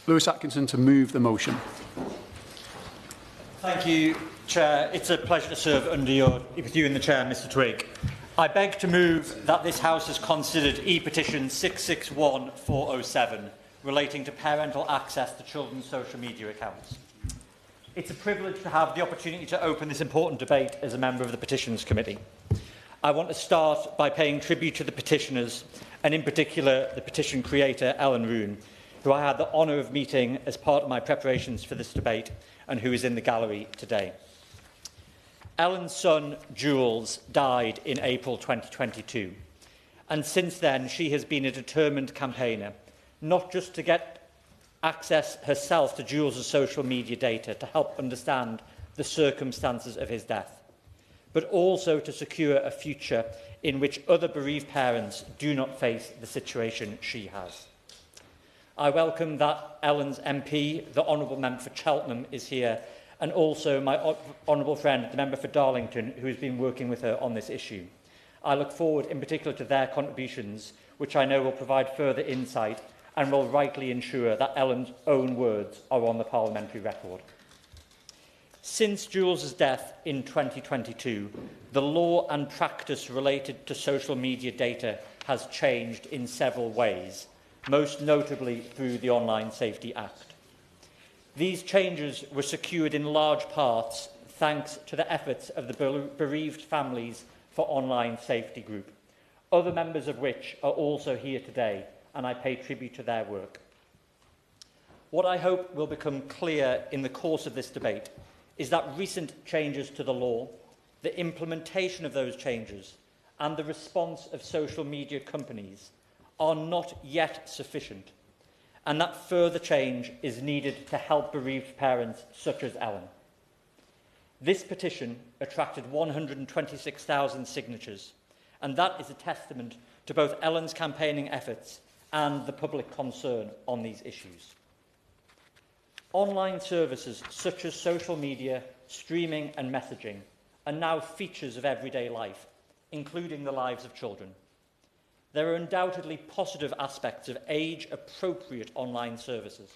Lewis Atkinson to move the motion. Thank you, Chair. It's a pleasure to serve with you in the Chair, Mr Twigg. I beg to move that this House has considered E-petition 661407 relating to parental access to children's social media accounts. It's a privilege to have the opportunity to open this important debate as a member of the Petitions Committee. I want to start by paying tribute to the petitioners, and in particular the petition creator, Ellen Roon, who I had the honour of meeting as part of my preparations for this debate and who is in the gallery today. Ellen's son, Jules, died in April 2022, and since then she has been a determined campaigner, not just to get access herself to Jules' social media data to help understand the circumstances of his death, but also to secure a future in which other bereaved parents do not face the situation she has. I welcome that Ellen's MP, the Honourable Member for Cheltenham, is here, and also my honourable friend, the Member for Darlington, who has been working with her on this issue. I look forward in particular to their contributions, which I know will provide further insight and will rightly ensure that Ellen's own words are on the parliamentary record. Since Jules' death in 2022, the law and practice related to social media data has changed in several ways, most notably through the Online Safety Act. These changes were secured in large parts thanks to the efforts of the Bereaved Families for Online Safety Group, other members of which are also here today, and I pay tribute to their work. What I hope will become clear in the course of this debate is that recent changes to the law, the implementation of those changes, and the response of social media companies are not yet sufficient, and that further change is needed to help bereaved parents such as Ellen. This petition attracted 126,000 signatures, and that is a testament to both Ellen's campaigning efforts and the public concern on these issues. Online services such as social media, streaming and messaging are now features of everyday life, including the lives of children. There are undoubtedly positive aspects of age-appropriate online services,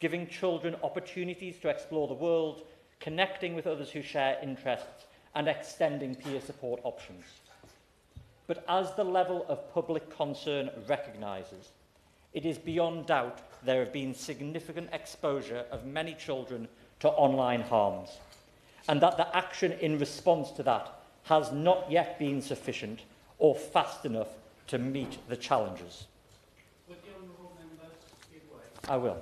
giving children opportunities to explore the world, connecting with others who share interests, and extending peer support options. But as the level of public concern recognises, it is beyond doubt there have been significant exposure of many children to online harms, and that the action in response to that has not yet been sufficient or fast enough to meet the challenges. Would the Honourable Member give way? I will.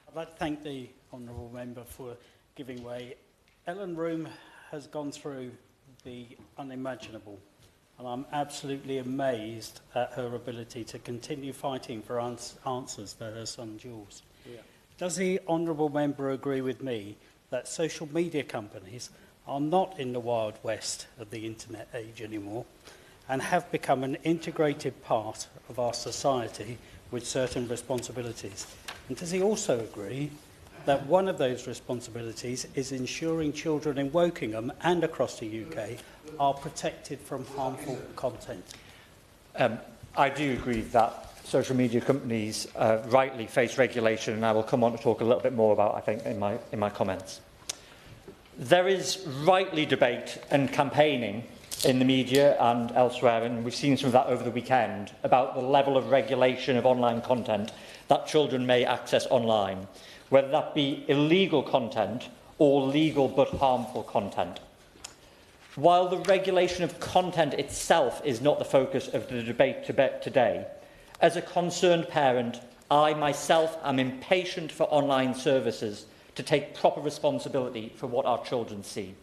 I'd like to thank the Honourable Member for giving way. Ellen Room has gone through the unimaginable, and I'm absolutely amazed at her ability to continue fighting for answers for her son Jules. Yeah. Does the Honourable Member agree with me that social media companies are not in the Wild West of the internet age anymore, and have become an integrated part of our society with certain responsibilities? And does he also agree that one of those responsibilities is ensuring children in Wokingham and across the UK are protected from harmful content? I do agree that social media companies rightly face regulation, and I will come on to talk a little bit more about, I think, in my comments. There is rightly debate and campaigning in the media and elsewhere, and we've seen some of that over the weekend, about the level of regulation of online content that children may access online, whether that be illegal content or legal but harmful content. While the regulation of content itself is not the focus of the debate today, as a concerned parent, I myself am impatient for online services to take proper responsibility for what our children see.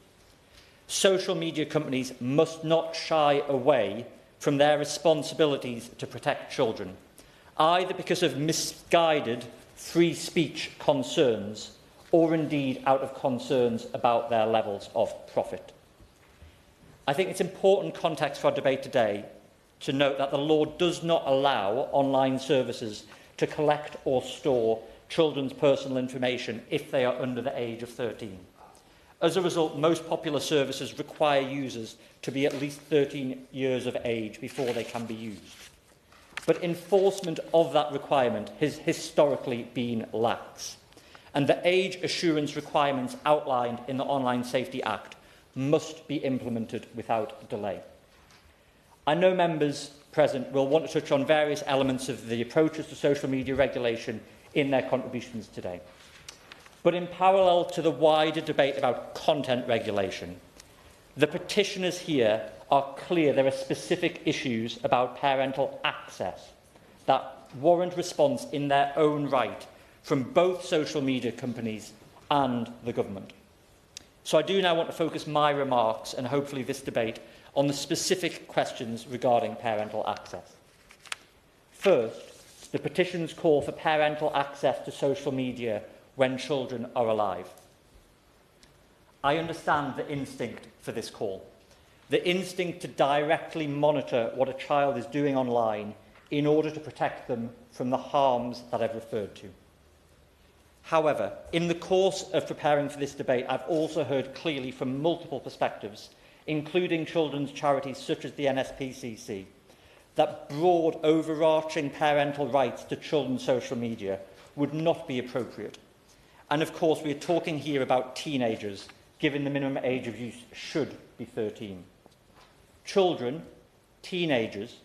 Social media companies must not shy away from their responsibilities to protect children, either because of misguided free speech concerns or indeed out of concerns about their levels of profit. I think it's important context for our debate today to note that the law does not allow online services to collect or store children's personal information if they are under the age of 13. As a result, most popular services require users to be at least 13 years of age before they can be used. but enforcement of that requirement has historically been lax, and the age assurance requirements outlined in the Online Safety Act must be implemented without delay. I know members present will want to touch on various elements of the approaches to social media regulation in their contributions today. But in parallel to the wider debate about content regulation, the petitioners here are clear there are specific issues about parental access that warrant response in their own right from both social media companies and the government. So I do now want to focus my remarks and hopefully this debate on the specific questions regarding parental access. First, the petitions call for parental access to social media when children are alive. I understand the instinct for this call, the instinct to directly monitor what a child is doing online in order to protect them from the harms that I've referred to. However, in the course of preparing for this debate, I've also heard clearly from multiple perspectives, including children's charities such as the NSPCC, that broad, overarching parental rights to children's social media would not be appropriate. And of course, we are talking here about teenagers, given the minimum age of use should be 13. Children, teenagers,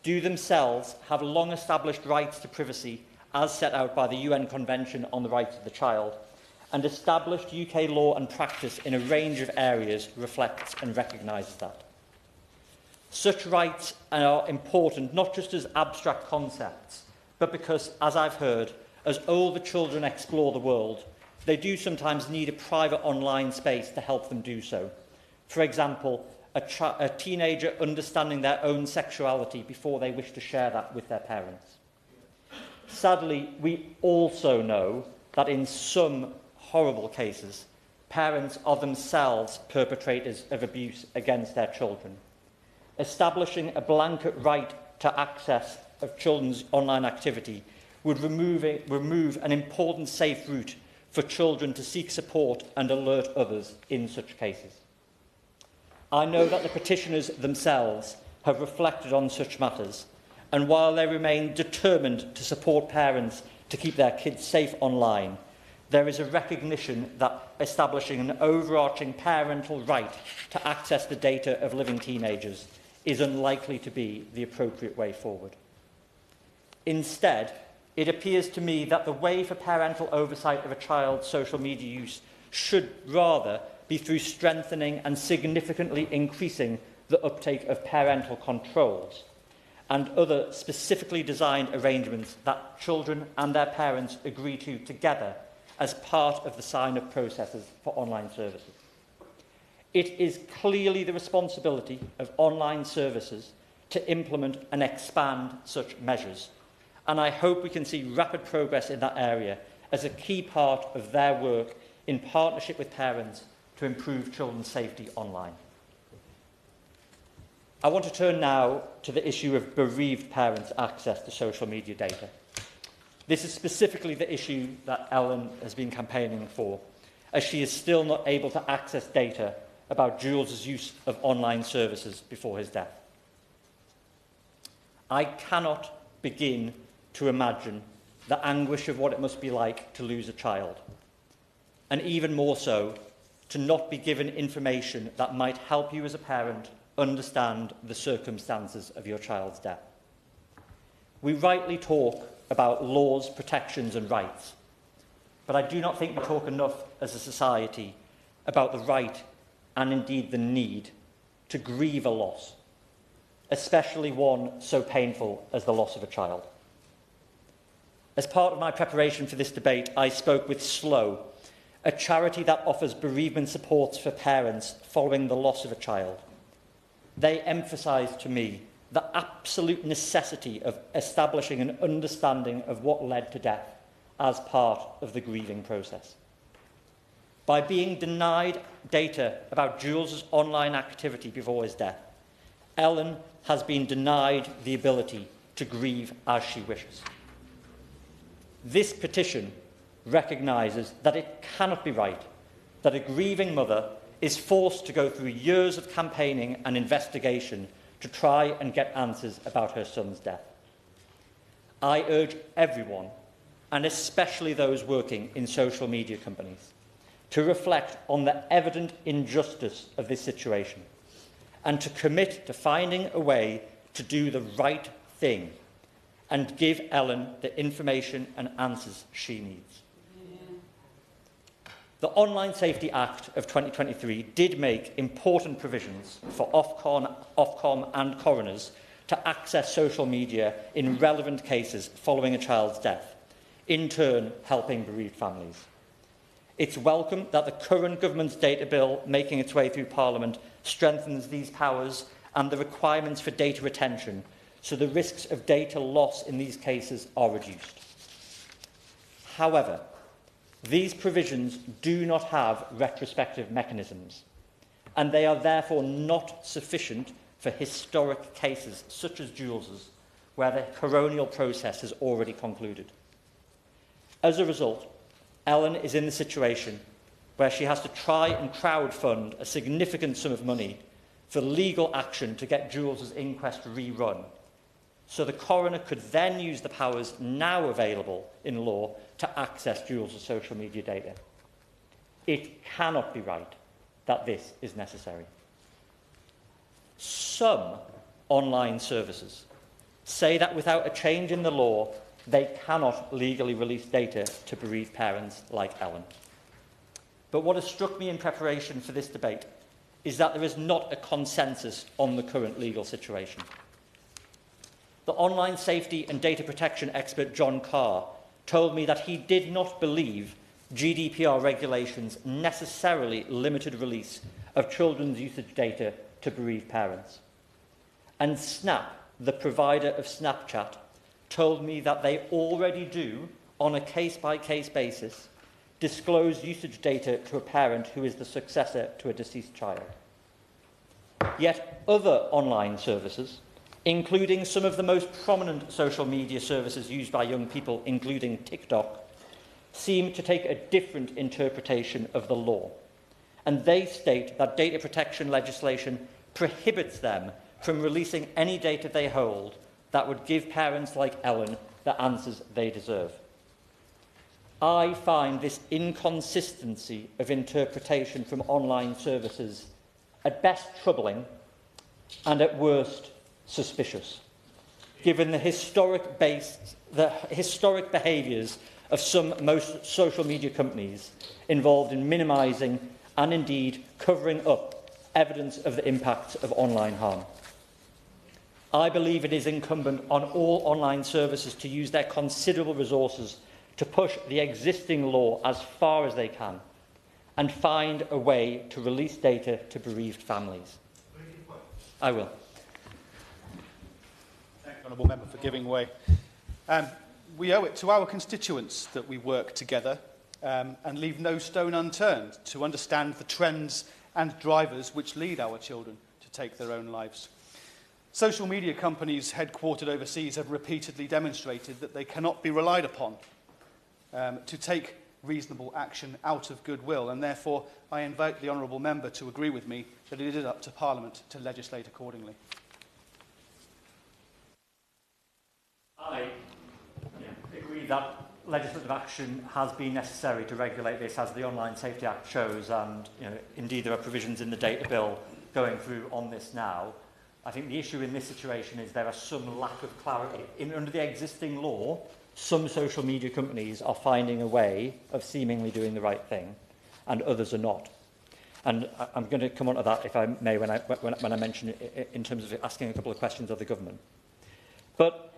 do themselves have long-established rights to privacy as set out by the UN Convention on the Rights of the Child, and established UK law and practice in a range of areas reflects and recognises that. Such rights are important not just as abstract concepts, but because, as I've heard, as older children explore the world, they do sometimes need a private online space to help them do so. For example, a teenager understanding their own sexuality before they wish to share that with their parents. Sadly, we also know that in some horrible cases, parents are themselves perpetrators of abuse against their children. Establishing a blanket right to access of children's online activity would remove an important safe route for children to seek support and alert others in such cases. I know that the petitioners themselves have reflected on such matters, and while they remain determined to support parents to keep their kids safe online, there is a recognition that establishing an overarching parental right to access the data of living teenagers is unlikely to be the appropriate way forward. Instead, it appears to me that the way for parental oversight of a child's social media use should rather be through strengthening and significantly increasing the uptake of parental controls and other specifically designed arrangements that children and their parents agree to together as part of the sign-up processes for online services. It is clearly the responsibility of online services to implement and expand such measures, and I hope we can see rapid progress in that area as a key part of their work in partnership with parents to improve children's safety online. I want to turn now to the issue of bereaved parents' access to social media data. This is specifically the issue that Ellen has been campaigning for, as she is still not able to access data about Jules' use of online services before his death. I cannot begin to imagine the anguish of what it must be like to lose a child, and even more so, to not be given information that might help you as a parent understand the circumstances of your child's death. We rightly talk about laws, protections and rights, but I do not think we talk enough as a society about the right and indeed the need to grieve a loss, especially one so painful as the loss of a child. As part of my preparation for this debate, I spoke with SLOW, a charity that offers bereavement supports for parents following the loss of a child. They emphasised to me the absolute necessity of establishing an understanding of what led to death as part of the grieving process. By being denied data about Jules' online activity before his death, Ellen has been denied the ability to grieve as she wishes. This petition recognises that it cannot be right that a grieving mother is forced to go through years of campaigning and investigation to try and get answers about her son's death. I urge everyone, and especially those working in social media companies, to reflect on the evident injustice of this situation and to commit to finding a way to do the right thing and give Ellen the information and answers she needs. The Online Safety Act of 2023 did make important provisions for Ofcom and coroners to access social media in relevant cases following a child's death, in turn helping bereaved families. It's welcome that the current government's data bill making its way through Parliament strengthens these powers and the requirements for data retention, so the risks of data loss in these cases are reduced. However, these provisions do not have retrospective mechanisms, and they are therefore not sufficient for historic cases such as Jules's, where the coronial process has already concluded. As a result, Ellen is in the situation where she has to try and crowdfund a significant sum of money for legal action to get Jules's inquest rerun, so the coroner could then use the powers now available in law to access Jules's social media data. It cannot be right that this is necessary. Some online services say that without a change in the law, they cannot legally release data to bereaved parents like Ellen. But what has struck me in preparation for this debate is that there is not a consensus on the current legal situation. The online safety and data protection expert John Carr told me that he did not believe GDPR regulations necessarily limited release of children's usage data to bereaved parents. And Snap, the provider of Snapchat, told me that they already do, on a case-by-case basis, disclose usage data to a parent who is the successor to a deceased child. Yet other online services, including some of the most prominent social media services used by young people, including TikTok, seem to take a different interpretation of the law. And they state that data protection legislation prohibits them from releasing any data they hold that would give parents like Ellen the answers they deserve. I find this inconsistency of interpretation from online services at best troubling and at worst suspicious, given the historic behaviours of most social media companies involved in minimising and indeed covering up evidence of the impacts of online harm. I believe it is incumbent on all online services to use their considerable resources to push the existing law as far as they can and find a way to release data to bereaved families. I will. Thank you, Honourable Member, for giving way. We owe it to our constituents that we work together and leave no stone unturned to understand the trends and drivers which lead our children to take their own lives. Social media companies headquartered overseas have repeatedly demonstrated that they cannot be relied upon to take reasonable action out of goodwill, and therefore I invite the Honourable Member to agree with me that it is up to Parliament to legislate accordingly. I agree that legislative action has been necessary to regulate this, as the Online Safety Act shows, and indeed there are provisions in the data bill going through on this now. I think the issue in this situation is there are some lack of clarity. Under the existing law, some social media companies are finding a way of seemingly doing the right thing, and others are not. And I'm going to come on to that, if I may, when I mention it in terms of asking a couple of questions of the government. But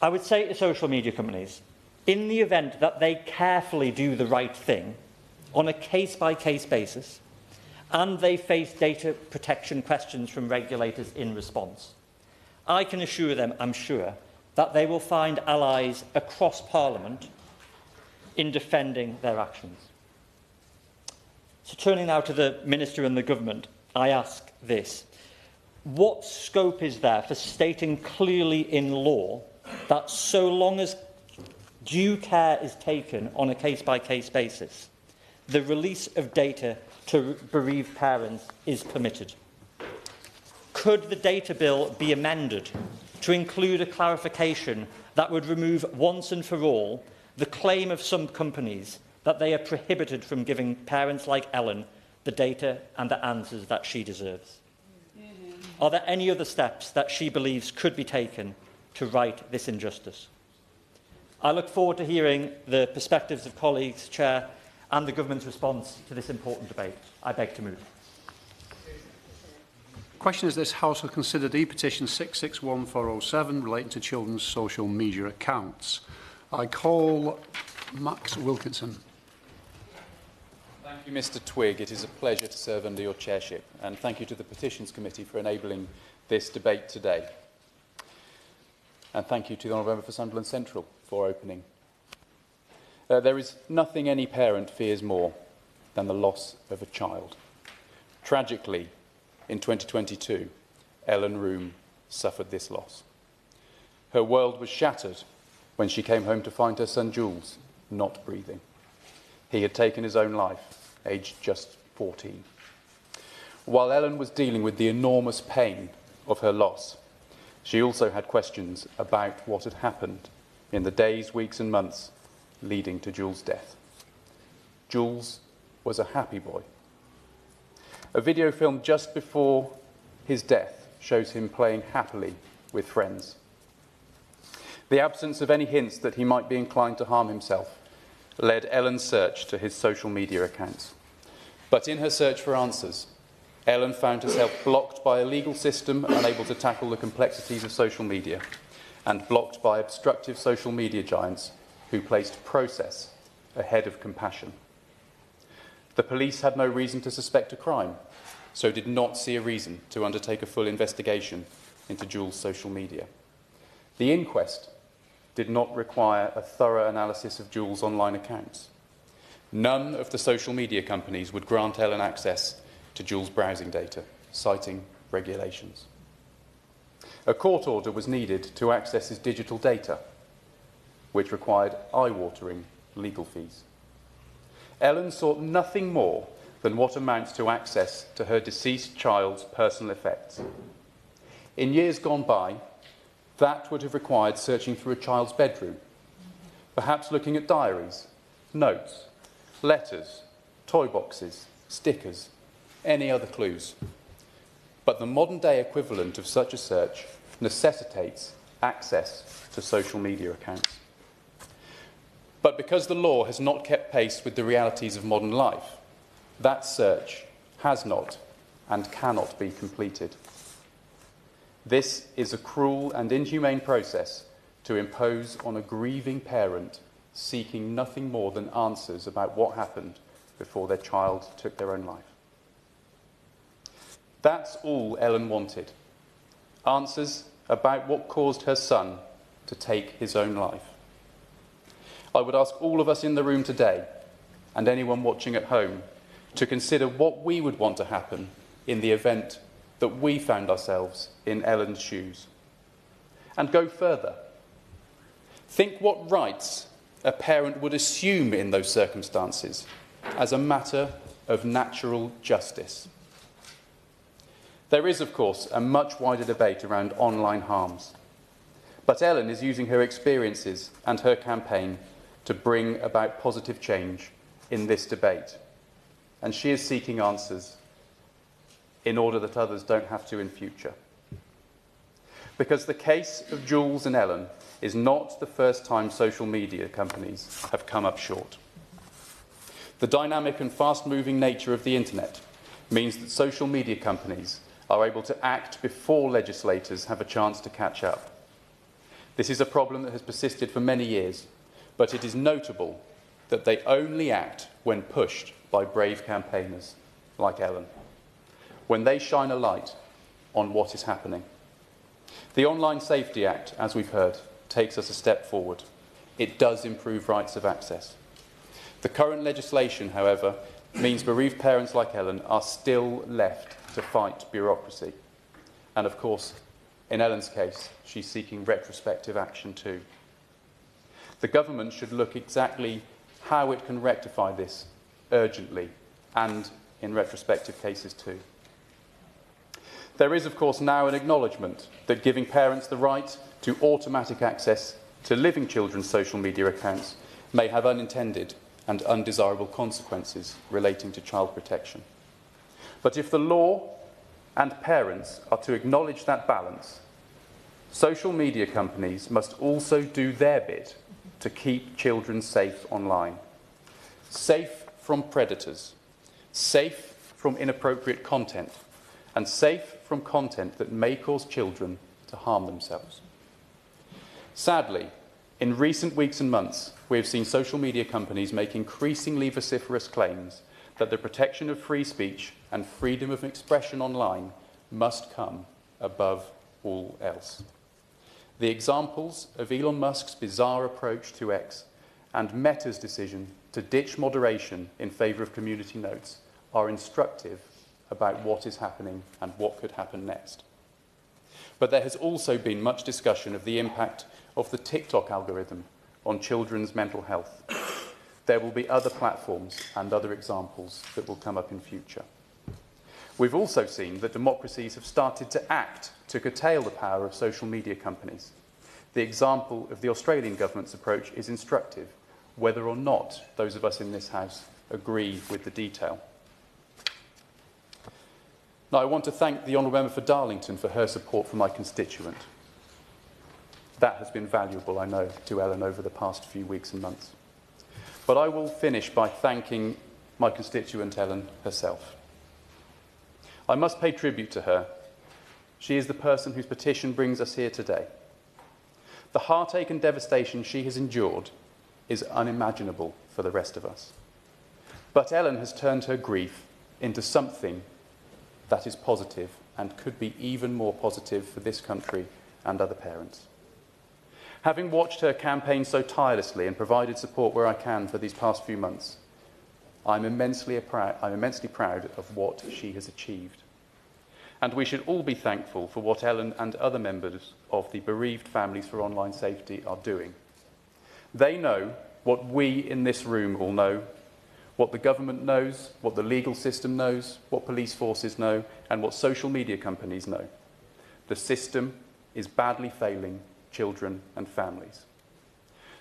I would say to social media companies, in the event that they carefully do the right thing on a case-by-case basis, and they face data protection questions from regulators in response, I can assure them, I'm sure, that they will find allies across Parliament in defending their actions. So turning now to the Minister and the Government, I ask this. What scope is there for stating clearly in law that so long as due care is taken on a case-by-case basis, the release of data to bereaved parents is permitted? Could the data bill be amended to include a clarification that would remove once and for all the claim of some companies that they are prohibited from giving parents like Ellen the data and the answers that she deserves? Are there any other steps that she believes could be taken to right this injustice? I look forward to hearing the perspectives of colleagues, Chair, and the Government's response to this important debate. I beg to move. The question is this House has considered E-petition 661407 relating to children's social media accounts. I call Max Wilkinson. Thank you, Mr Twigg. It is a pleasure to serve under your chairship, and thank you to the Petitions Committee for enabling this debate today. And thank you to the Honourable Member for Sunderland Central for opening. There is nothing any parent fears more than the loss of a child. Tragically, in 2022, Ellen Room suffered this loss. Her world was shattered when she came home to find her son Jules not breathing. He had taken his own life, aged just 14. While Ellen was dealing with the enormous pain of her loss, she also had questions about what had happened in the days, weeks and months leading to Jules' death. Jules was a happy boy. A video filmed just before his death shows him playing happily with friends. The absence of any hints that he might be inclined to harm himself led Ellen's search to his social media accounts. But in her search for answers, Ellen found herself blocked by a legal system unable to tackle the complexities of social media, and blocked by obstructive social media giants who placed process ahead of compassion. The police had no reason to suspect a crime, so did not see a reason to undertake a full investigation into Jules' social media. The inquest did not require a thorough analysis of Jules' online accounts. None of the social media companies would grant Ellen access to Jules' browsing data, citing regulations. A court order was needed to access his digital data, which required eye-watering legal fees. Ellen sought nothing more than what amounts to access to her deceased child's personal effects. In years gone by, that would have required searching through a child's bedroom, perhaps looking at diaries, notes, letters, toy boxes, stickers, any other clues. But the modern-day equivalent of such a search necessitates access to social media accounts. But because the law has not kept pace with the realities of modern life, that search has not and cannot be completed. This is a cruel and inhumane process to impose on a grieving parent seeking nothing more than answers about what happened before their child took their own life. That's all Ellen wanted. Answers about what caused her son to take his own life. I would ask all of us in the room today, and anyone watching at home, to consider what we would want to happen in the event that we found ourselves in Ellen's shoes. And go further. Think what rights a parent would assume in those circumstances as a matter of natural justice. There is, of course, a much wider debate around online harms. But Ellen is using her experiences and her campaign to bring about positive change in this debate. And she is seeking answers in order that others don't have to in future. Because the case of Jules and Ellen is not the first time social media companies have come up short. The dynamic and fast-moving nature of the internet means that social media companies are able to act before legislators have a chance to catch up. This is a problem that has persisted for many years, but it is notable that they only act when pushed by brave campaigners like Ellen, when they shine a light on what is happening. The Online Safety Act, as we've heard, takes us a step forward. It does improve rights of access. The current legislation, however, means bereaved parents like Ellen are still left to fight bureaucracy. And of course, in Ellen's case, she's seeking retrospective action too. The government should look exactly how it can rectify this urgently and in retrospective cases too. There is, of course, now an acknowledgement that giving parents the right to automatic access to living children's social media accounts may have unintended and undesirable consequences relating to child protection. But if the law and parents are to acknowledge that balance, social media companies must also do their bit to keep children safe online. Safe from predators, safe from inappropriate content, and safe from content that may cause children to harm themselves. Sadly, in recent weeks and months, we have seen social media companies make increasingly vociferous claims that the protection of free speech and freedom of expression online must come above all else. The examples of Elon Musk's bizarre approach to X and Meta's decision to ditch moderation in favour of community notes are instructive about what is happening and what could happen next. But there has also been much discussion of the impact of the TikTok algorithm on children's mental health. There will be other platforms and other examples that will come up in future. We've also seen that democracies have started to act to curtail the power of social media companies. The example of the Australian government's approach is instructive, whether or not those of us in this House agree with the detail. Now, I want to thank the Honourable Member for Darlington for her support for my constituent. That has been valuable, I know, to Ellen over the past few weeks and months. But I will finish by thanking my constituent, Ellen, herself. I must pay tribute to her. She is the person whose petition brings us here today. The heartache and devastation she has endured is unimaginable for the rest of us. But Ellen has turned her grief into something that is positive and could be even more positive for this country and other parents. Having watched her campaign so tirelessly and provided support where I can for these past few months, I'm immensely proud of what she has achieved. And we should all be thankful for what Ellen and other members of the Bereaved Families for Online Safety are doing. They know what we in this room all know, what the government knows, what the legal system knows, what police forces know, and what social media companies know. The system is badly failing children and families.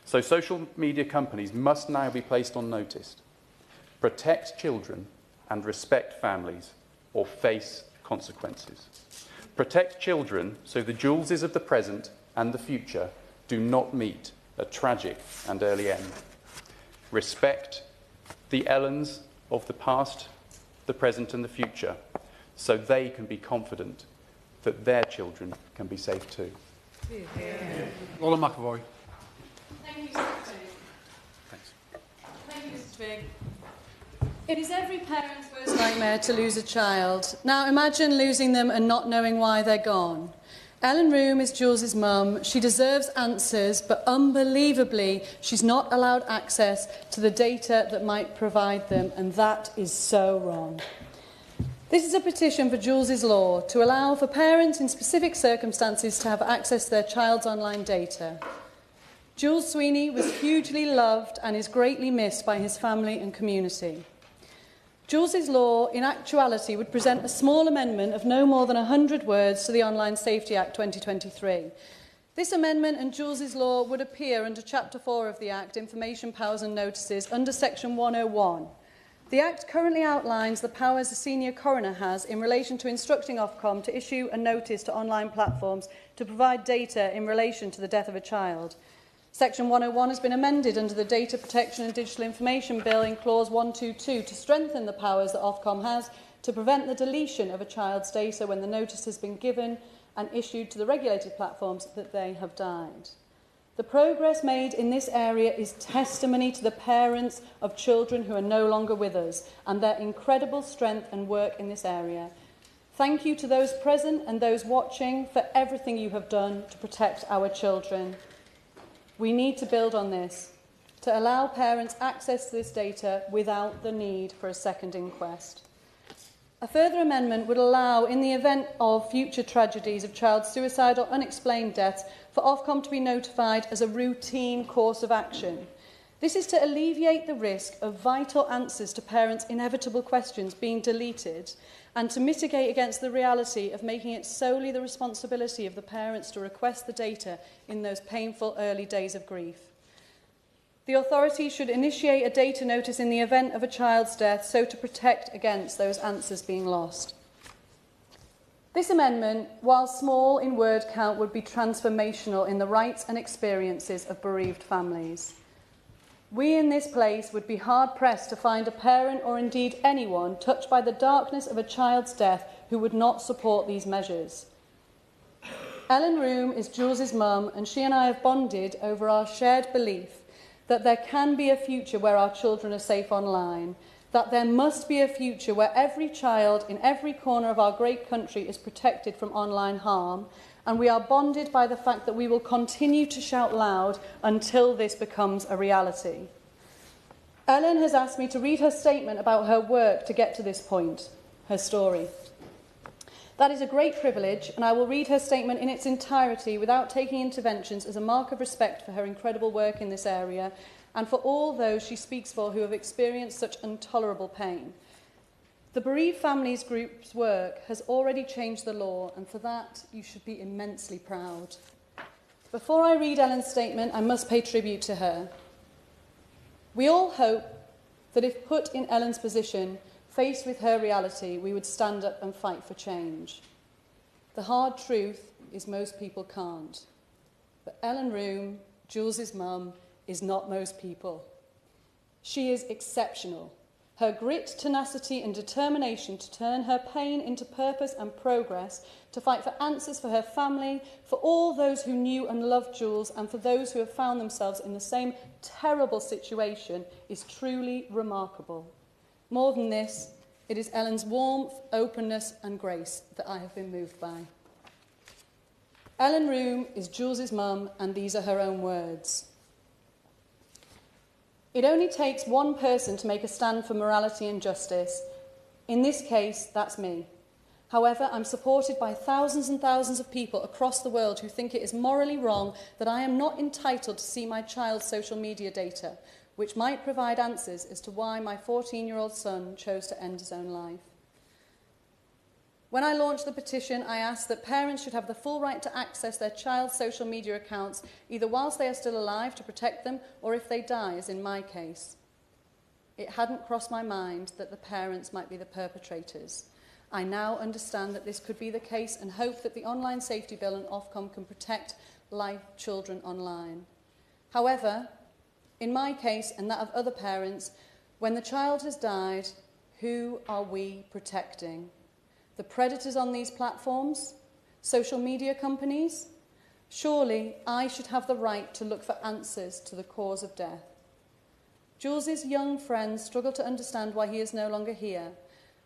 So social media companies must now be placed on notice. Protect children and respect families, or face consequences. Protect children so the Juleses of the present and the future do not meet a tragic and early end. Respect the Ellens of the past, the present and the future, so they can be confident that their children can be safe too. Lola McAvoy. Thank you, Mr. Twigg. Thanks. Thank you, Mr. Twigg. It is every parent's worst nightmare to lose a child. Now imagine losing them and not knowing why they're gone. Ellen Room is Jules's mum. She deserves answers, but unbelievably, she's not allowed access to the data that might provide them, and that is so wrong. This is a petition for Jules's Law to allow for parents in specific circumstances to have access to their child's online data. Jules Sweeney was hugely loved and is greatly missed by his family and community. Jules's Law, in actuality, would present a small amendment of no more than 100 words to the Online Safety Act 2023. This amendment and Jules's Law would appear under Chapter 4 of the Act, Information Powers and Notices, under Section 101. The Act currently outlines the powers a senior coroner has in relation to instructing Ofcom to issue a notice to online platforms to provide data in relation to the death of a child. Section 101 has been amended under the Data Protection and Digital Information Bill in Clause 122 to strengthen the powers that Ofcom has to prevent the deletion of a child's data when the notice has been given and issued to the regulated platforms that they have died. The progress made in this area is testimony to the parents of children who are no longer with us and their incredible strength and work in this area. Thank you to those present and those watching for everything you have done to protect our children. We need to build on this to allow parents access to this data without the need for a second inquest. A further amendment would allow, in the event of future tragedies of child suicide or unexplained deaths, for Ofcom to be notified as a routine course of action. This is to alleviate the risk of vital answers to parents' inevitable questions being deleted and to mitigate against the reality of making it solely the responsibility of the parents to request the data in those painful early days of grief. The authority should initiate a data notice in the event of a child's death so to protect against those answers being lost. This amendment, while small in word count, would be transformational in the rights and experiences of bereaved families. We in this place would be hard-pressed to find a parent or indeed anyone touched by the darkness of a child's death who would not support these measures. Ellen Room is Jules's mum, and she and I have bonded over our shared belief that there can be a future where our children are safe online, that there must be a future where every child in every corner of our great country is protected from online harm, and we are bonded by the fact that we will continue to shout loud until this becomes a reality. Ellen has asked me to read her statement about her work to get to this point, her story. That is a great privilege, and I will read her statement in its entirety without taking interventions as a mark of respect for her incredible work in this area and for all those she speaks for who have experienced such intolerable pain. The Bereaved Families Group's work has already changed the law, and for that you should be immensely proud. Before I read Ellen's statement, I must pay tribute to her. We all hope that if put in Ellen's position, faced with her reality, we would stand up and fight for change. The hard truth is most people can't. But Ellen Room, Jules's mum, is not most people. She is exceptional. Her grit, tenacity and determination to turn her pain into purpose and progress, to fight for answers for her family, for all those who knew and loved Jules, and for those who have found themselves in the same terrible situation, is truly remarkable. More than this, it is Ellen's warmth, openness and grace that I have been moved by. Ellen Room is Jules's mum, and these are her own words. It only takes one person to make a stand for morality and justice. In this case, that's me. However, I'm supported by thousands and thousands of people across the world who think it is morally wrong that I am not entitled to see my child's social media data, which might provide answers as to why my 14-year-old son chose to end his own life. When I launched the petition, I asked that parents should have the full right to access their child's social media accounts, either whilst they are still alive to protect them, or if they die, as in my case. It hadn't crossed my mind that the parents might be the perpetrators. I now understand that this could be the case and hope that the Online Safety Bill and Ofcom can protect live children online. However, in my case and that of other parents, when the child has died, who are we protecting? The predators on these platforms? Social media companies? Surely I should have the right to look for answers to the cause of death. Jules's young friends struggle to understand why he is no longer here.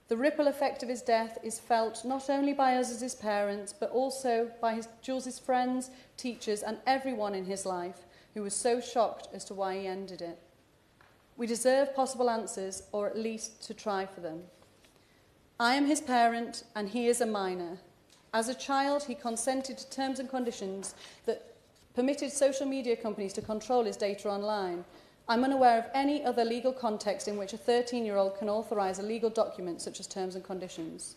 The ripple effect of his death is felt not only by us as his parents, but also by Jules's friends, teachers, and everyone in his life who was so shocked as to why he ended it. We deserve possible answers, or at least to try for them. I am his parent, and he is a minor. As a child, he consented to terms and conditions that permitted social media companies to control his data online. I'm unaware of any other legal context in which a 13-year-old can authorise a legal document such as terms and conditions.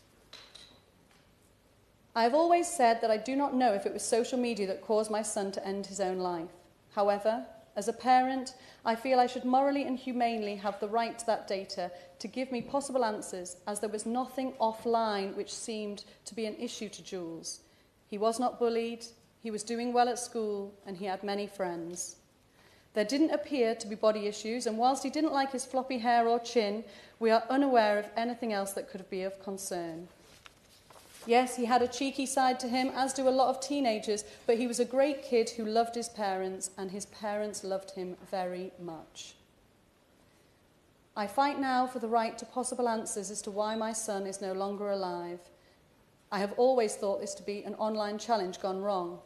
I have always said that I do not know if it was social media that caused my son to end his own life. However, as a parent, I feel I should morally and humanely have the right to that data to give me possible answers, as there was nothing offline which seemed to be an issue to Jules. He was not bullied, he was doing well at school, and he had many friends. There didn't appear to be body issues, and whilst he didn't like his floppy hair or chin, we are unaware of anything else that could be of concern. Yes, he had a cheeky side to him, as do a lot of teenagers, but he was a great kid who loved his parents, and his parents loved him very much. I fight now for the right to possible answers as to why my son is no longer alive. I have always thought this to be an online challenge gone wrong.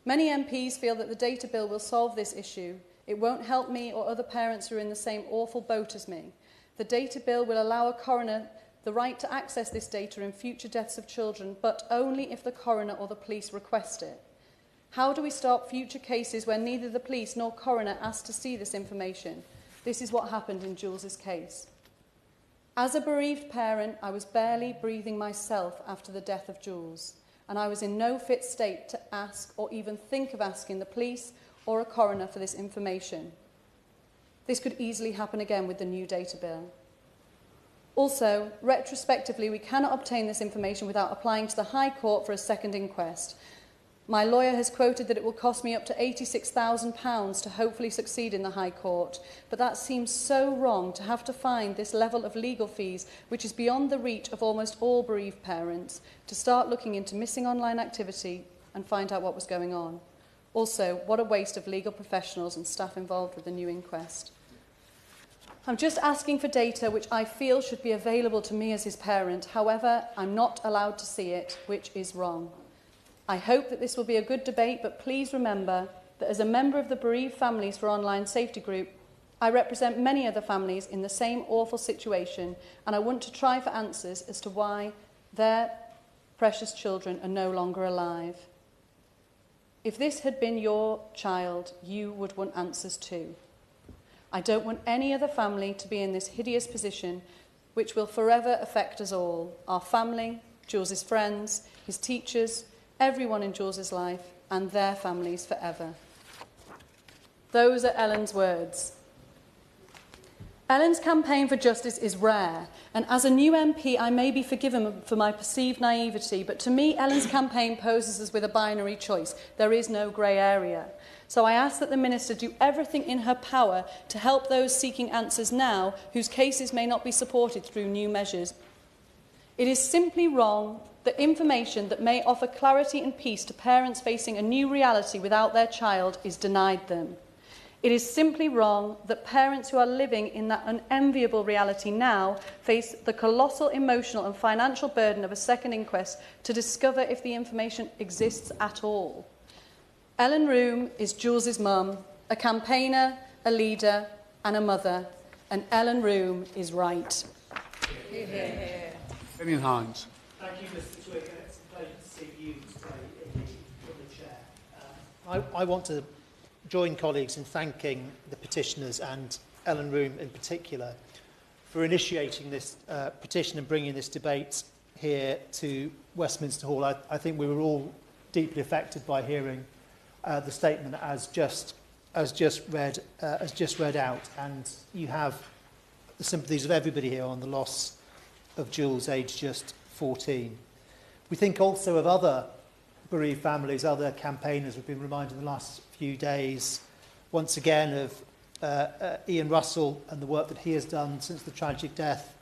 Many MPs feel that the data bill will solve this issue. It won't help me or other parents who are in the same awful boat as me. The data bill will allow a coroner the right to access this data in future deaths of children, but only if the coroner or the police request it. How do we stop future cases where neither the police nor coroner asked to see this information? This is what happened in Jules's case. As a bereaved parent, I was barely breathing myself after the death of Jules, and I was in no fit state to ask or even think of asking the police or a coroner for this information. This could easily happen again with the new data bill. Also, retrospectively, we cannot obtain this information without applying to the High Court for a second inquest. My lawyer has quoted that it will cost me up to £86,000 to hopefully succeed in the High Court, but that seems so wrong to have to find this level of legal fees, which is beyond the reach of almost all bereaved parents, to start looking into missing online activity and find out what was going on. Also, what a waste of legal professionals and staff involved with the new inquest. I'm just asking for data which I feel should be available to me as his parent. However, I'm not allowed to see it, which is wrong. I hope that this will be a good debate, but please remember that as a member of the Bereaved Families for Online Safety Group, I represent many other families in the same awful situation, and I want to try for answers as to why their precious children are no longer alive. If this had been your child, you would want answers too. I don't want any other family to be in this hideous position, which will forever affect us all, our family, Jules's friends, his teachers, everyone in Jules's life, and their families forever. Those are Ellen's words. Ellen's campaign for justice is rare, and as a new MP, I may be forgiven for my perceived naivety, but to me, Ellen's campaign poses us with a binary choice. There is no grey area. So I ask that the Minister do everything in her power to help those seeking answers now whose cases may not be supported through new measures. It is simply wrong that information that may offer clarity and peace to parents facing a new reality without their child is denied them. It is simply wrong that parents who are living in that unenviable reality now face the colossal emotional and financial burden of a second inquest to discover if the information exists at all. Ellen Room is Jules's mum, a campaigner, a leader and a mother, and Ellen Room is right. Damien Hines. Thank you, Mr. Twigg, and it's a pleasure to see you today in the chair. I want to join colleagues in thanking the petitioners and Ellen Room in particular for initiating this petition and bringing this debate here to Westminster Hall. I think we were all deeply affected by hearing the statement as just read out, and you have the sympathies of everybody here on the loss of Jules, aged just 14. We think also of other bereaved families, other campaigners. We've been reminded in the last few days, once again, of Ian Russell and the work that he has done since the tragic death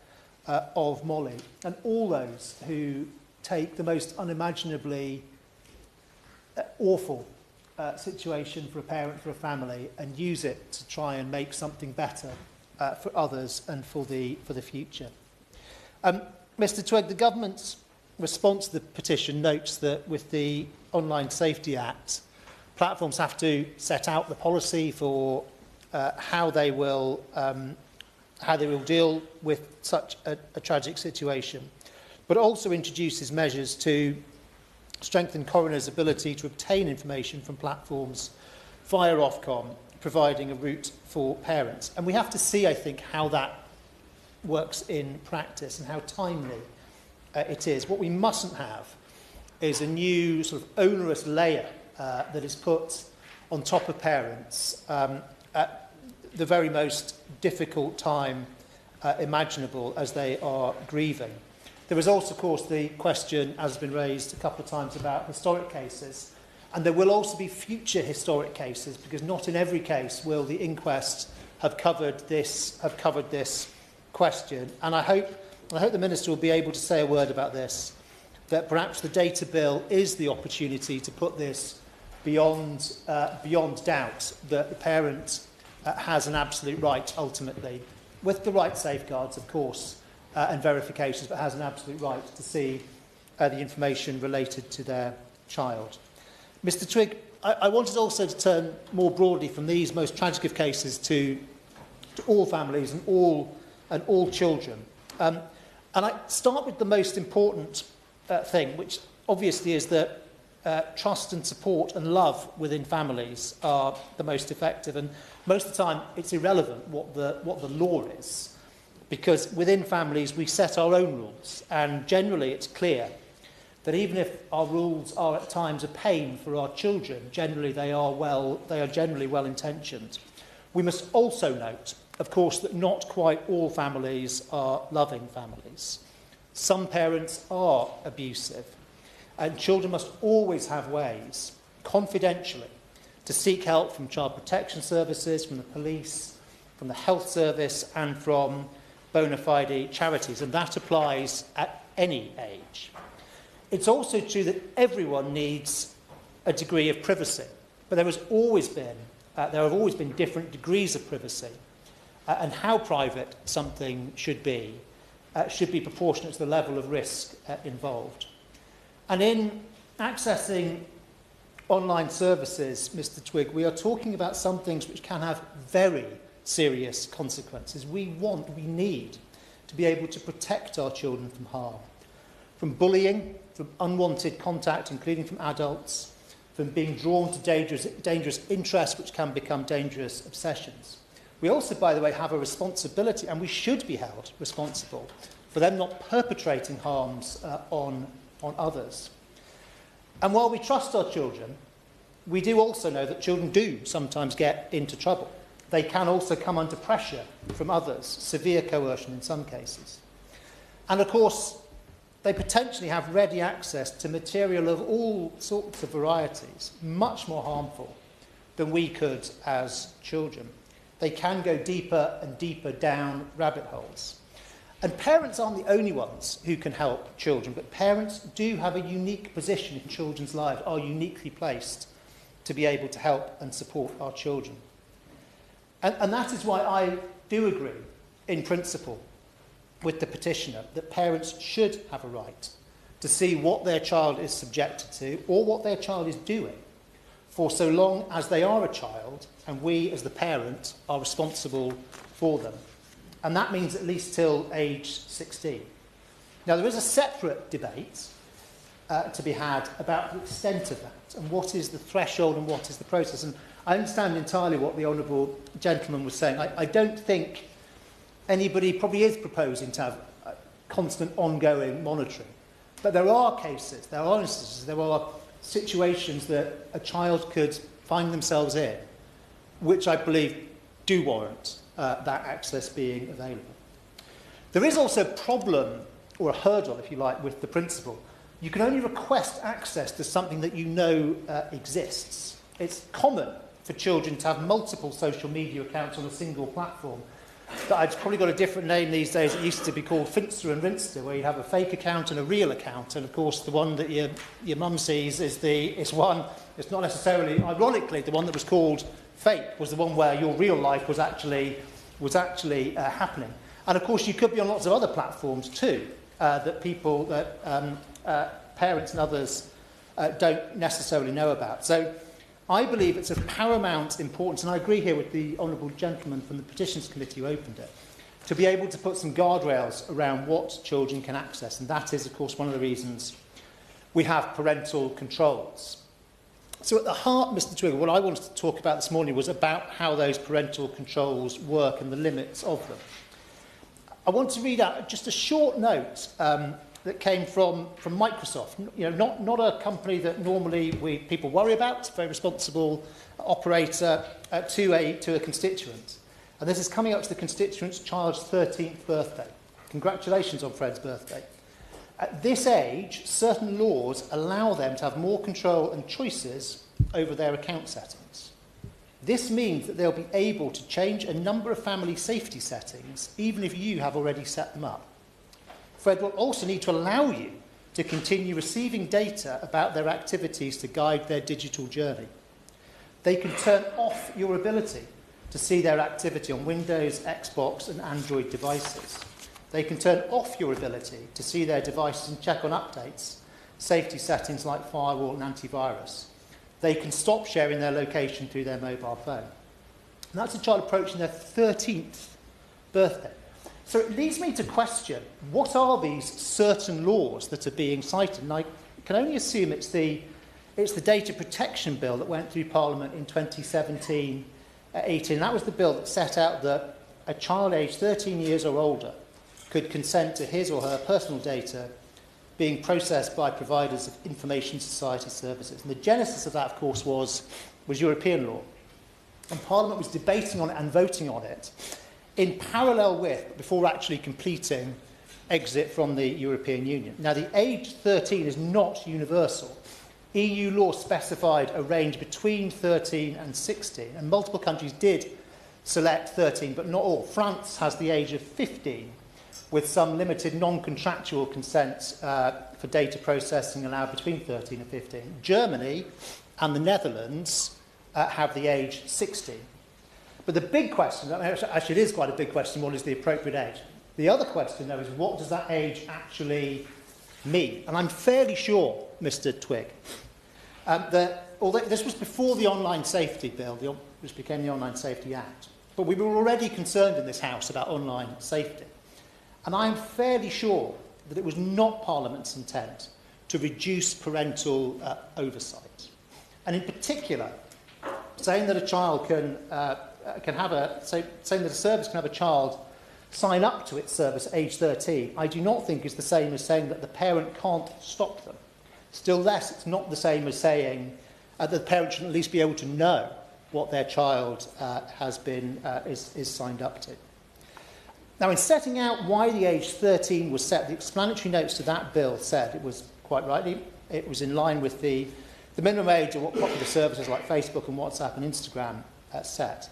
of Molly, and all those who take the most unimaginably awful situation for a parent, for a family, and use it to try and make something better for others and for the future. Mr. Twigg, the government's response to the petition notes that with the Online Safety Act, platforms have to set out the policy for how they will deal with such a tragic situation, but also introduces measures to strengthen coroners' ability to obtain information from platforms via Ofcom, providing a route for parents. And we have to see, I think, how that works in practice and how timely it is. What we mustn't have is a new sort of onerous layer that is put on top of parents at the very most difficult time imaginable as they are grieving. There is also, of course, the question, as has been raised a couple of times, about historic cases. And there will also be future historic cases, because not in every case will the inquest have covered this question. And I hope the Minister will be able to say a word about this, that perhaps the data bill is the opportunity to put this beyond doubt, that the parent has an absolute right, ultimately, with the right safeguards, of course, and verifications, but has an absolute right to see the information related to their child. Mr. Twigg, I wanted also to turn more broadly from these most tragic of cases to all families and all children. And I start with the most important thing, which obviously is that trust and support and love within families are the most effective. And most of the time, it's irrelevant what the law is, because within families, we set our own rules. And generally, it's clear that even if our rules are at times a pain for our children, generally they are generally well-intentioned. We must also note, of course, that not quite all families are loving families. Some parents are abusive, and children must always have ways, confidentially, to seek help from child protection services, from the police, from the health service, and from bona fide charities, and that applies at any age. It's also true that everyone needs a degree of privacy, but there have always been different degrees of privacy, and how private something should be proportionate to the level of risk involved. And in accessing online services, Mr. Twigg, we are talking about some things which can have very serious consequences. We need to be able to protect our children from harm, from bullying, from unwanted contact, including from adults, from being drawn to dangerous interests which can become dangerous obsessions. We also, by the way, have a responsibility, and we should be held responsible for them not perpetrating harms on others. And while we trust our children, we do also know that children do sometimes get into trouble. They can also come under pressure from others, severe coercion in some cases. And of course, they potentially have ready access to material of all sorts of varieties, much more harmful than we could as children. They can go deeper and deeper down rabbit holes. And parents aren't the only ones who can help children, but parents do have a unique position in children's lives, are uniquely placed to be able to help and support our children. And that is why I do agree, in principle, with the petitioner, that parents should have a right to see what their child is subjected to or what their child is doing for so long as they are a child and we, as the parent, are responsible for them. And that means at least till age 16. Now, there is a separate debate to be had about the extent of that and what is the threshold and what is the process. And I understand entirely what the honourable gentleman was saying. I don't think anybody probably is proposing to have constant ongoing monitoring. But there are cases, there are instances, there are situations that a child could find themselves in, which I believe do warrant that access being available. There is also a problem, or a hurdle, if you like, with the principle. You can only request access to something that you know exists. It's common for children to have multiple social media accounts on a single platform. But it's probably got a different name these days. It used to be called Finster and Rinster, where you have a fake account and a real account. And of course, the one that your mum sees is one. It's not necessarily, ironically, the one that was called fake was the one where your real life was actually happening. And of course, you could be on lots of other platforms too that parents and others don't necessarily know about. So I believe it's of paramount importance, and I agree here with the honourable gentleman from the Petitions Committee who opened it, to be able to put some guardrails around what children can access. And that is, of course, one of the reasons we have parental controls. So at the heart, Mr. Twigg, what I wanted to talk about this morning was about how those parental controls work and the limits of them. I want to read out just a short note that came from Microsoft. You know, not a company that normally people worry about, a very responsible operator to a constituent. And this is coming up to the constituent's child's 13th birthday. Congratulations on Fred's birthday. At this age, certain laws allow them to have more control and choices over their account settings. This means that they'll be able to change a number of family safety settings, even if you have already set them up. Fred will also need to allow you to continue receiving data about their activities to guide their digital journey. They can turn off your ability to see their activity on Windows, Xbox and Android devices. They can turn off your ability to see their devices and check on updates, safety settings like firewall and antivirus. They can stop sharing their location through their mobile phone. And that's a child approaching their 13th birthday. So it leads me to question, what are these certain laws that are being cited? And I can only assume it's the It's the Data Protection Bill that went through Parliament in 2017-18. That was the bill that set out that a child aged 13 years or older could consent to his or her personal data being processed by providers of information society services. And the genesis of that, of course, was European law. And Parliament was debating on it and voting on it in parallel with, before actually completing, exit from the European Union. Now, the age 13 is not universal. EU law specified a range between 13 and 16, and multiple countries did select 13, but not all. France has the age of 15, with some limited non-contractual consents for data processing allowed between 13 and 15. Germany and the Netherlands have the age 16. But the big question, actually it is quite a big question, what is the appropriate age? The other question, though, is what does that age actually mean? And I'm fairly sure, Mr. Twigg, that although this was before the Online Safety Bill, which became the Online Safety Act, but we were already concerned in this House about online safety. And I'm fairly sure that it was not Parliament's intent to reduce parental oversight. And in particular, saying that a child saying that a service can have a child sign up to its service at age 13, I do not think is the same as saying that the parent can't stop them. Still less, it's not the same as saying that the parent should at least be able to know what their child is signed up to. Now, in setting out why the age 13 was set, the explanatory notes to that bill said, it was quite rightly, it was in line with the minimum age of what popular services like Facebook and WhatsApp and Instagram set.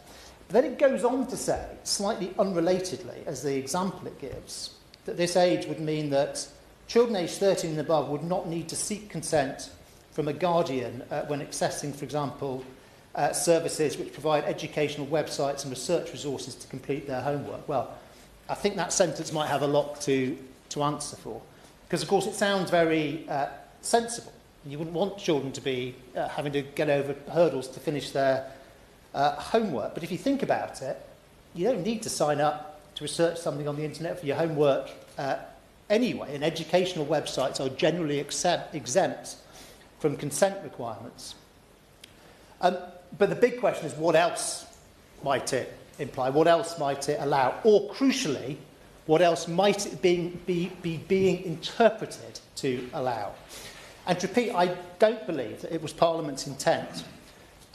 But then it goes on to say, slightly unrelatedly, as the example it gives, that this age would mean that children aged 13 and above would not need to seek consent from a guardian when accessing, for example, services which provide educational websites and research resources to complete their homework. Well, I think that sentence might have a lot to answer for, because, of course, it sounds very sensible. You wouldn't want children to be having to get over hurdles to finish their homework. But if you think about it, you don't need to sign up to research something on the internet for your homework anyway, and educational websites are generally exempt from consent requirements. But the big question is, what else might it imply? What else might it allow? Or, crucially, what else might it be being interpreted to allow? And to repeat, I don't believe that it was Parliament's intent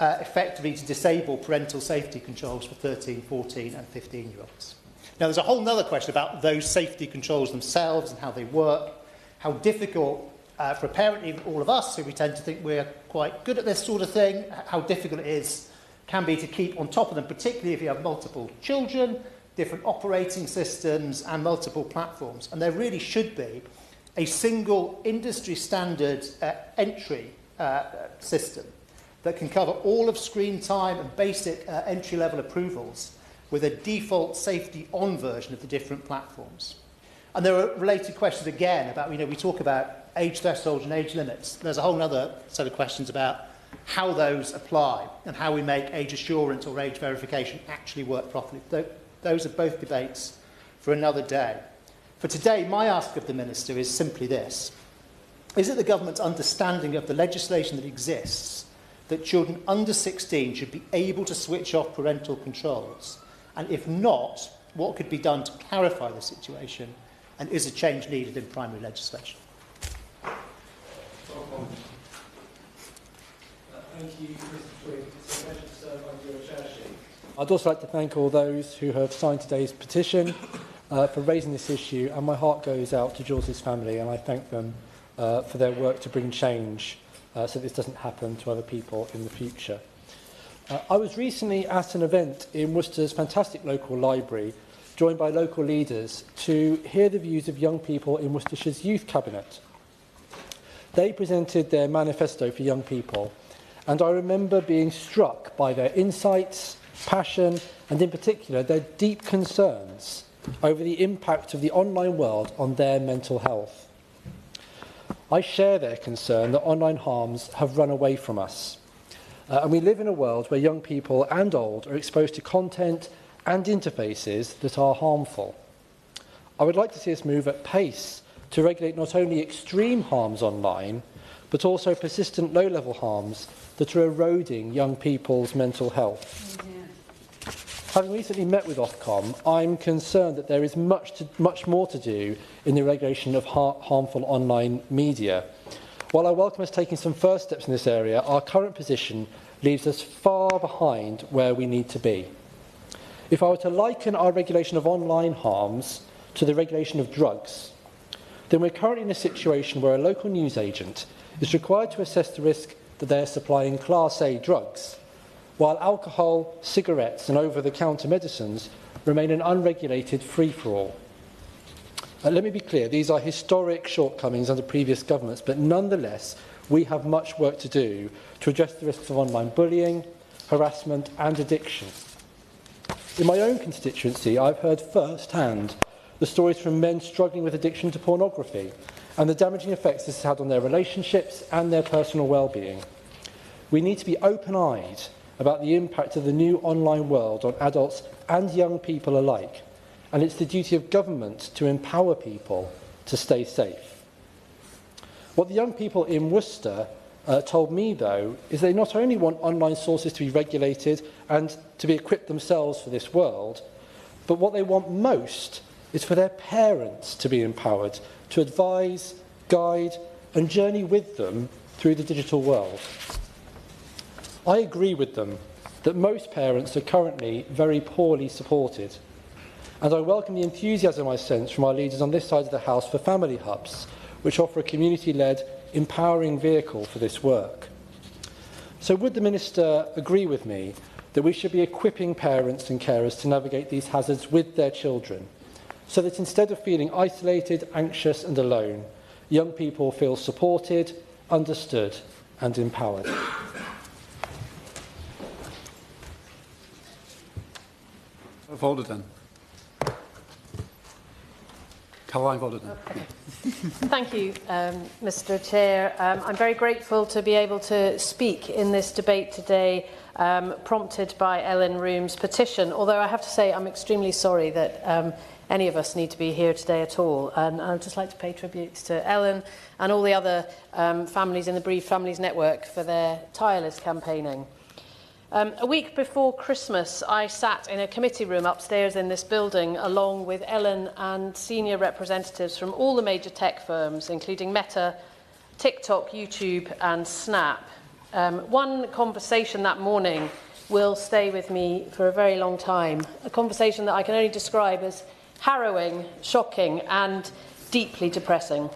effectively to disable parental safety controls for 13, 14 and 15-year-olds. Now, there's a whole other question about those safety controls themselves and how they work, how difficult for a parent, even all of us, who we tend to think we're quite good at this sort of thing, how difficult it can be to keep on top of them, particularly if you have multiple children, different operating systems and multiple platforms. And there really should be a single industry standard entry system that can cover all of screen time and basic entry-level approvals with a default safety on version of the different platforms. And there are related questions again about, we talk about age thresholds and age limits. There's a whole other set of questions about how those apply and how we make age assurance or age verification actually work properly. Those are both debates for another day. For today, my ask of the Minister is simply this. Is it the government's understanding of the legislation that exists that children under 16 should be able to switch off parental controls? And if not, what could be done to clarify the situation? And is a change needed in primary legislation? Thank you, Mr. Twigg. It's a pleasure to serve under your chairship. I'd also like to thank all those who have signed today's petition for raising this issue, and my heart goes out to Jules' family, and I thank them for their work to bring change so this doesn't happen to other people in the future. I was recently at an event in Worcester's fantastic local library, joined by local leaders, to hear the views of young people in Worcestershire's Youth Cabinet. They presented their manifesto for young people, and I remember being struck by their insights, passion, and in particular their deep concerns over the impact of the online world on their mental health. I share their concern that online harms have run away from us. And we live in a world where young people and old are exposed to content and interfaces that are harmful. I would like to see us move at pace to regulate not only extreme harms online, but also persistent low-level harms that are eroding young people's mental health. Having recently met with Ofcom, I'm concerned that there is much more to do in the regulation of harmful online media. While I welcome us taking some first steps in this area, our current position leaves us far behind where we need to be. If I were to liken our regulation of online harms to the regulation of drugs, then we're currently in a situation where a local newsagent is required to assess the risk that they are supplying Class A drugs, while alcohol, cigarettes and over-the-counter medicines remain an unregulated free-for-all. Let me be clear, these are historic shortcomings under previous governments, but nonetheless, we have much work to do to address the risks of online bullying, harassment and addiction. In my own constituency, I've heard first-hand the stories from men struggling with addiction to pornography and the damaging effects this has had on their relationships and their personal well-being. We need to be open-eyed about the impact of the new online world on adults and young people alike, and it's the duty of government to empower people to stay safe. What the young people in Worcester told me, though, is they not only want online sources to be regulated and to be equipped themselves for this world, but what they want most is for their parents to be empowered to advise, guide and journey with them through the digital world. I agree with them that most parents are currently very poorly supported, and I welcome the enthusiasm I sense from our leaders on this side of the House for family hubs, which offer a community-led, empowering vehicle for this work. So would the Minister agree with me that we should be equipping parents and carers to navigate these hazards with their children, so that instead of feeling isolated, anxious and alone, young people feel supported, understood and empowered? Voted then. Caroline voted then. Okay. Thank you, Mr. Chair. I'm very grateful to be able to speak in this debate today, prompted by Ellen Room's petition, although I have to say I'm extremely sorry that any of us need to be here today at all. And I'd just like to pay tribute to Ellen and all the other families in the Bereaved Families Network for their tireless campaigning. A week before Christmas, I sat in a committee room upstairs in this building along with Ellen and senior representatives from all the major tech firms, including Meta, TikTok, YouTube and Snap. One conversation that morning will stay with me for a very long time, a conversation that I can only describe as harrowing, shocking and deeply depressing.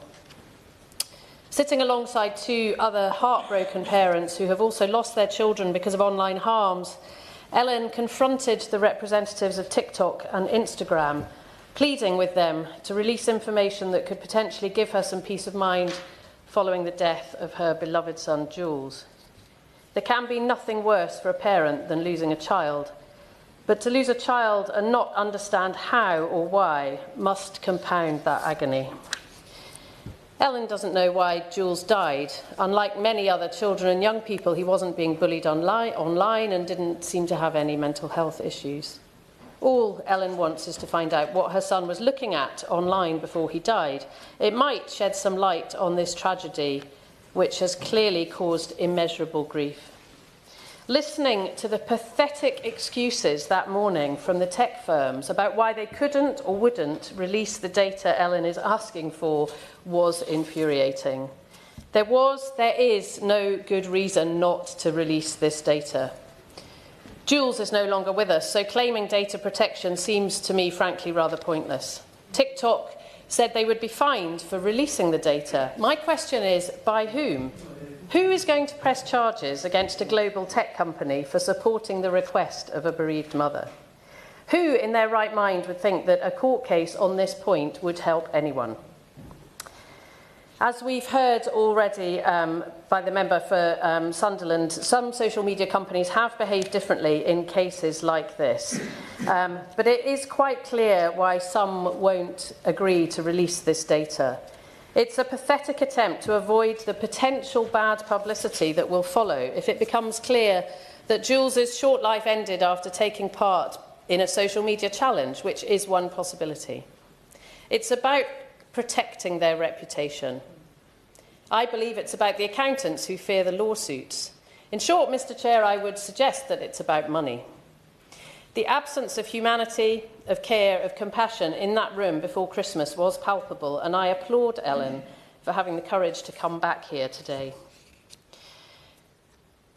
Sitting alongside two other heartbroken parents who have also lost their children because of online harms, Ellen confronted the representatives of TikTok and Instagram, pleading with them to release information that could potentially give her some peace of mind following the death of her beloved son, Jules. There can be nothing worse for a parent than losing a child, but to lose a child and not understand how or why must compound that agony. Ellen doesn't know why Jules died. Unlike many other children and young people, he wasn't being bullied online and didn't seem to have any mental health issues. All Ellen wants is to find out what her son was looking at online before he died. It might shed some light on this tragedy, which has clearly caused immeasurable grief. Listening to the pathetic excuses that morning from the tech firms about why they couldn't or wouldn't release the data Ellen is asking for was infuriating. There is no good reason not to release this data. Jules is no longer with us, so claiming data protection seems to me, frankly, rather pointless. TikTok said they would be fined for releasing the data. My question is, by whom? Who is going to press charges against a global tech company for supporting the request of a bereaved mother? Who in their right mind would think that a court case on this point would help anyone? As we've heard already by the member for Sunderland, some social media companies have behaved differently in cases like this. But it is quite clear why some won't agree to release this data. It's a pathetic attempt to avoid the potential bad publicity that will follow if it becomes clear that Jules's short life ended after taking part in a social media challenge, which is one possibility. It's about protecting their reputation. I believe it's about the accountants who fear the lawsuits. In short, Mr. Chair, I would suggest that it's about money. The absence of humanity, of care, of compassion in that room before Christmas was palpable, and I applaud Ellen for having the courage to come back here today.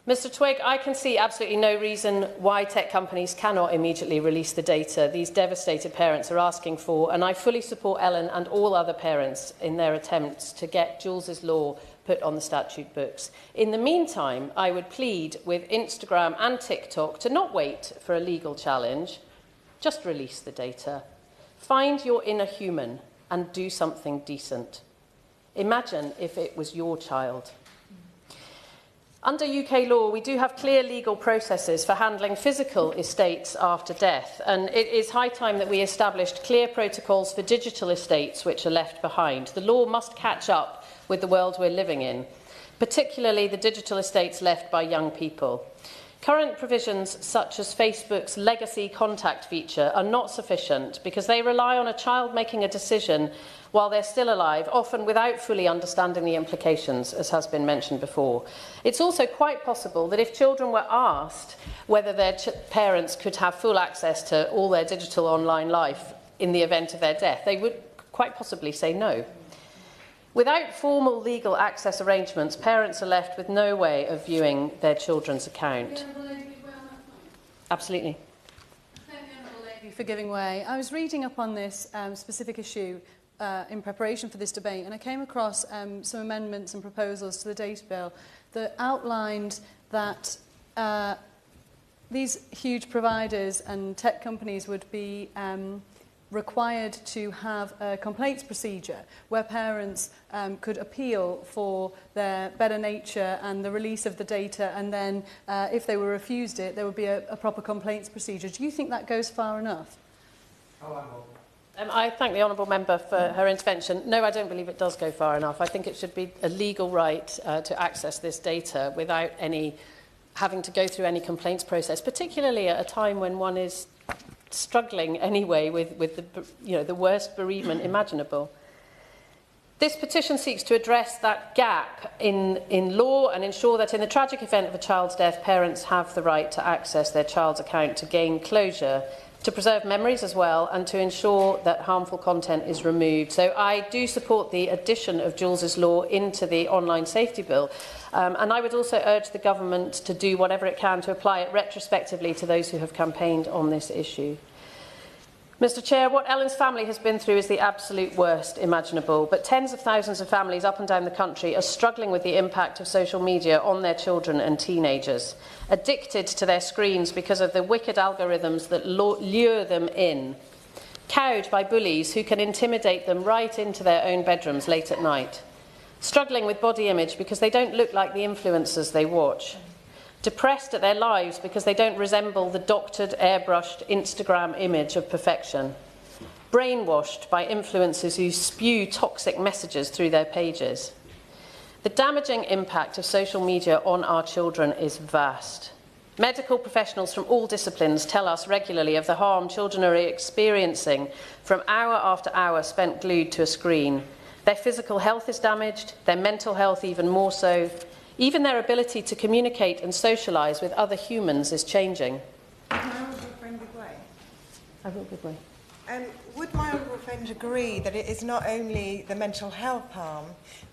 Mr. Twigg, I can see absolutely no reason why tech companies cannot immediately release the data these devastated parents are asking for, and I fully support Ellen and all other parents in their attempts to get Jules's law put on the statute books. In the meantime, I would plead with Instagram and TikTok to not wait for a legal challenge, just release the data. Find your inner human and do something decent. Imagine if it was your child. Under UK law, we do have clear legal processes for handling physical estates after death, and it is high time that we established clear protocols for digital estates which are left behind. The law must catch up with the world we're living in, particularly the digital estates left by young people. Current provisions such as Facebook's legacy contact feature are not sufficient because they rely on a child making a decision while they're still alive, often without fully understanding the implications, as has been mentioned before. It's also quite possible that if children were asked whether their parents could have full access to all their digital online life in the event of their death, they would quite possibly say no. Without formal legal access arrangements, parents are left with no way of viewing their children's account. Absolutely. Thank the Honourable Lady for giving way. I was reading up on this specific issue in preparation for this debate, and I came across some amendments and proposals to the data bill that outlined that these huge providers and tech companies would be required to have a complaints procedure where parents could appeal for their better nature and the release of the data, and then if they were refused it, there would be a proper complaints procedure. Do you think that goes far enough? I thank the Honourable Member for her intervention. No, I don't believe it does go far enough. I think it should be a legal right to access this data without any having to go through any complaints process, particularly at a time when one is struggling anyway with the worst bereavement imaginable. This petition seeks to address that gap in law and ensure that in the tragic event of a child's death, parents have the right to access their child's account to gain closure, to preserve memories as well, and to ensure that harmful content is removed. So I do support the addition of Jules's law into the online safety bill, and I would also urge the government to do whatever it can to apply it retrospectively to those who have campaigned on this issue. Mr. Chair, what Ellen's family has been through is the absolute worst imaginable, but tens of thousands of families up and down the country are struggling with the impact of social media on their children and teenagers, addicted to their screens because of the wicked algorithms that lure them in, cowed by bullies who can intimidate them right into their own bedrooms late at night, struggling with body image because they don't look like the influencers they watch, depressed at their lives because they don't resemble the doctored, airbrushed Instagram image of perfection, brainwashed by influencers who spew toxic messages through their pages. The damaging impact of social media on our children is vast. Medical professionals from all disciplines tell us regularly of the harm children are experiencing from hour after hour spent glued to a screen. Their physical health is damaged, their mental health even more so. Even their ability to communicate and socialise with other humans is changing. Would my honourable friend agree? I will agree. Would my honourable friend agree that it is not only the mental health harm,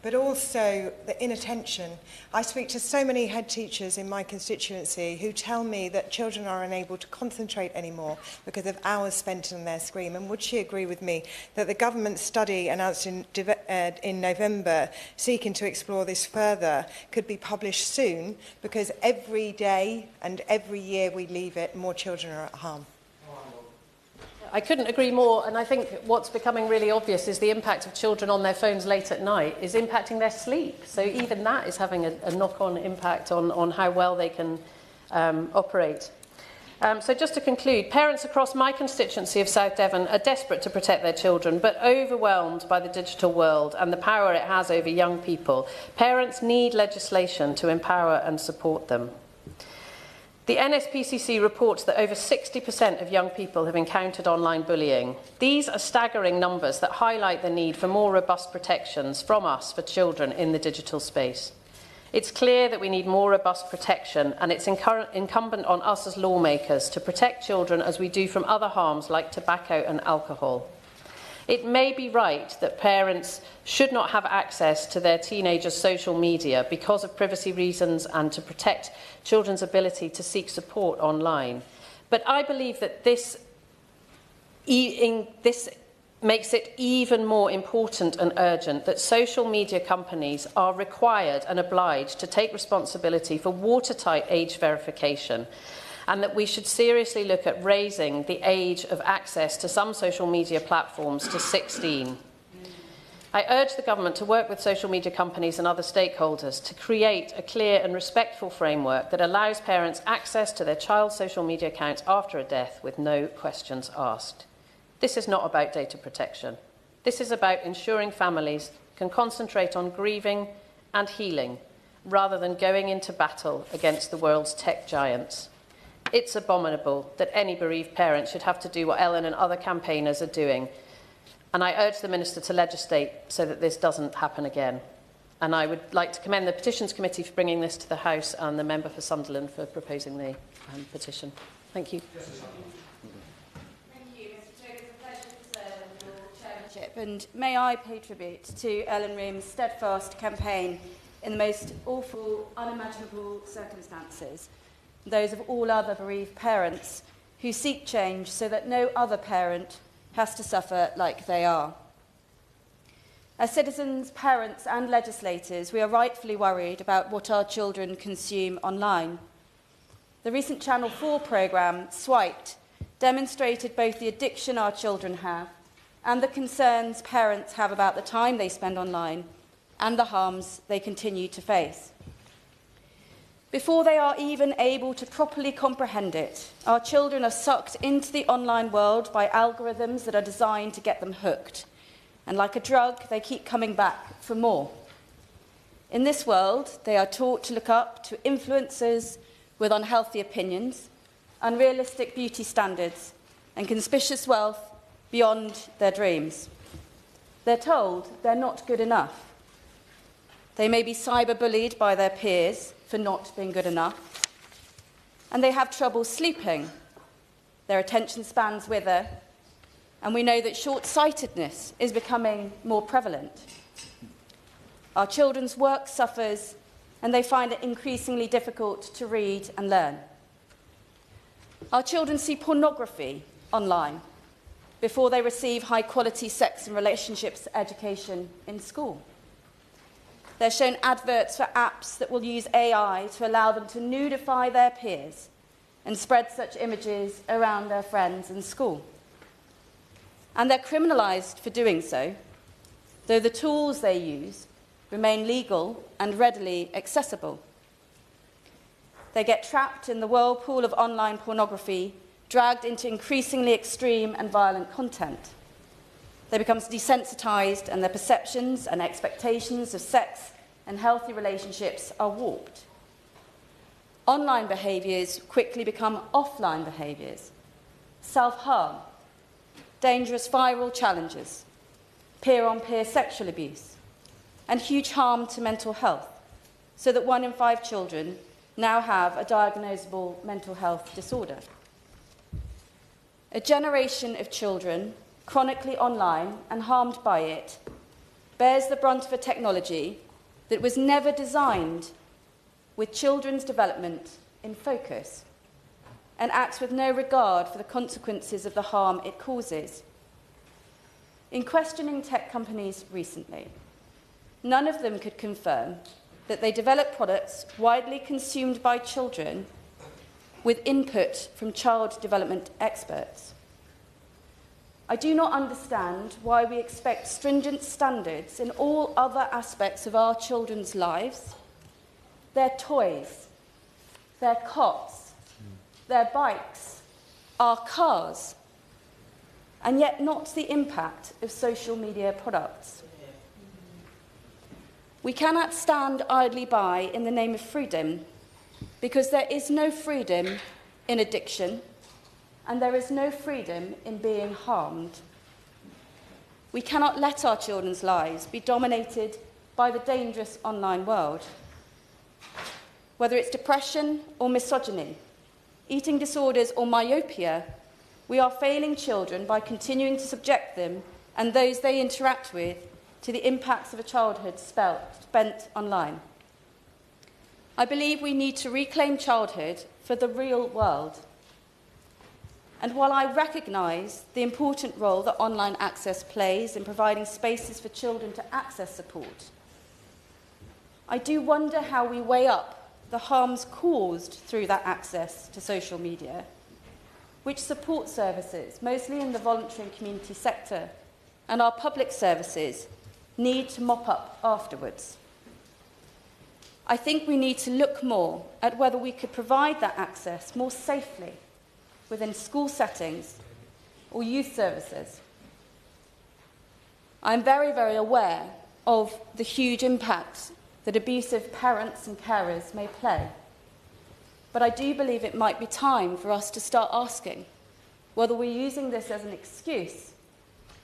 but also the inattention? I speak to so many head teachers in my constituency who tell me that children are unable to concentrate anymore because of hours spent on their screen. And would she agree with me that the government study announced in November seeking to explore this further could be published soon, because every day and every year we leave it, more children are at harm? I couldn't agree more, and I think what's becoming really obvious is the impact of children on their phones late at night is impacting their sleep. So even that is having a knock-on impact on how well they can operate. So just to conclude, parents across my constituency of South Devon are desperate to protect their children, but overwhelmed by the digital world and the power it has over young people. Parents need legislation to empower and support them. The NSPCC reports that over 60% of young people have encountered online bullying. These are staggering numbers that highlight the need for more robust protections from us for children in the digital space. It's clear that we need more robust protection, and it's incumbent on us as lawmakers to protect children as we do from other harms like tobacco and alcohol. It may be right that parents should not have access to their teenagers' social media because of privacy reasons and to protect children's ability to seek support online. But I believe that this makes it even more important and urgent that social media companies are required and obliged to take responsibility for watertight age verification, and that we should seriously look at raising the age of access to some social media platforms to 16. I urge the government to work with social media companies and other stakeholders to create a clear and respectful framework that allows parents access to their child's social media accounts after a death with no questions asked. This is not about data protection. This is about ensuring families can concentrate on grieving and healing rather than going into battle against the world's tech giants. It's abominable that any bereaved parent should have to do what Ellen and other campaigners are doing. And I urge the Minister to legislate so that this doesn't happen again. And I would like to commend the Petitions Committee for bringing this to the House and the member for Sunderland for proposing the petition. Thank you. Thank you, Mr. Twigg. It's a pleasure to serve on your chairmanship. And may I pay tribute to Ellen Room's steadfast campaign in the most awful, unimaginable circumstances, those of all other bereaved parents who seek change so that no other parent has to suffer like they are. As citizens, parents and legislators, we are rightfully worried about what our children consume online. The recent Channel 4 programme, Swiped, demonstrated both the addiction our children have and the concerns parents have about the time they spend online and the harms they continue to face. Before they are even able to properly comprehend it, our children are sucked into the online world by algorithms that are designed to get them hooked. And like a drug, they keep coming back for more. In this world, they are taught to look up to influencers with unhealthy opinions, unrealistic beauty standards, and conspicuous wealth beyond their dreams. They're told they're not good enough. They may be cyberbullied by their peers for not being good enough, and they have trouble sleeping. Their attention spans wither, and we know that short-sightedness is becoming more prevalent. Our children's work suffers, and they find it increasingly difficult to read and learn. Our children see pornography online before they receive high-quality sex and relationships education in school. They're shown adverts for apps that will use AI to allow them to nudify their peers and spread such images around their friends and school. And they're criminalised for doing so, though the tools they use remain legal and readily accessible. They get trapped in the whirlpool of online pornography, dragged into increasingly extreme and violent content. They become desensitised, and their perceptions and expectations of sex and healthy relationships are warped. Online behaviours quickly become offline behaviours. Self-harm, dangerous viral challenges, peer-on-peer sexual abuse, and huge harm to mental health, so that 1 in 5 children now have a diagnosable mental health disorder. A generation of children chronically online and harmed by it bears the brunt of a technology that was never designed with children's development in focus and acts with no regard for the consequences of the harm it causes. In questioning tech companies recently, none of them could confirm that they develop products widely consumed by children with input from child development experts. I do not understand why we expect stringent standards in all other aspects of our children's lives. Their toys, their cots, their bikes, our cars, and yet not the impact of social media products. We cannot stand idly by in the name of freedom because there is no freedom in addiction and there is no freedom in being harmed. We cannot let our children's lives be dominated by the dangerous online world. Whether it's depression or misogyny, eating disorders or myopia, we are failing children by continuing to subject them and those they interact with to the impacts of a childhood spent online. I believe we need to reclaim childhood for the real world. And while I recognise the important role that online access plays in providing spaces for children to access support, I do wonder how we weigh up the harms caused through that access to social media, which support services, mostly in the voluntary and community sector, and our public services need to mop up afterwards. I think we need to look more at whether we could provide that access more safely within school settings or youth services. I'm very, very aware of the huge impact that abusive parents and carers may play. But I do believe it might be time for us to start asking whether we're using this as an excuse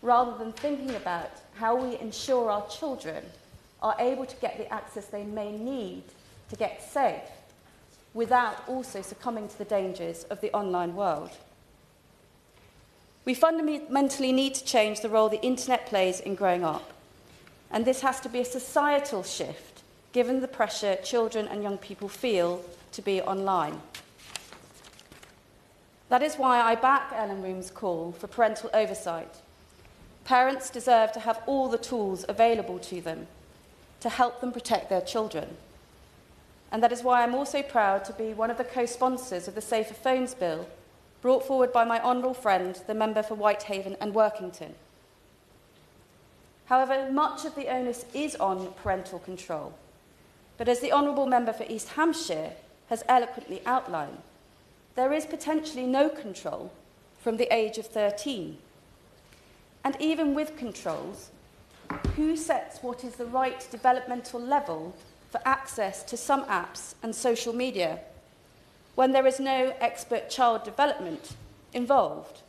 rather than thinking about how we ensure our children are able to get the access they may need to get safe without also succumbing to the dangers of the online world. We fundamentally need to change the role the internet plays in growing up, and this has to be a societal shift given the pressure children and young people feel to be online. That is why I back Ellen Room's call for parental oversight. Parents deserve to have all the tools available to them to help them protect their children. And that is why I'm also proud to be one of the co-sponsors of the Safer Phones Bill, brought forward by my honourable friend, the member for Whitehaven and Workington. However, much of the onus is on parental control. But as the honourable member for East Hampshire has eloquently outlined, there is potentially no control from the age of 13. And even with controls, who sets what is the right developmental level for access to some apps and social media when there is no expert child development involved?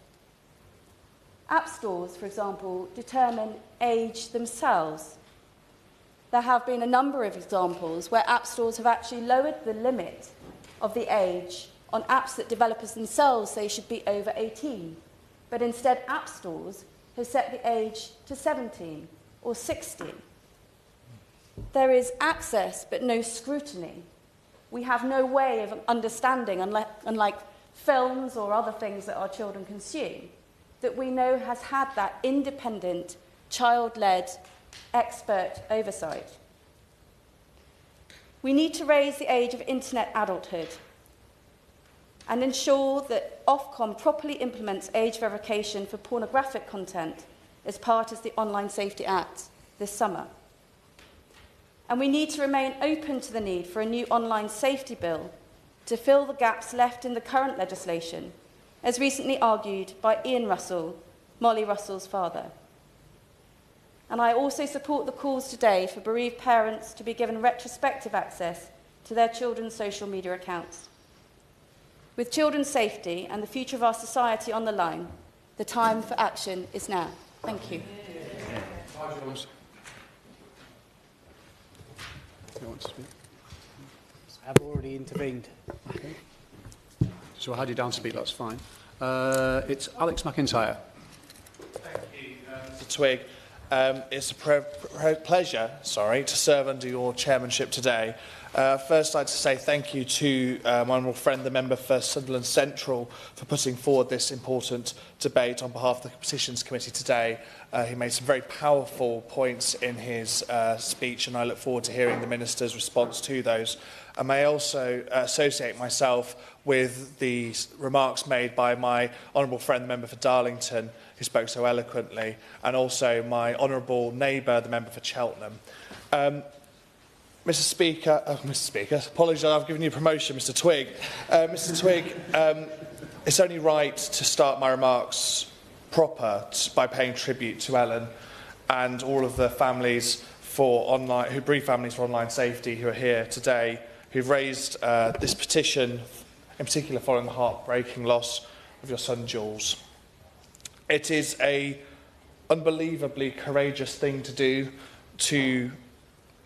App stores, for example, determine age themselves. There have been a number of examples where app stores have actually lowered the limit of the age on apps that developers themselves say should be over 18, but instead app stores have set the age to 17 or 16. There is access but no scrutiny. We have no way of understanding, unlike films or other things that our children consume, that we know has had that independent, child-led, expert oversight. We need to raise the age of internet adulthood and ensure that Ofcom properly implements age verification for pornographic content as part of the Online Safety Act this summer. And we need to remain open to the need for a new online safety bill to fill the gaps left in the current legislation, as recently argued by Ian Russell, Molly Russell's father. And I also support the calls today for bereaved parents to be given retrospective access to their children's social media accounts. With children's safety and the future of our society on the line, the time for action is now. Thank you. I've already intervened. Okay. So I had you down to speak, that's fine. It's Alex McIntyre. Thank you, Mr. Twigg. It's a pleasure, to serve under your chairmanship today. First, I'd like to say thank you to my honourable friend, the member for Sunderland Central, for putting forward this important debate on behalf of the Petitions Committee today. He made some very powerful points in his speech, and I look forward to hearing the Minister's response to those. I may also associate myself with the remarks made by my honourable friend, the member for Darlington, who spoke so eloquently, and also my honourable neighbour, the member for Cheltenham. Mr. Speaker, apologies, I've given you promotion, Mr. Twigg. Mr. Twigg, it's only right to start my remarks proper by paying tribute to Ellen and all of the families for online, who bereaved families for online safety who are here today who've raised this petition, in particular following the heartbreaking loss of your son Jules. It is an unbelievably courageous thing to do, to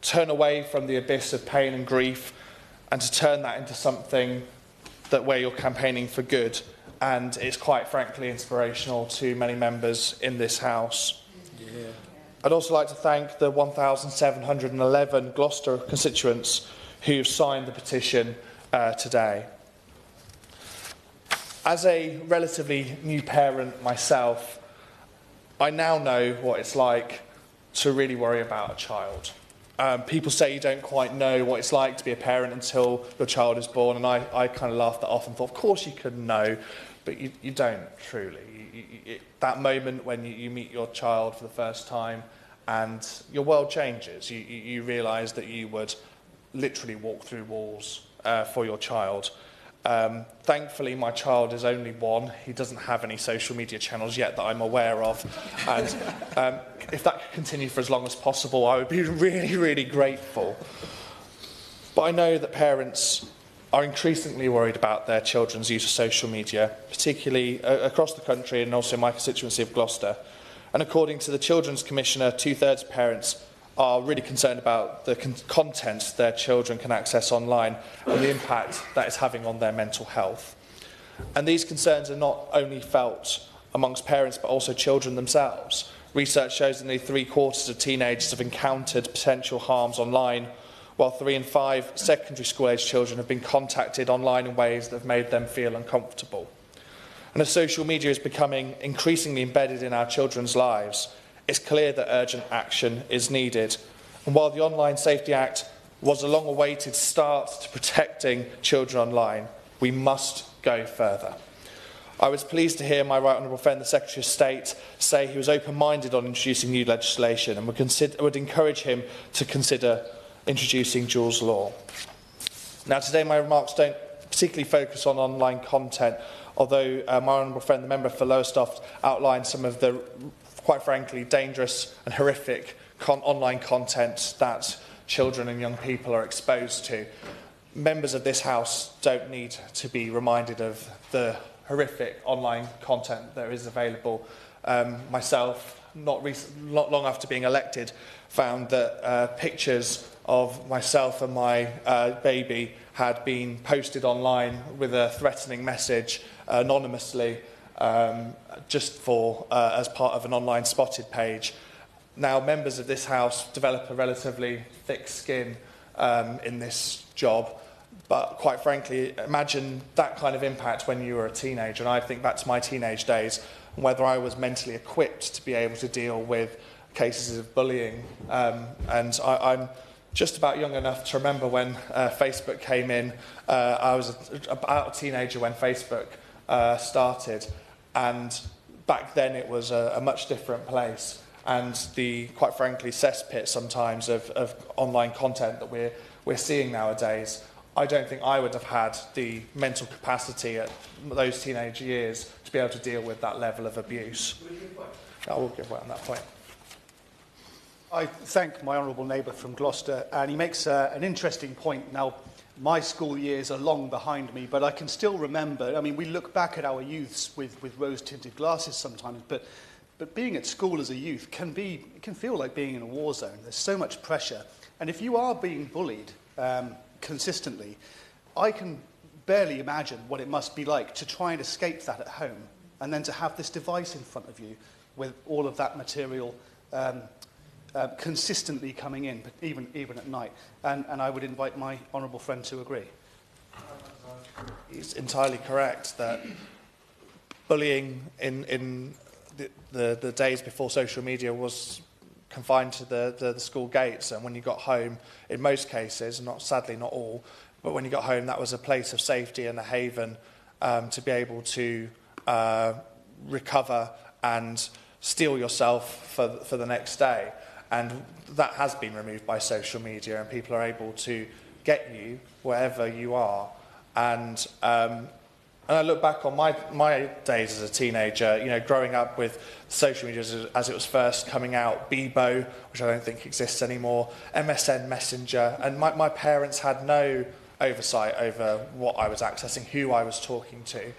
turn away from the abyss of pain and grief and to turn that into something where you're campaigning for good. And it's quite frankly inspirational to many members in this House. Yeah. I'd also like to thank the 1,711 Gloucester constituents who've signed the petition today. As a relatively new parent myself, I now know what it's like to really worry about a child. People say you don't quite know what it's like to be a parent until your child is born, and I kind of laughed that off and thought, of course you could know, but you don't truly. That moment when you meet your child for the first time and your world changes, you realise that you would literally walk through walls for your child. Thankfully, my child is only one. He doesn't have any social media channels yet that I'm aware of. And if that could continue for as long as possible, I would be really, really grateful. But I know that parents are increasingly worried about their children's use of social media, particularly across the country and also my constituency of Gloucester. And according to the Children's Commissioner, 2/3 of parents are really concerned about the content their children can access online and the impact that it's having on their mental health. And these concerns are not only felt amongst parents but also children themselves. Research shows that nearly 3/4 of teenagers have encountered potential harms online, while 3 in 5 secondary school-aged children have been contacted online in ways that have made them feel uncomfortable. And as social media is becoming increasingly embedded in our children's lives, it's clear that urgent action is needed. And while the Online Safety Act was a long-awaited start to protecting children online, we must go further. I was pleased to hear my right honourable friend, the Secretary of State, say he was open-minded on introducing new legislation and would encourage him to consider introducing Jules Law. Now, today my remarks don't particularly focus on online content, although my honourable friend, the member for Lowestoft, outlined some of the quite frankly, dangerous and horrific online content that children and young people are exposed to. Members of this House don't need to be reminded of the horrific online content that is available. Myself, not long after being elected, found that pictures of myself and my baby had been posted online with a threatening message anonymously, just for as part of an online spotted page. Now, members of this House develop a relatively thick skin in this job, but quite frankly, imagine that kind of impact when you were a teenager. And I think back to my teenage days, and whether I was mentally equipped to be able to deal with cases of bullying. And I'm just about young enough to remember when Facebook came in. I was about a teenager when Facebook started, and back then it was a much different place. And the, quite frankly, cesspit sometimes of online content that we're seeing nowadays, I don't think I would have had the mental capacity at those teenage years to be able to deal with that level of abuse. I will give way on that point. I thank my honourable neighbour from Gloucester, and he makes an interesting point. Now, my school years are long behind me, but I can still remember, I mean, we look back at our youths with rose-tinted glasses sometimes, but being at school as a youth can feel like being in a war zone. There's so much pressure. And if you are being bullied consistently, I can barely imagine what it must be like to try and escape that at home, and then to have this device in front of you with all of that material consistently coming in, but even at night. And I would invite my honourable friend to agree. He's entirely correct that bullying in the days before social media was confined to the school gates, and when you got home, in most cases, sadly not all, but when you got home, that was a place of safety and a haven to be able to recover and steel yourself for the next day. And that has been removed by social media, and people are able to get you wherever you are. And I look back on my days as a teenager, you know, growing up with social media as it was first coming out, Bebo, which I don't think exists anymore, MSN Messenger, and my parents had no oversight over what I was accessing, who I was talking to.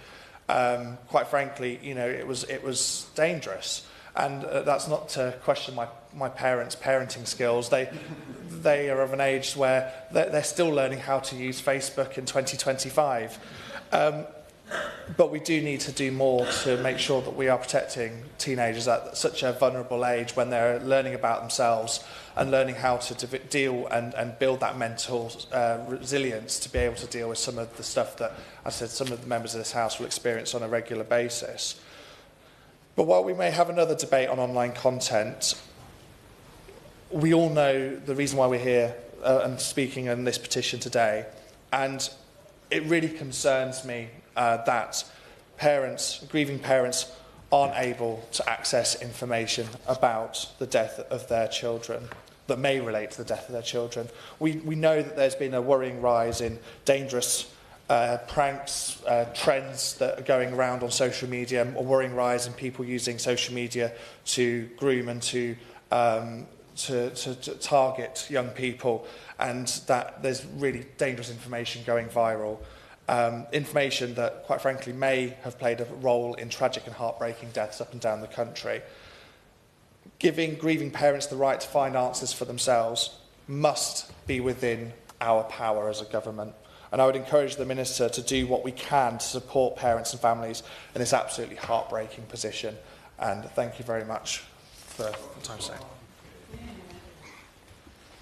Quite frankly, you know, it was dangerous. And that's not to question my parents' parenting skills. They are of an age where they're still learning how to use Facebook in 2025. But we do need to do more to make sure that we are protecting teenagers at such a vulnerable age when they're learning about themselves and learning how to deal and build that mental resilience to be able to deal with some of the stuff that, as I said, some of the members of this House will experience on a regular basis. But while we may have another debate on online content, we all know the reason why we're here and speaking on this petition today. And it really concerns me that grieving parents aren't able to access information about the death of their children that may relate to the death of their children. We know that there's been a worrying rise in dangerous pranks, trends that are going around on social media, a worrying rise in people using social media to groom and to target young people, and that there's really dangerous information going viral. Information that, quite frankly, may have played a role in tragic and heartbreaking deaths up and down the country. Giving grieving parents the right to find answers for themselves must be within our power as a government. And I would encourage the Minister to do what we can to support parents and families in this absolutely heartbreaking position. And thank you very much for the time today.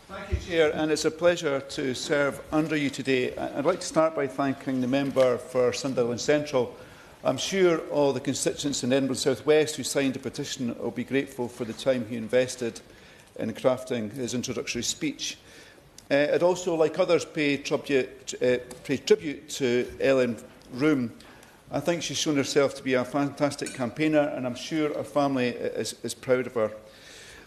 Thank you, Chair, and it's a pleasure to serve under you today. I'd like to start by thanking the member for Sunderland Central. I'm sure all the constituents in Edinburgh South West who signed the petition will be grateful for the time he invested in crafting his introductory speech. I'd also, like others, pay tribute to Ellen Room. I think she's shown herself to be a fantastic campaigner, and I'm sure her family is proud of her.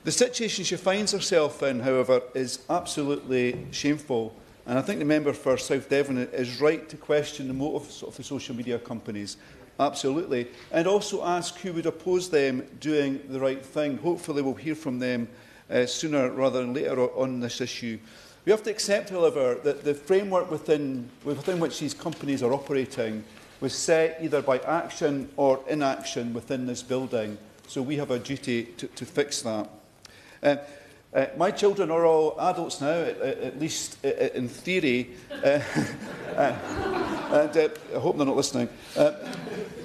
The situation she finds herself in, however, is absolutely shameful, and I think the member for South Devon is right to question the motives of the social media companies. Absolutely. And also ask who would oppose them doing the right thing. Hopefully we'll hear from them sooner rather than later on this issue. We have to accept, however, that the framework within which these companies are operating was set either by action or inaction within this building. So we have a duty to fix that. My children are all adults now, at least in theory, and I hope they're not listening.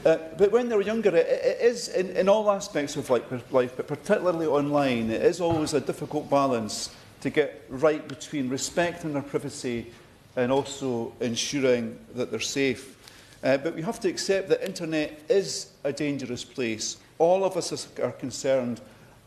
But when they're younger, it is, in all aspects of life, but particularly online, it is always a difficult balance to get right between respecting their privacy and also ensuring that they're safe. But we have to accept that internet is a dangerous place. All of us are concerned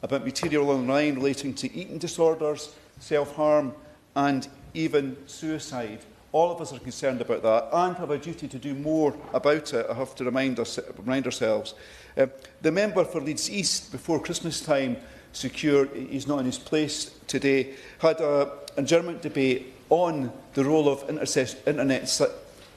about material online relating to eating disorders, self-harm and even suicide. All of us are concerned about that and have a duty to do more about it. I have to remind ourselves. The member for Leeds East, before Christmas time, secure, he's not in his place today, had an adjournment debate on the role of internet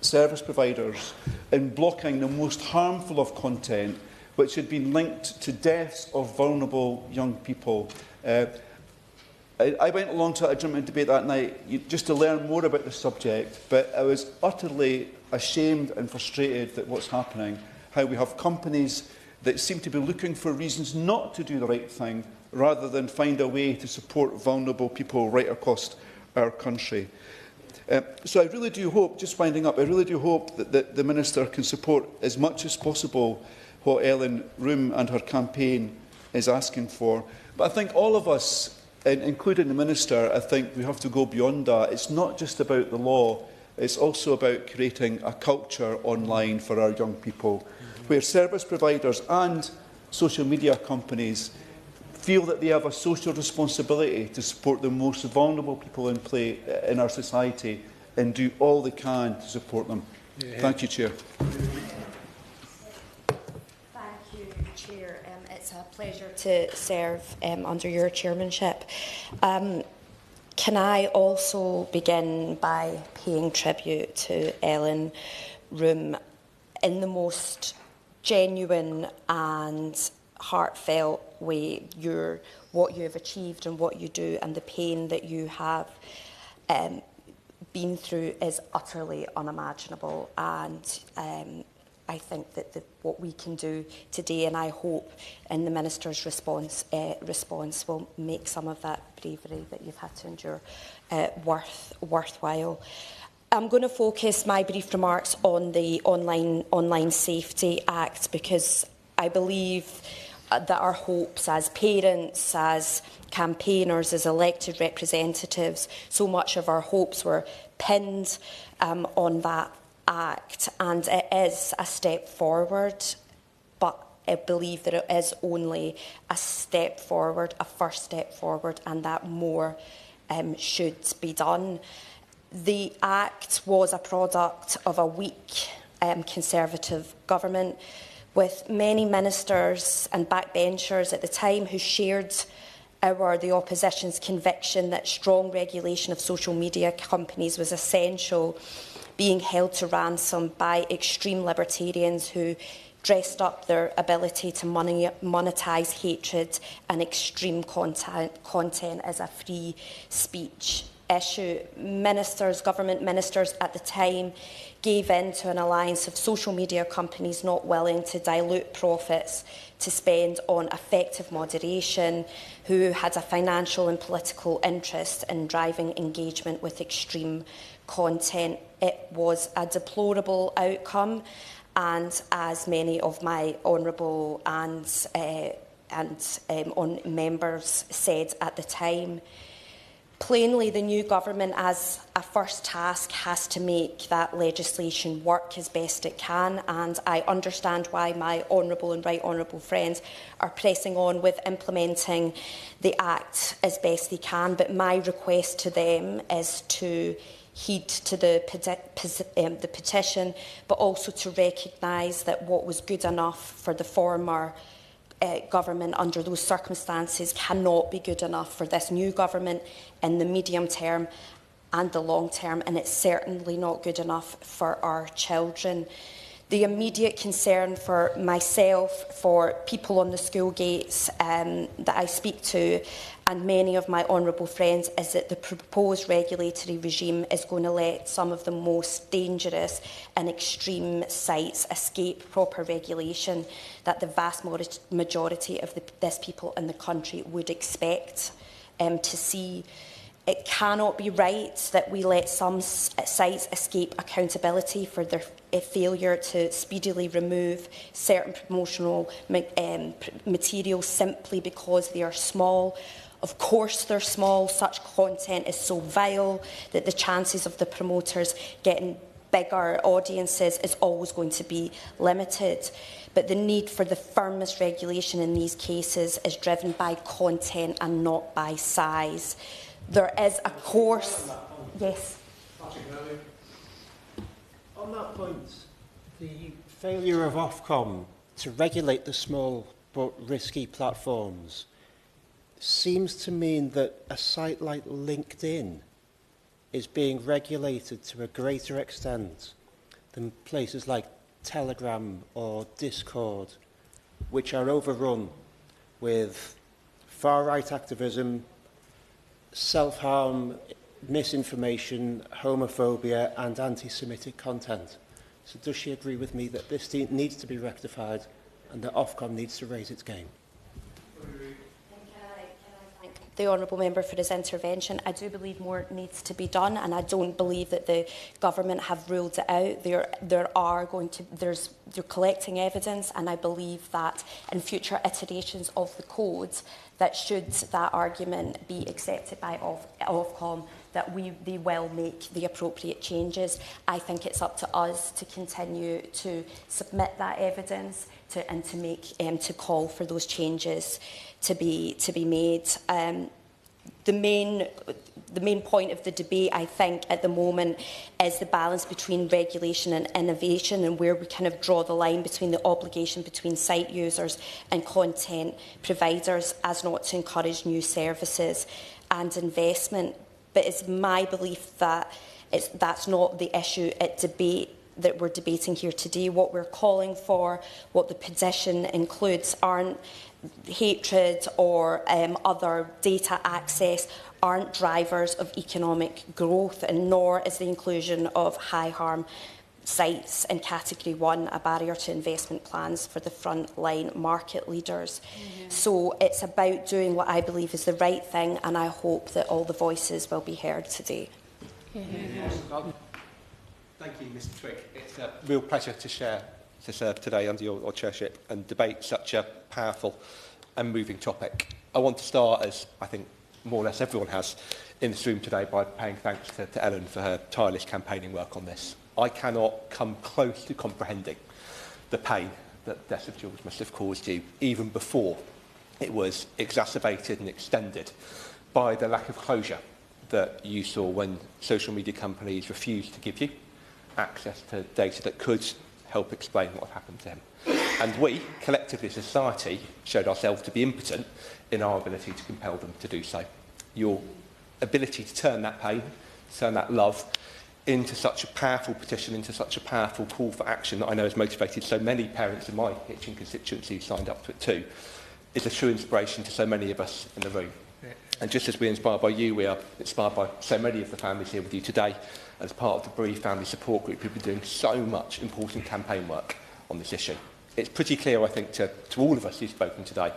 service providers in blocking the most harmful of content, which had been linked to deaths of vulnerable young people. I went along to an adjournment debate that night just to learn more about the subject, but I was utterly ashamed and frustrated at what's happening, how we have companies that seem to be looking for reasons not to do the right thing, rather than find a way to support vulnerable people right across our country. So I really do hope, just winding up, I really do hope that the Minister can support as much as possible what Ellen Room and her campaign is asking for. But I think all of us, including the Minister, I think we have to go beyond that. It's not just about the law, it's also about creating a culture online for our young people, where service providers and social media companies feel that they have a social responsibility to support the most vulnerable people in our society and do all they can to support them. Yeah. Thank you, Chair. Thank you, Chair. It's a pleasure to serve under your chairmanship. Can I also begin by paying tribute to Ellen Room in the most genuine and heartfelt way, what you have achieved and what you do and the pain that you have been through is utterly unimaginable, and I think that what we can do today, and I hope in the Minister's response will make some of that bravery that you've had to endure worthwhile. I'm going to focus my brief remarks on the Online Safety Act, because I believe that our hopes as parents, as campaigners, as elected representatives, so much of our hopes were pinned on that Act, and it is a step forward, but I believe that it is only a step forward, a first step forward, and that more should be done. The Act was a product of a weak Conservative government, with many ministers and backbenchers at the time who shared the opposition's conviction that strong regulation of social media companies was essential, being held to ransom by extreme libertarians who dressed up their ability to monetise hatred and extreme content as a free speech issue. Government ministers at the time gave in to an alliance of social media companies not willing to dilute profits to spend on effective moderation, who had a financial and political interest in driving engagement with extreme content. It was a deplorable outcome, and as many of my honourable members said at the time, plainly the new government, as a first task, has to make that legislation work as best it can, and I understand why my honourable and right honourable friends are pressing on with implementing the Act as best they can, but my request to them is to heed to the petition, but also to recognise that what was good enough for the former government under those circumstances cannot be good enough for this new government in the medium term and the long term, and it's certainly not good enough for our children. The immediate concern for myself, for people on the school gates that I speak to, and many of my honourable friends, is that the proposed regulatory regime is going to let some of the most dangerous and extreme sites escape proper regulation that the vast majority of this people in the country would expect to see. It cannot be right that we let some sites escape accountability for their failure to speedily remove certain promotional materials simply because they are small. Of course they're small. Such content is so vile that the chances of the promoters getting bigger audiences is always going to be limited. But the need for the firmest regulation in these cases is driven by content and not by size. There is a course. Yes. On that point, the failure of Ofcom to regulate the small but risky platforms seems to mean that a site like LinkedIn is being regulated to a greater extent than places like Telegram or Discord, which are overrun with far-right activism, self-harm, misinformation, homophobia and anti-Semitic content. So does she agree with me that this needs to be rectified and that Ofcom needs to raise its game? The honourable member for his intervention. I do believe more needs to be done, and I don't believe that the government have ruled it out. They're collecting evidence, and I believe that in future iterations of the codes, that should that argument be accepted by Ofcom, that they will make the appropriate changes. I think it's up to us to continue to submit that evidence and to call for those changes to be made. The main point of the debate, I think, at the moment is the balance between regulation and innovation, and where we kind of draw the line between the obligation between site users and content providers as not to encourage new services and investment. But it's my belief that that's not the issue at debate that we're debating here today. What we're calling for, what the petition includes, aren't hatred or other data access aren't drivers of economic growth, and nor is the inclusion of high harm sites in Category 1 a barrier to investment plans for the frontline market leaders. So it's about doing what I believe is the right thing, and I hope that all the voices will be heard today. Thank you, Mr Twigg. It's a real pleasure to serve today under your chairship and debate such a powerful and moving topic. I want to start, as I think more or less everyone has in this room today, by paying thanks to Ellen for her tireless campaigning work on this. I cannot come close to comprehending the pain that the death of George must have caused you, even before it was exacerbated and extended by the lack of closure that you saw when social media companies refused to give you access to data that could help explain what happened to him. And we, collectively as a society, showed ourselves to be impotent in our ability to compel them to do so. Your ability to turn that pain, turn that love, into such a powerful petition, into such a powerful call for action that I know has motivated so many parents in my Hitchin constituency who signed up to it too, is a true inspiration to so many of us in the room. And just as we're inspired by you, we are inspired by so many of the families here with you today, as part of the Bereaved Family Support Group, who've been doing so much important campaign work on this issue. It's pretty clear, I think, to all of us who've spoken today,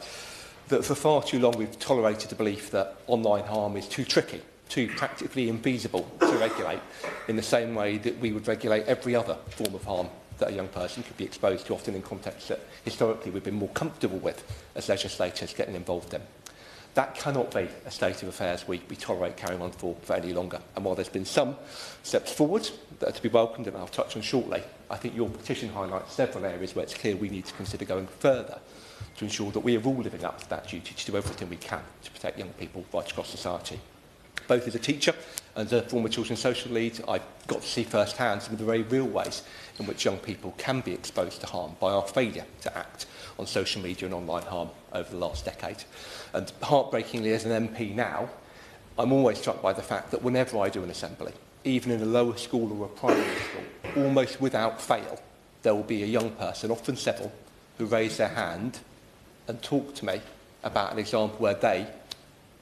that for far too long we've tolerated the belief that online harm is too tricky, too practically infeasible to regulate, in the same way that we would regulate every other form of harm that a young person could be exposed to, often in contexts that historically we've been more comfortable with as legislators getting involved in. That cannot be a state of affairs we tolerate carrying on for any longer. And while there's been some steps forward that are to be welcomed, and I'll touch on shortly, I think your petition highlights several areas where it's clear we need to consider going further to ensure that we are all living up to that duty to do everything we can to protect young people right across society. Both as a teacher and as a former children's social lead, I've got to see firsthand some of the very real ways in which young people can be exposed to harm by our failure to act on social media and online harm over the last decade. And heartbreakingly, as an MP now, I'm always struck by the fact that whenever I do an assembly, even in a lower school or a primary school, almost without fail, there will be a young person, often several, who raise their hand and talk to me about an example where they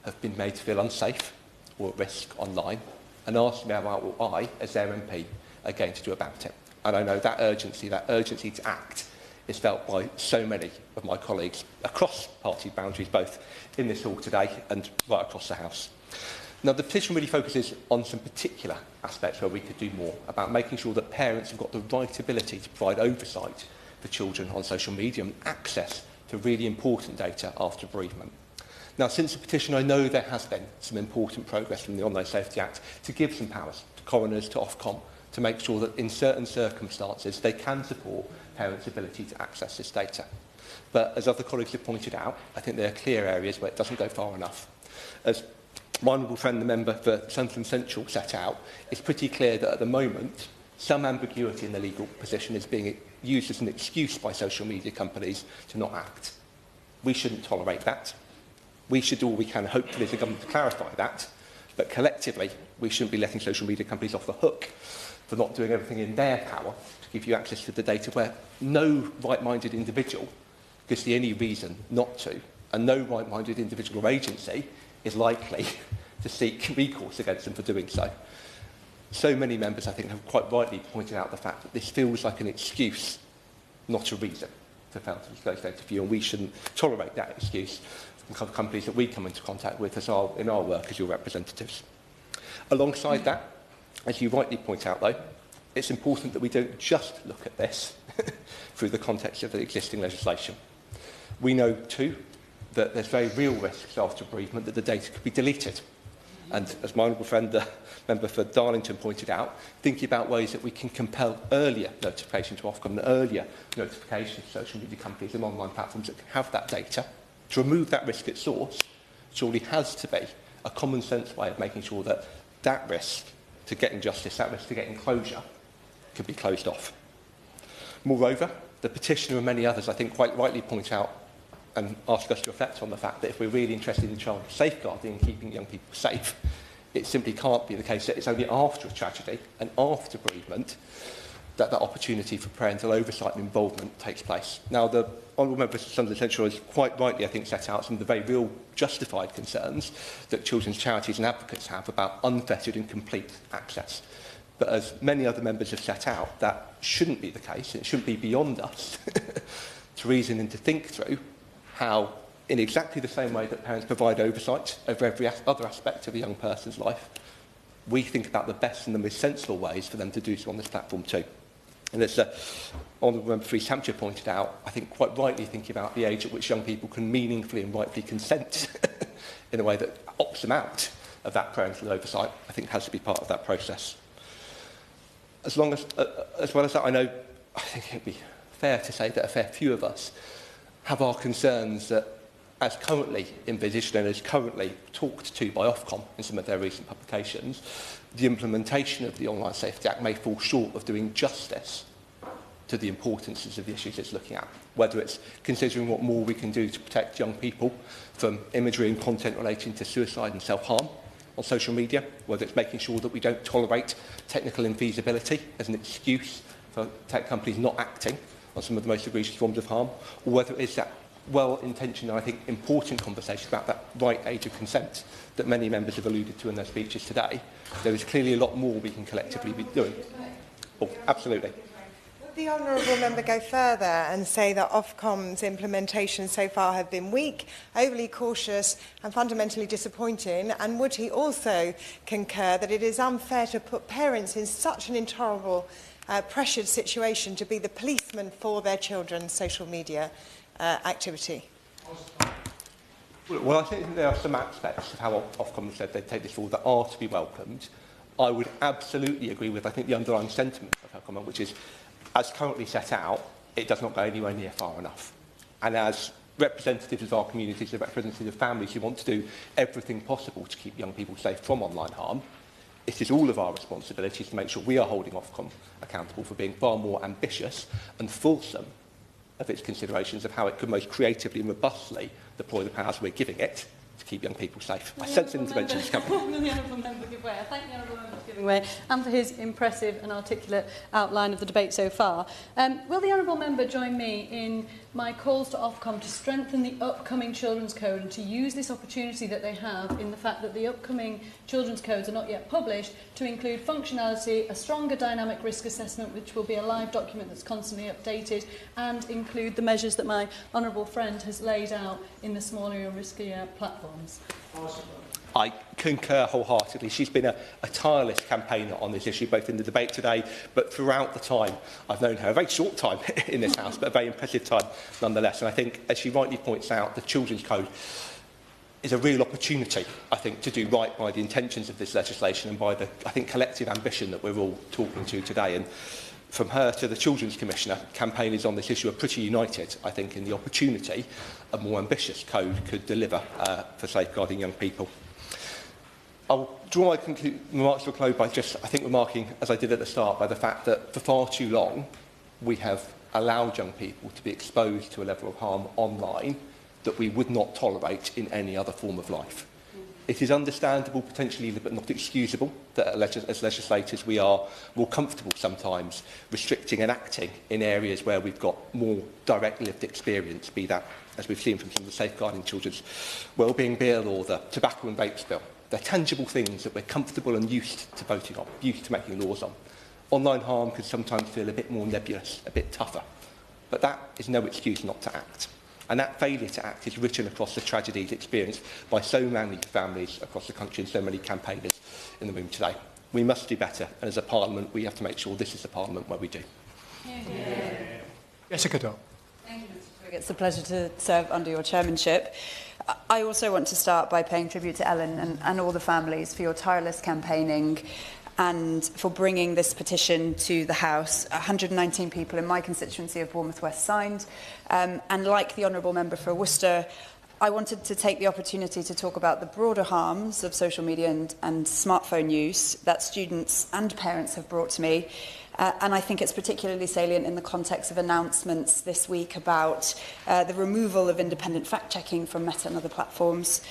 have been made to feel unsafe or at risk online, and ask me about what I, as their MP, are going to do about it. And I know that urgency to act, is felt by so many of my colleagues across party boundaries, both in this hall today and right across the House. Now, the petition really focuses on some particular aspects where we could do more, about making sure that parents have got the right ability to provide oversight for children on social media and access to really important data after bereavement. Now, since the petition, I know there has been some important progress from the Online Safety Act to give some powers to coroners, to Ofcom, to make sure that in certain circumstances they can support parents' ability to access this data. But as other colleagues have pointed out, I think there are clear areas where it doesn't go far enough. As my honourable friend, the member for Sunderland Central, set out, it's pretty clear that at the moment some ambiguity in the legal position is being used as an excuse by social media companies to not act. We shouldn't tolerate that. We should do all we can, hopefully, as a government to clarify that. But collectively, we shouldn't be letting social media companies off the hook for not doing everything in their power to give you access to the data where no right-minded individual gives the any reason not to, and no right-minded individual or agency is likely to seek recourse against them for doing so. So many members, I think, have quite rightly pointed out the fact that this feels like an excuse, not a reason, to fail to disclose data for you, and we shouldn't tolerate that excuse from companies that we come into contact with in our work as your representatives. Alongside that, as you rightly point out, though, it's important that we don't just look at this through the context of the existing legislation. We know, too, that there's very real risks after bereavement that the data could be deleted. And as my honourable friend, the member for Darlington, pointed out, thinking about ways that we can compel earlier notification to Ofcom and earlier notification to social media companies and online platforms that can have that data, to remove that risk at source, surely has to be a common sense way of making sure that that risk to getting justice, that risk to getting closure, can be closed off. Moreover, the petitioner and many others, I think, quite rightly point out and ask us to reflect on the fact that if we're really interested in child safeguarding and keeping young people safe, it simply can't be the case that it's only after a tragedy and after bereavement that that opportunity for parental oversight and involvement takes place. Now, the Honourable Member for Sunderland Central has quite rightly, I think, set out some of the very real justified concerns that children's charities and advocates have about unfettered and complete access. But as many other members have set out, that shouldn't be the case. It shouldn't be beyond us to reason and to think through how, in exactly the same way that parents provide oversight over every other aspect of a young person's life, we think about the best and the most sensible ways for them to do so on this platform too. And as Honourable Member for East Hampshire pointed out, I think quite rightly thinking about the age at which young people can meaningfully and rightfully consent in a way that opts them out of that parental oversight, I think has to be part of that process. As well as that, I think it would be fair to say that a fair few of us have our concerns that, as currently envisaged and as currently talked to by Ofcom in some of their recent publications, the implementation of the Online Safety Act may fall short of doing justice to the importances of the issues it's looking at, whether it's considering what more we can do to protect young people from imagery and content relating to suicide and self-harm on social media, whether it's making sure that we don't tolerate technical infeasibility as an excuse for tech companies not acting on some of the most egregious forms of harm, or whether it is that well-intentioned and I think important conversation about that right age of consent that many members have alluded to in their speeches today. There is clearly a lot more we can collectively be doing. Oh, absolutely. Would the Honourable Member go further and say that Ofcom's implementation so far have been weak, overly cautious and fundamentally disappointing? And would he also concur that it is unfair to put parents in such an intolerable, pressured situation to be the policeman for their children's social media activity? Well, I think there are some aspects of how Ofcom said they take this forward that are to be welcomed. I would absolutely agree with, I think, the underlying sentiment of her comment, which is, as currently set out, it does not go anywhere near far enough. And as representatives of our communities, as representatives of families who want to do everything possible to keep young people safe from online harm, it is all of our responsibilities to make sure we are holding Ofcom accountable for being far more ambitious and fulsome of its considerations of how it could most creatively and robustly deploy the powers we're giving it to keep young people safe. I sense an intervention is coming. Will the Honourable Member give way? I thank the Honourable Member for giving way and for his impressive and articulate outline of the debate so far. Will the Honourable Member join me in my calls to Ofcom to strengthen the upcoming Children's Code and to use this opportunity that they have in the fact that the upcoming Children's Codes are not yet published to include functionality, a stronger dynamic risk assessment, which will be a live document that's constantly updated, and include the measures that my honourable friend has laid out in the smaller and riskier platforms? I concur wholeheartedly. She's been a tireless campaigner on this issue, both in the debate today, but throughout the time I've known her. A very short time in this House, but a very impressive time nonetheless. And I think, as she rightly points out, the Children's Code is a real opportunity, I think, to do right by the intentions of this legislation and by the, I think, collective ambition that we're all talking to today. And from her to the Children's Commissioner, campaigners on this issue are pretty united, I think, in the opportunity a more ambitious code could deliver for safeguarding young people. I'll draw my remarks to a close by just, I think, remarking, as I did at the start, by the fact that for far too long we have allowed young people to be exposed to a level of harm online that we would not tolerate in any other form of life. It is understandable, potentially, but not excusable, that as legislators we are more comfortable sometimes restricting and acting in areas where we've got more direct lived experience, be that, as we've seen from some of the Safeguarding Children's Wellbeing Bill or the Tobacco and Vapes Bill. They're tangible things that we're comfortable and used to voting on, used to making laws on. Online harm could sometimes feel a bit more nebulous, a bit tougher. But that is no excuse not to act. And that failure to act is written across the tragedies experienced by so many families across the country and so many campaigners in the room today. We must do better, and as a Parliament, we have to make sure this is the Parliament where we do. Jessica Doe. Thank you, Mr. Twigg. It's a pleasure to serve under your chairmanship. I also want to start by paying tribute to Ellen and all the families for your tireless campaigning and for bringing this petition to the House. 119 people in my constituency of Bournemouth West signed. And like the Honourable Member for Worcester, I wanted to take the opportunity to talk about the broader harms of social media and smartphone use that students and parents have brought to me. And I think it's particularly salient in the context of announcements this week about the removal of independent fact-checking from Meta and other platforms.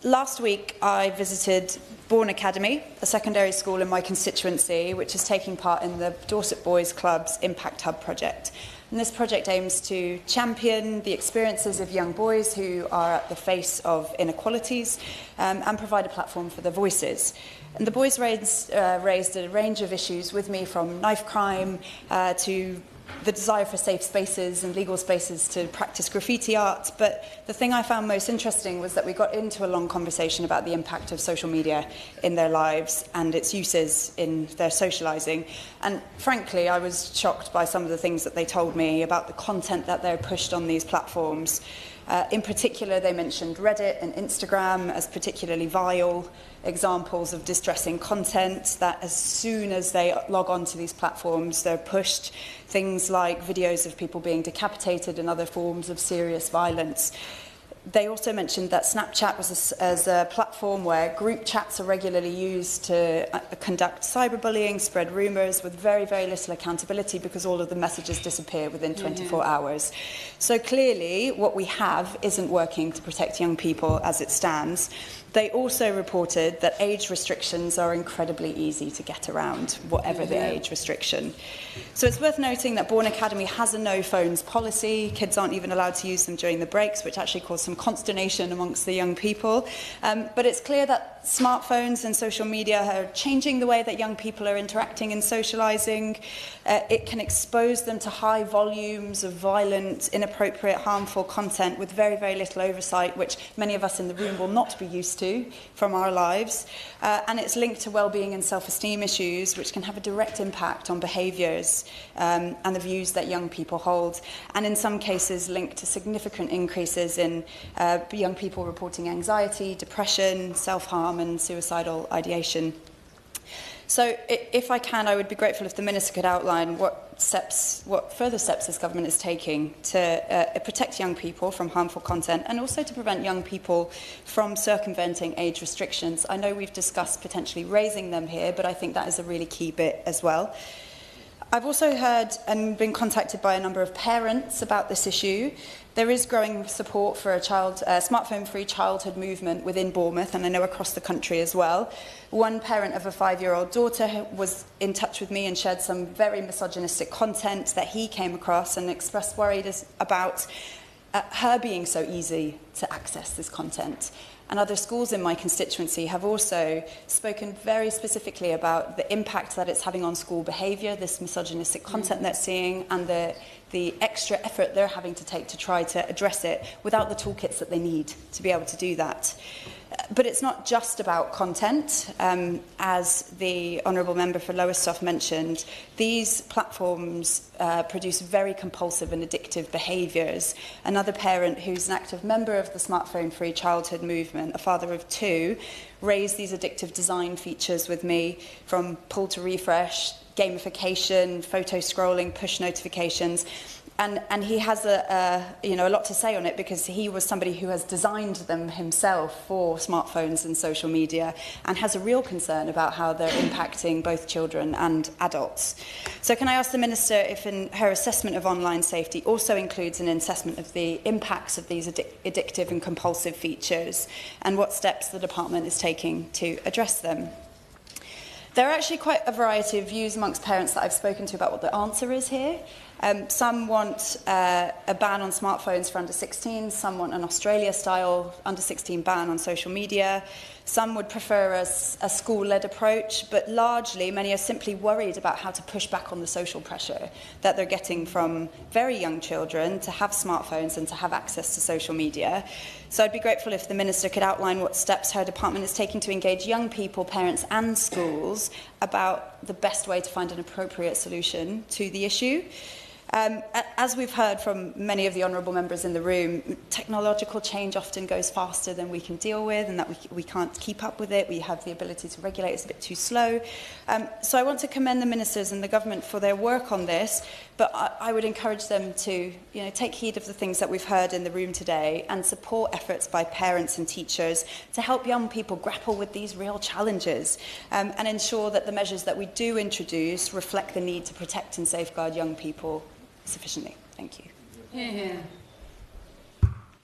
Last week, I visited Bourne Academy, a secondary school in my constituency, which is taking part in the Dorset Boys Club's Impact Hub project. And this project aims to champion the experiences of young boys who are at the face of inequalities and provide a platform for their voices. And the boys raised a range of issues with me, from knife crime to the desire for safe spaces and legal spaces to practice graffiti art. But the thing I found most interesting was that we got into a long conversation about the impact of social media in their lives and its uses in their socialising. And frankly, I was shocked by some of the things that they told me about the content that they're pushed on these platforms. In particular, they mentioned Reddit and Instagram as particularly vile examples of distressing content, that as soon as they log on to these platforms, they're pushed things like videos of people being decapitated and other forms of serious violence. They also mentioned that Snapchat was as a platform where group chats are regularly used to conduct cyberbullying, spread rumours with very, very little accountability because all of the messages disappear within 24 hours. So clearly what we have isn't working to protect young people as it stands. They also reported that age restrictions are incredibly easy to get around, whatever the age restriction. So it's worth noting that Bourne Academy has a no phones policy. Kids aren't even allowed to use them during the breaks, which actually caused some consternation amongst the young people. But it's clear that smartphones and social media are changing the way that young people are interacting and socialising. It can expose them to high volumes of violent, inappropriate, harmful content with very, very little oversight, which many of us in the room will not be used to from our lives. And it's linked to well-being and self-esteem issues, which can have a direct impact on behaviours and the views that young people hold, and in some cases linked to significant increases in young people reporting anxiety, depression, self-harm and suicidal ideation. So if I can, I would be grateful if the Minister could outline what further steps this government is taking to protect young people from harmful content and also to prevent young people from circumventing age restrictions. I know we've discussed potentially raising them here, but I think that is a really key bit as well. I've also heard and been contacted by a number of parents about this issue. There is growing support for a smartphone-free childhood movement within Bournemouth, and I know across the country as well. One parent of a 5-year-old daughter was in touch with me and shared some very misogynistic content that he came across and expressed worries about her being so easy to access this content. And other schools in my constituency have also spoken very specifically about the impact that it's having on school behaviour, this misogynistic content they're seeing, and the extra effort they're having to take to try to address it without the toolkits that they need to be able to do that. But it's not just about content. As the Honourable Member for Lowestoft mentioned, these platforms produce very compulsive and addictive behaviours. Another parent who's an active member of the smartphone-free childhood movement, a father of 2, raised these addictive design features with me, from pull to refresh, gamification, photo scrolling, push notifications. And he has a lot to say on it because he was somebody who has designed them himself for smartphones and social media and has a real concern about how they're impacting both children and adults. So can I ask the Minister if in her assessment of online safety also includes an assessment of the impacts of these addictive and compulsive features and what steps the Department is taking to address them? There are actually quite a variety of views amongst parents that I've spoken to about what the answer is here. Some want a ban on smartphones for under 16, some want an Australia-style under 16 ban on social media, some would prefer a school-led approach, but largely many are simply worried about how to push back on the social pressure that they're getting from very young children to have smartphones and to have access to social media. So I'd be grateful if the Minister could outline what steps her department is taking to engage young people, parents and schools about the best way to find an appropriate solution to the issue. As we've heard from many of the honourable members in the room, technological change often goes faster than we can deal with and that we can't keep up with it. We have the ability to regulate, it's a bit too slow. So I want to commend the ministers and the government for their work on this, but I would encourage them to take heed of the things that we've heard in the room today and support efforts by parents and teachers to help young people grapple with these real challenges and ensure that the measures that we do introduce reflect the need to protect and safeguard young people sufficiently. Thank you. Yeah.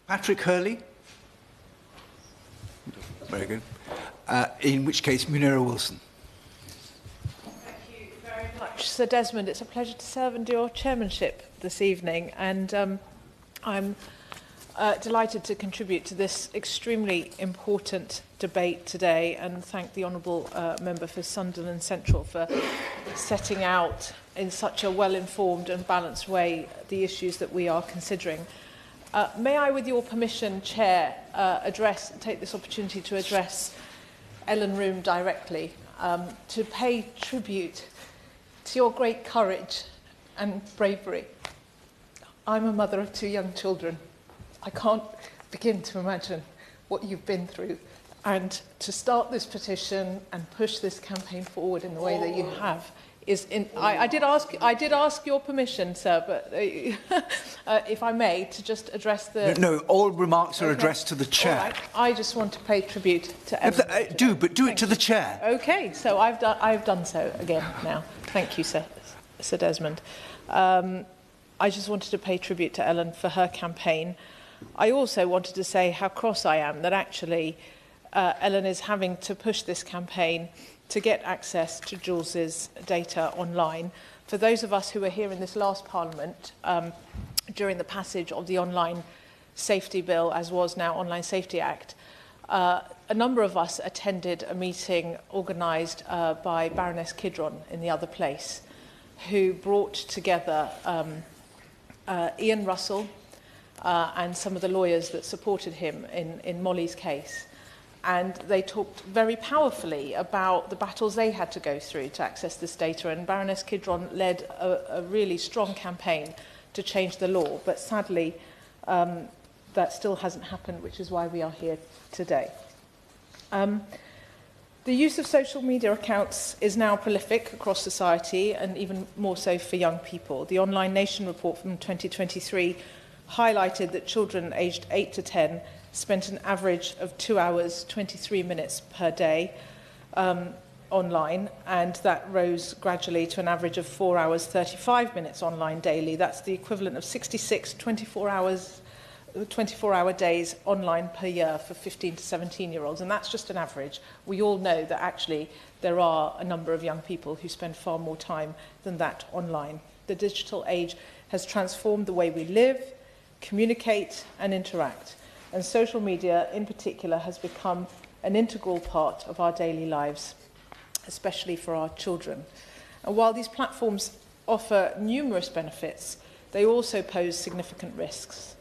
Patrick Hurley. Very good. In which case, Munira Wilson. Thank you very much, Sir Desmond. It's a pleasure to serve under your chairmanship this evening, and I'm delighted to contribute to this extremely important debate today, and thank the Honourable Member for Sunderland Central for setting out in such a well-informed and balanced way the issues that we are considering. May I, with your permission, Chair, take this opportunity to address Ellen Room directly, to pay tribute to your great courage and bravery. I'm a mother of 2 young children. I can't begin to imagine what you've been through. And to start this petition and push this campaign forward in the way that you have is... I did ask your permission, sir, but if I may, to just address the... No, all remarks are addressed to the Chair. All right. I just want to pay tribute to Ellen. Do it to the Chair. Okay, so I've done so again now. Thank you, Sir Desmond. I just wanted to pay tribute to Ellen for her campaign. I also wanted to say how cross I am that actually Ellen is having to push this campaign to get access to Jules's data online. For those of us who were here in this last Parliament during the passage of the Online Safety Bill, as was now Online Safety Act, a number of us attended a meeting organised by Baroness Kidron in the other place, who brought together Ian Russell and some of the lawyers that supported him in Molly's case. And they talked very powerfully about the battles they had to go through to access this data. And Baroness Kidron led a really strong campaign to change the law. But sadly, that still hasn't happened, which is why we are here today. The use of social media accounts is now prolific across society, and even more so for young people. The Online Nation report from 2023 highlighted that children aged 8 to 10 spent an average of 2 hours, 23 minutes per day online, and that rose gradually to an average of 4 hours, 35 minutes online daily. That's the equivalent of 66 24-hour days online per year for 15 to 17-year-olds, and that's just an average. We all know that actually there are a number of young people who spend far more time than that online. The digital age has transformed the way we live, communicate and interact, and social media in particular has become an integral part of our daily lives, especially for our children. And while these platforms offer numerous benefits, they also pose significant risks.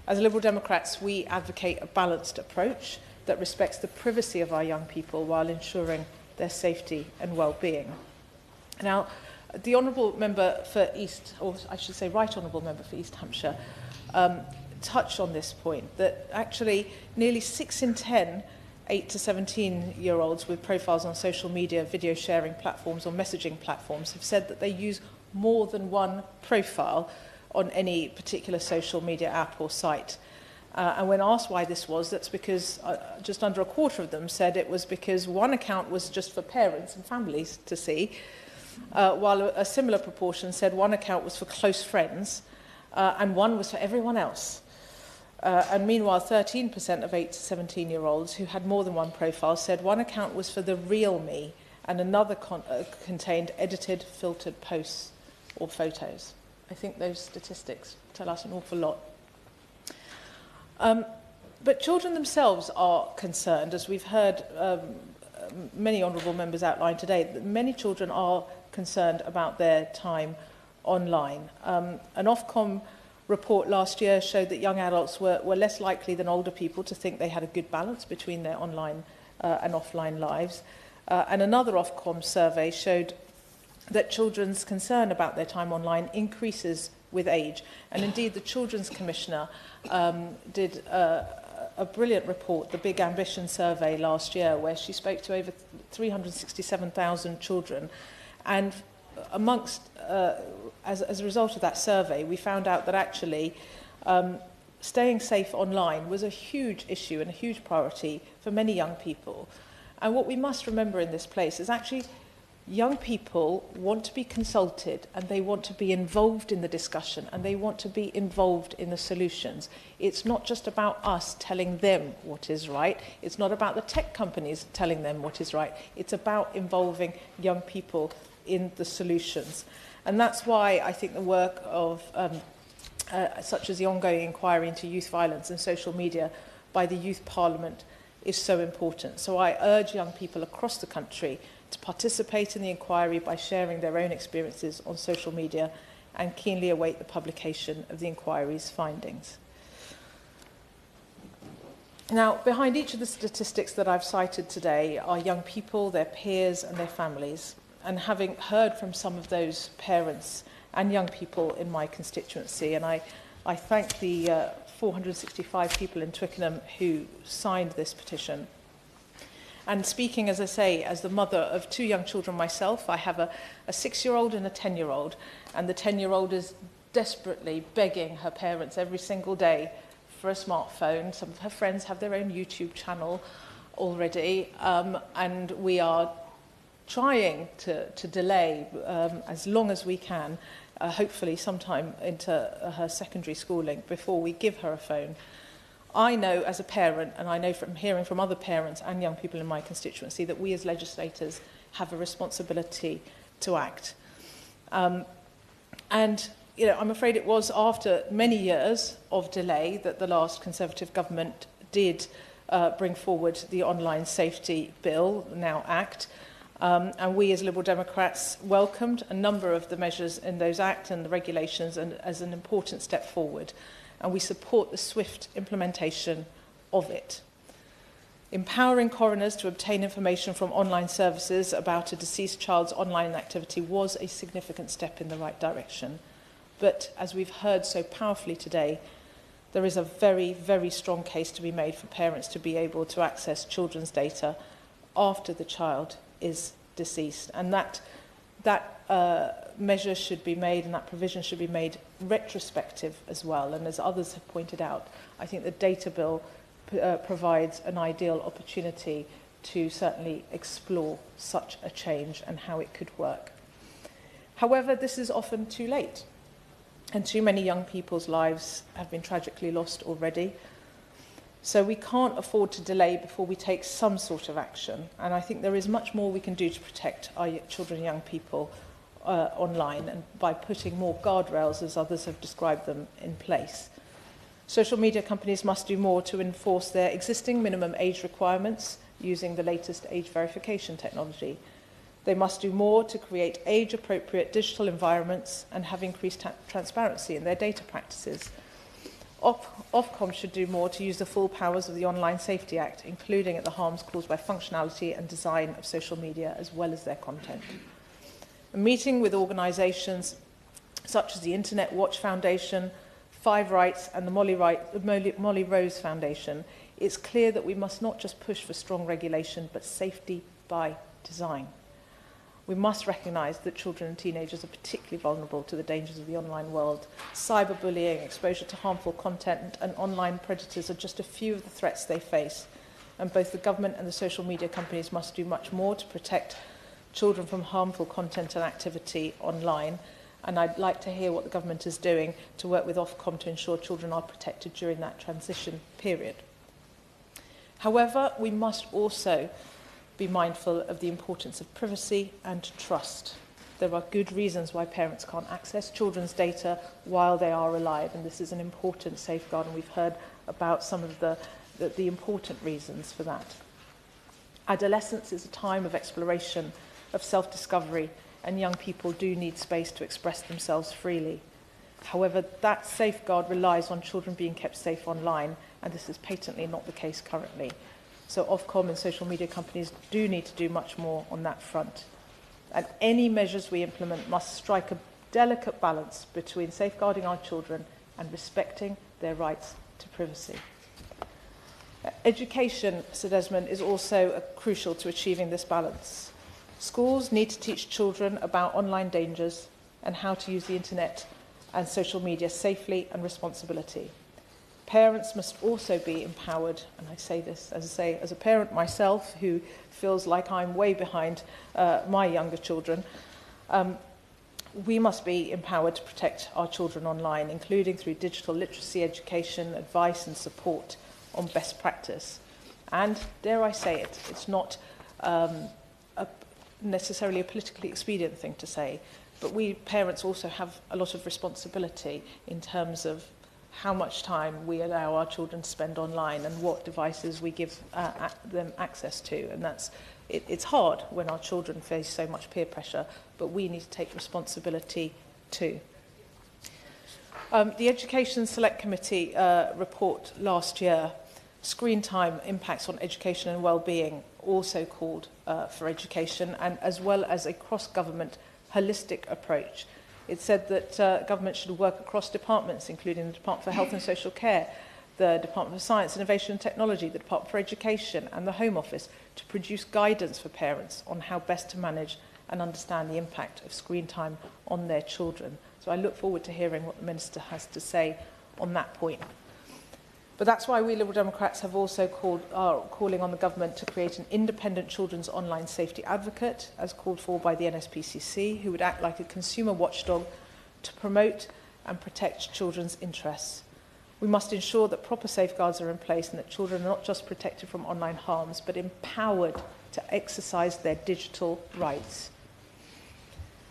As Liberal Democrats, we advocate a balanced approach that respects the privacy of our young people while ensuring their safety and well-being. Now, the Honourable Member for East, or I should say Right Honourable Member for East Hampshire, touched on this point, that actually nearly 6 in 10 8 to 17-year-olds with profiles on social media, video sharing platforms or messaging platforms have said that they use more than one profile on any particular social media app or site. And when asked why this was, that's because just under a quarter of them said it was because one account was just for parents and families to see, while a similar proportion said one account was for close friends and one was for everyone else. And meanwhile, 13% of 8 to 17-year-olds who had more than one profile said one account was for the real me and another contained edited, filtered posts or photos. I think those statistics tell us an awful lot. But children themselves are concerned, as we've heard many honourable members outline today, that many children are concerned about their time online. An Ofcom report last year showed that young adults were less likely than older people to think they had a good balance between their online and offline lives. And another Ofcom survey showed that children's concern about their time online increases with age. And indeed, the Children's Commissioner did a brilliant report, the Big Ambition survey last year, where she spoke to over 367,000 children. And amongst, as a result of that survey, we found out that actually staying safe online was a huge issue and a huge priority for many young people. And what we must remember in this place is actually Young people want to be consulted and they want to be involved in the discussion and they want to be involved in the solutions. It's not just about us telling them what is right. It's not about the tech companies telling them what is right. It's about involving young people in the solutions. And that's why I think the work of such as the ongoing inquiry into youth violence and social media by the Youth Parliament is so important. So I urge young people across the country to participate in the inquiry by sharing their own experiences on social media and keenly await the publication of the inquiry's findings. Now, behind each of the statistics that I've cited today are young people, their peers and their families. And having heard from some of those parents and young people in my constituency, and I thank the 465 people in Twickenham who signed this petition. And speaking, as I say, as the mother of 2 young children myself, I have a 6-year-old and a 10-year-old, and the 10-year-old is desperately begging her parents every single day for a smartphone. Some of her friends have their own YouTube channel already, and we are trying to delay as long as we can, hopefully sometime into her secondary schooling, before we give her a phone. I know as a parent, and I know from hearing from other parents and young people in my constituency, that we as legislators have a responsibility to act. And I'm afraid it was after many years of delay that the last Conservative government did bring forward the Online Safety Bill, now Act. And we as Liberal Democrats welcomed a number of the measures in those Act and the regulations as an important step forward. And we support the swift implementation of it. Empowering coroners to obtain information from online services about a deceased child's online activity was a significant step in the right direction. But as we've heard so powerfully today, there is a very, very strong case to be made for parents to be able to access children's data after the child is deceased. And that measure should be made and that provision should be made retrospective as well. And as others have pointed out, I think the data bill provides an ideal opportunity to certainly explore such a change and how it could work. However, this is often too late, and too many young people's lives have been tragically lost already. So we can't afford to delay before we take some sort of action. And I think there is much more we can do to protect our children and young people online, and by putting more guardrails, as others have described them, in place. Social media companies must do more to enforce their existing minimum age requirements using the latest age verification technology. They must do more to create age-appropriate digital environments and have increased transparency in their data practices. Ofcom should do more to use the full powers of the Online Safety Act, including at the harms caused by functionality and design of social media, as well as their content. A meeting with organisations such as the Internet Watch Foundation, Five Rights and the Molly Rose Foundation, it's clear that we must not just push for strong regulation, but safety by design. We must recognise that children and teenagers are particularly vulnerable to the dangers of the online world. Cyberbullying, exposure to harmful content and online predators are just a few of the threats they face. And both the government and the social media companies must do much more to protect children from harmful content and activity online. And I'd like to hear what the government is doing to work with Ofcom to ensure children are protected during that transition period. However, we must also be mindful of the importance of privacy and trust. There are good reasons why parents can't access children's data while they are alive, and this is an important safeguard, and we've heard about some of the important reasons for that. Adolescence is a time of exploration, of self-discovery, and young people do need space to express themselves freely. However, that safeguard relies on children being kept safe online, and this is patently not the case currently. So Ofcom and social media companies do need to do much more on that front. And any measures we implement must strike a delicate balance between safeguarding our children and respecting their rights to privacy. Education, Sir Desmond, is also crucial to achieving this balance. Schools need to teach children about online dangers and how to use the internet and social media safely and responsibly. Parents must also be empowered, and I say this, as I say, as a parent myself who feels like I'm way behind my younger children. We must be empowered to protect our children online, including through digital literacy education, advice and support on best practice. And dare I say it, it's not necessarily a politically expedient thing to say, but we parents also have a lot of responsibility in terms of how much time we allow our children to spend online and what devices we give them access to. And it's hard when our children face so much peer pressure, but we need to take responsibility too. The Education Select Committee report last year, Screen Time Impacts on Education and Wellbeing, also called for education, and as well as a cross-government holistic approach. It said that government should work across departments, including the Department for Health and Social Care, the Department for Science, Innovation and Technology, the Department for Education and the Home Office to produce guidance for parents on how best to manage and understand the impact of screen time on their children. So I look forward to hearing what the Minister has to say on that point. But that's why we Liberal Democrats have also are calling on the government to create an independent children's online safety advocate, as called for by the NSPCC, who would act like a consumer watchdog to promote and protect children's interests. We must ensure that proper safeguards are in place and that children are not just protected from online harms, but empowered to exercise their digital rights.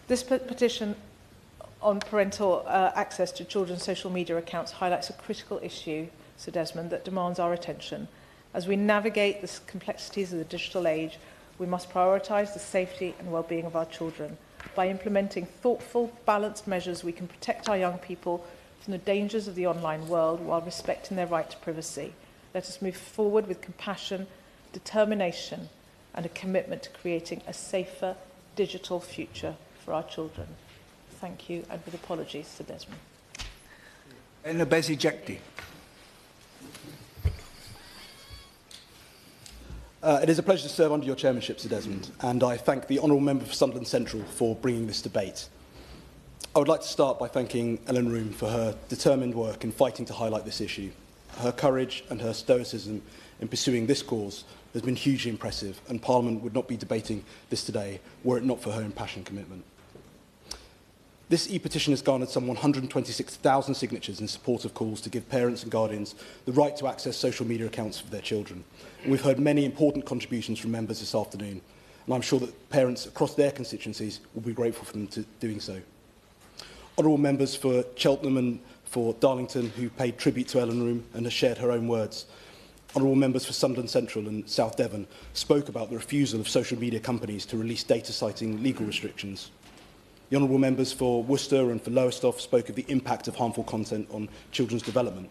This petition on parental access to children's social media accounts highlights a critical issue, Sir Desmond, that demands our attention. As we navigate the complexities of the digital age, we must prioritise the safety and well-being of our children. By implementing thoughtful, balanced measures, we can protect our young people from the dangers of the online world while respecting their right to privacy. Let us move forward with compassion, determination, and a commitment to creating a safer digital future for our children. Thank you, and with apologies, Sir Desmond. It is a pleasure to serve under your chairmanship, Sir Desmond, and I thank the Honourable Member for Sunderland Central for bringing this debate. I would like to start by thanking Ellen Room for her determined work in fighting to highlight this issue. Her courage and her stoicism in pursuing this cause has been hugely impressive, and Parliament would not be debating this today were it not for her impassioned commitment. This e-petition has garnered some 126,000 signatures in support of calls to give parents and guardians the right to access social media accounts for their children. And we've heard many important contributions from members this afternoon, and I'm sure that parents across their constituencies will be grateful for them to doing so. Honourable members for Cheltenham and for Darlington, who paid tribute to Ellen Room and has shared her own words. Honourable members for Sunderland Central and South Devon spoke about the refusal of social media companies to release data citing legal restrictions. The honourable members for Worcester and for Lowestoft spoke of the impact of harmful content on children's development.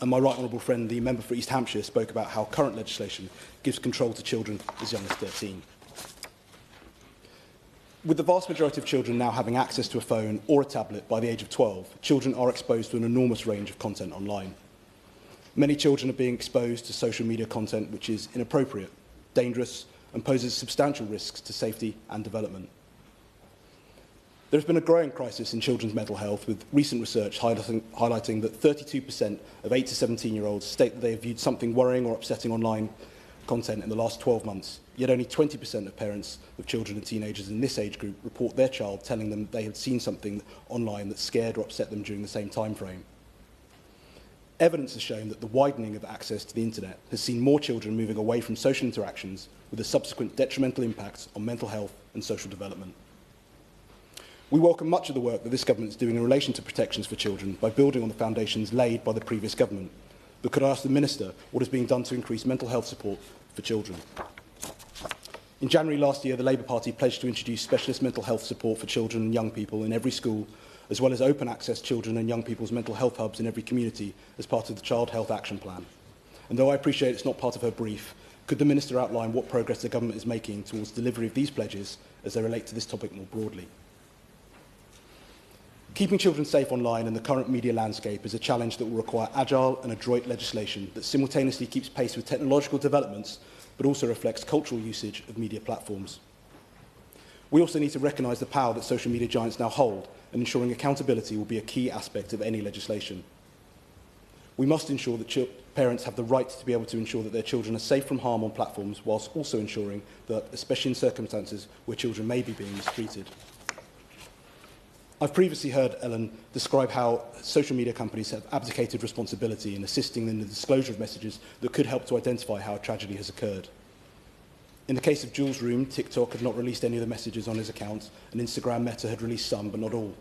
And my right honourable friend, the member for East Hampshire, spoke about how current legislation gives control to children as young as 13. With the vast majority of children now having access to a phone or a tablet by the age of 12, children are exposed to an enormous range of content online. Many children are being exposed to social media content which is inappropriate, dangerous, and poses substantial risks to safety and development. There has been a growing crisis in children's mental health, with recent research highlighting that 32% of 8 to 17-year-olds state that they have viewed something worrying or upsetting online content in the last 12 months. Yet only 20% of parents of children and teenagers in this age group report their child telling them they had seen something online that scared or upset them during the same time frame. Evidence has shown that the widening of access to the internet has seen more children moving away from social interactions, with a subsequent detrimental impact on mental health and social development. We welcome much of the work that this government is doing in relation to protections for children by building on the foundations laid by the previous government. But could I ask the Minister what is being done to increase mental health support for children? In January last year, the Labour Party pledged to introduce specialist mental health support for children and young people in every school, as well as open access children and young people's mental health hubs in every community as part of the Child Health Action Plan. And though I appreciate it's not part of her brief, could the Minister outline what progress the government is making towards delivery of these pledges as they relate to this topic more broadly? Keeping children safe online in the current media landscape is a challenge that will require agile and adroit legislation that simultaneously keeps pace with technological developments, but also reflects cultural usage of media platforms. We also need to recognise the power that social media giants now hold, and ensuring accountability will be a key aspect of any legislation. We must ensure that parents have the right to be able to ensure that their children are safe from harm on platforms, whilst also ensuring that, especially in circumstances where children may be being mistreated. I've previously heard Ellen describe how social media companies have abdicated responsibility in assisting in the disclosure of messages that could help to identify how a tragedy has occurred. In the case of Jules' room, TikTok had not released any of the messages on his account, and Instagram Meta had released some, but not all.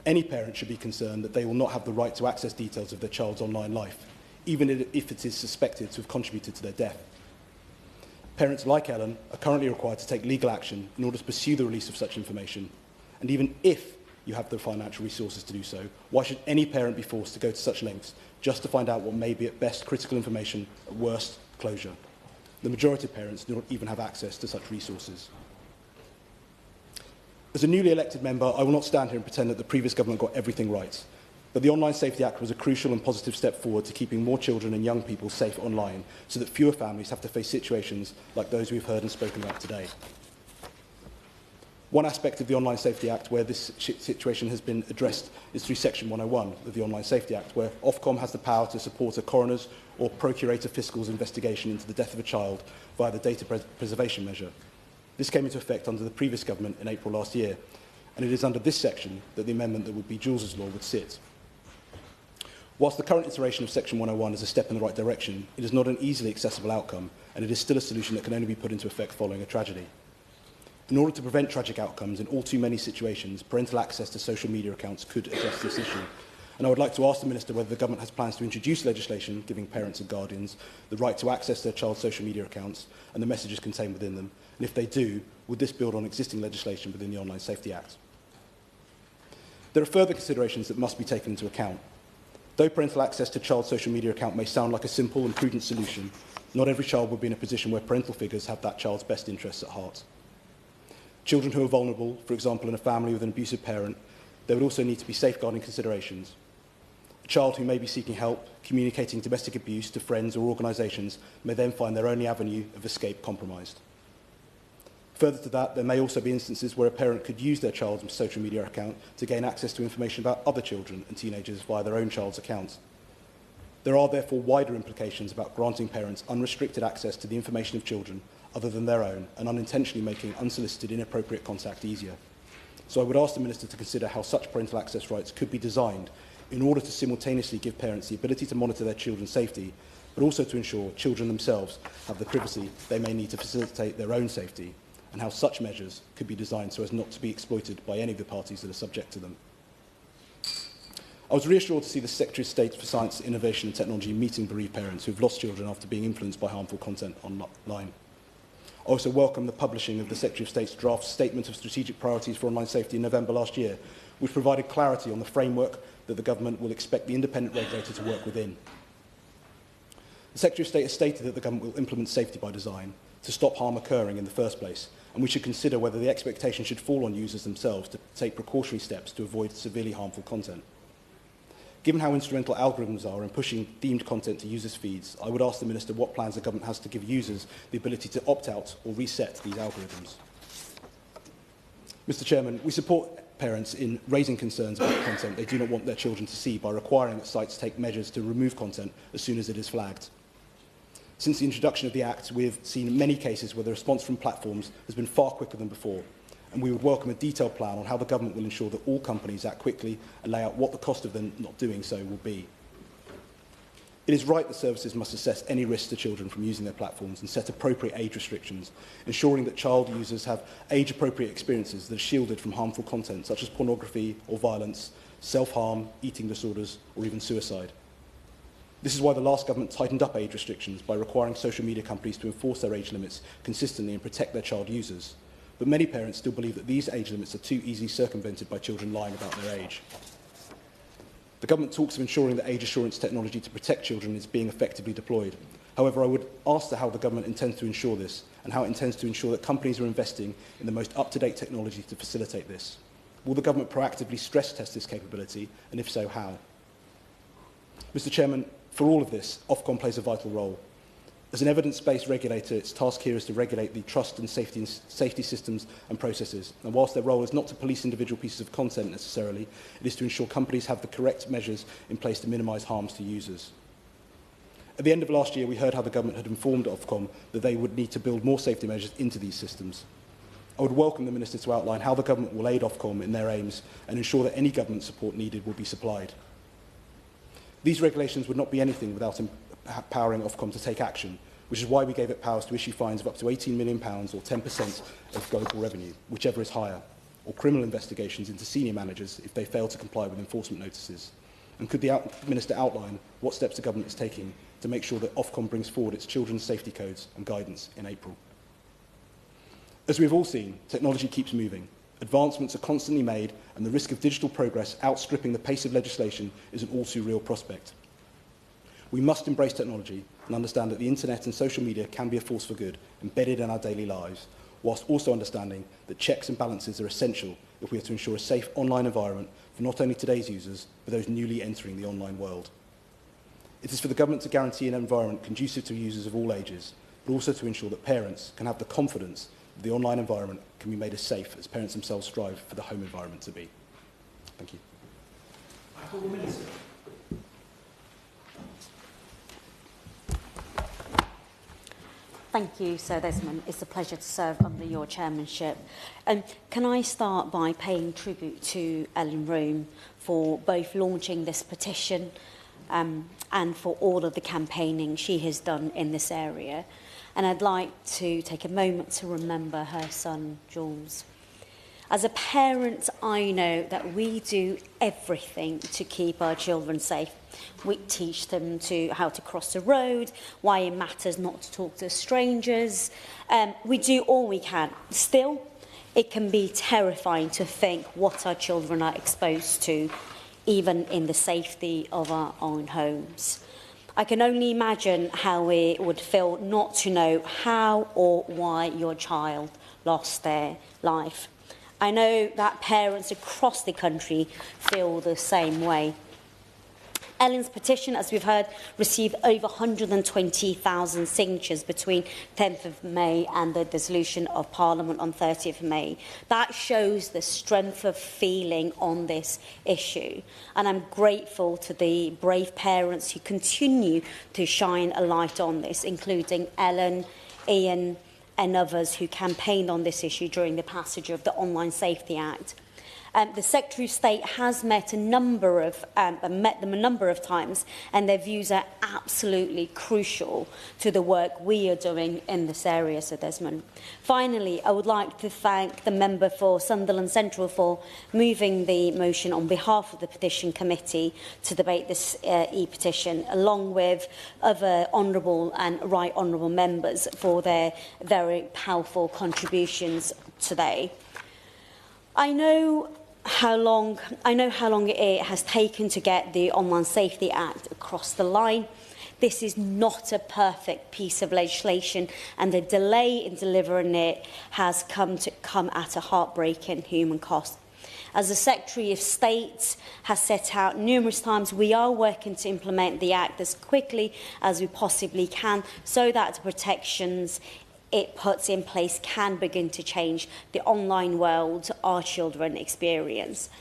Any parent should be concerned that they will not have the right to access details of their child's online life, even if it is suspected to have contributed to their death. Parents like Ellen are currently required to take legal action in order to pursue the release of such information. And even if you have the financial resources to do so, why should any parent be forced to go to such lengths just to find out what may be at best critical information, at worst closure? The majority of parents do not even have access to such resources. As a newly elected member, I will not stand here and pretend that the previous government got everything right. But the Online Safety Act was a crucial and positive step forward to keeping more children and young people safe online, so that fewer families have to face situations like those we've heard and spoken about today. One aspect of the Online Safety Act where this situation has been addressed is through Section 101 of the Online Safety Act, where Ofcom has the power to support a coroner's or procurator fiscal's investigation into the death of a child via the data preservation measure. This came into effect under the previous government in April last year, and it is under this section that the amendment that would be Jules' law would sit. Whilst the current iteration of Section 101 is a step in the right direction, it is not an easily accessible outcome, and it is still a solution that can only be put into effect following a tragedy. In order to prevent tragic outcomes in all too many situations, parental access to social media accounts could address this issue. And I would like to ask the Minister whether the Government has plans to introduce legislation giving parents and guardians the right to access their child's social media accounts and the messages contained within them. And if they do, would this build on existing legislation within the Online Safety Act? There are further considerations that must be taken into account. Though parental access to child's social media account may sound like a simple and prudent solution, not every child will be in a position where parental figures have that child's best interests at heart. Children who are vulnerable, for example in a family with an abusive parent, there would also need to be safeguarding considerations. A child who may be seeking help, communicating domestic abuse to friends or organisations may then find their only avenue of escape compromised. Further to that, there may also be instances where a parent could use their child's social media account to gain access to information about other children and teenagers via their own child's account. There are therefore wider implications about granting parents unrestricted access to the information of children other than their own and unintentionally making unsolicited inappropriate contact easier. So I would ask the Minister to consider how such parental access rights could be designed in order to simultaneously give parents the ability to monitor their children's safety, but also to ensure children themselves have the privacy they may need to facilitate their own safety, and how such measures could be designed so as not to be exploited by any of the parties that are subject to them. I was reassured to see the Secretary of State for Science, Innovation and Technology meeting bereaved parents who have lost children after being influenced by harmful content online. I also welcome the publishing of the Secretary of State's draft Statement of Strategic Priorities for Online Safety in November last year, which provided clarity on the framework that the Government will expect the independent regulator to work within. The Secretary of State has stated that the Government will implement safety by design to stop harm occurring in the first place, and we should consider whether the expectation should fall on users themselves to take precautionary steps to avoid severely harmful content. Given how instrumental algorithms are in pushing themed content to users' feeds, I would ask the Minister what plans the Government has to give users the ability to opt out or reset these algorithms. Mr Chairman, we support parents in raising concerns about content they do not want their children to see by requiring that sites take measures to remove content as soon as it is flagged. Since the introduction of the Act, we have seen many cases where the response from platforms has been far quicker than before, and we would welcome a detailed plan on how the Government will ensure that all companies act quickly and lay out what the cost of them not doing so will be. It is right that services must assess any risk to children from using their platforms and set appropriate age restrictions, ensuring that child users have age-appropriate experiences that are shielded from harmful content such as pornography or violence, self-harm, eating disorders, or even suicide. This is why the last government tightened up age restrictions by requiring social media companies to enforce their age limits consistently and protect their child users. But many parents still believe that these age limits are too easily circumvented by children lying about their age. The Government talks of ensuring that age assurance technology to protect children is being effectively deployed. However, I would ask how the Government intends to ensure this and how it intends to ensure that companies are investing in the most up-to-date technology to facilitate this. Will the Government proactively stress test this capability, and if so, how? Mr Chairman, for all of this, Ofcom plays a vital role. As an evidence-based regulator, its task here is to regulate the trust and safety systems and processes. And whilst their role is not to police individual pieces of content necessarily, it is to ensure companies have the correct measures in place to minimise harms to users. At the end of last year, we heard how the government had informed Ofcom that they would need to build more safety measures into these systems. I would welcome the Minister to outline how the government will aid Ofcom in their aims and ensure that any government support needed will be supplied. These regulations would not be anything without empowering Ofcom to take action, which is why we gave it powers to issue fines of up to £18 million or 10% of global revenue, whichever is higher, or criminal investigations into senior managers if they fail to comply with enforcement notices. And could the Minister outline what steps the government is taking to make sure that Ofcom brings forward its children's safety codes and guidance in April? As we've all seen, technology keeps moving. Advancements are constantly made, and the risk of digital progress outstripping the pace of legislation is an all-too-real prospect. We must embrace technology and understand that the internet and social media can be a force for good, embedded in our daily lives, whilst also understanding that checks and balances are essential if we are to ensure a safe online environment for not only today's users, but those newly entering the online world. It is for the government to guarantee an environment conducive to users of all ages, but also to ensure that parents can have the confidence that the online environment can be made as safe as parents themselves strive for the home environment to be. Thank you. I call the Minister. Thank you, Sir Desmond. It's a pleasure to serve under your chairmanship. Can I start by paying tribute to Ellen Room for both launching this petition and for all of the campaigning she has done in this area. And I'd like to take a moment to remember her son, Jules. As a parent, I know that we do everything to keep our children safe. We teach them how to cross the road, why it matters not to talk to strangers. We do all we can. Still, it can be terrifying to think what our children are exposed to, even in the safety of our own homes. I can only imagine how it would feel not to know how or why your child lost their life. I know that parents across the country feel the same way. Ellen's petition, as we've heard, received over 120,000 signatures between 10th of May and the dissolution of Parliament on 30th of May. That shows the strength of feeling on this issue. And I'm grateful to the brave parents who continue to shine a light on this, including Ellen, Ian, and others who campaigned on this issue during the passage of the Online Safety Act. The Secretary of State has met them a number of times, and their views are absolutely crucial to the work we are doing in this area, Sir Desmond. Finally, I would like to thank the member for Sunderland Central for moving the motion on behalf of the Petition Committee to debate this e-petition, along with other honourable and right honourable members for their very powerful contributions today. I know how long it has taken to get the Online Safety Act across the line. This is not a perfect piece of legislation, and the delay in delivering it has come at a heartbreaking human cost. As the Secretary of State has set out numerous times, we are working to implement the Act as quickly as we possibly can so that the protections it puts in place can begin to change the online world our children experience.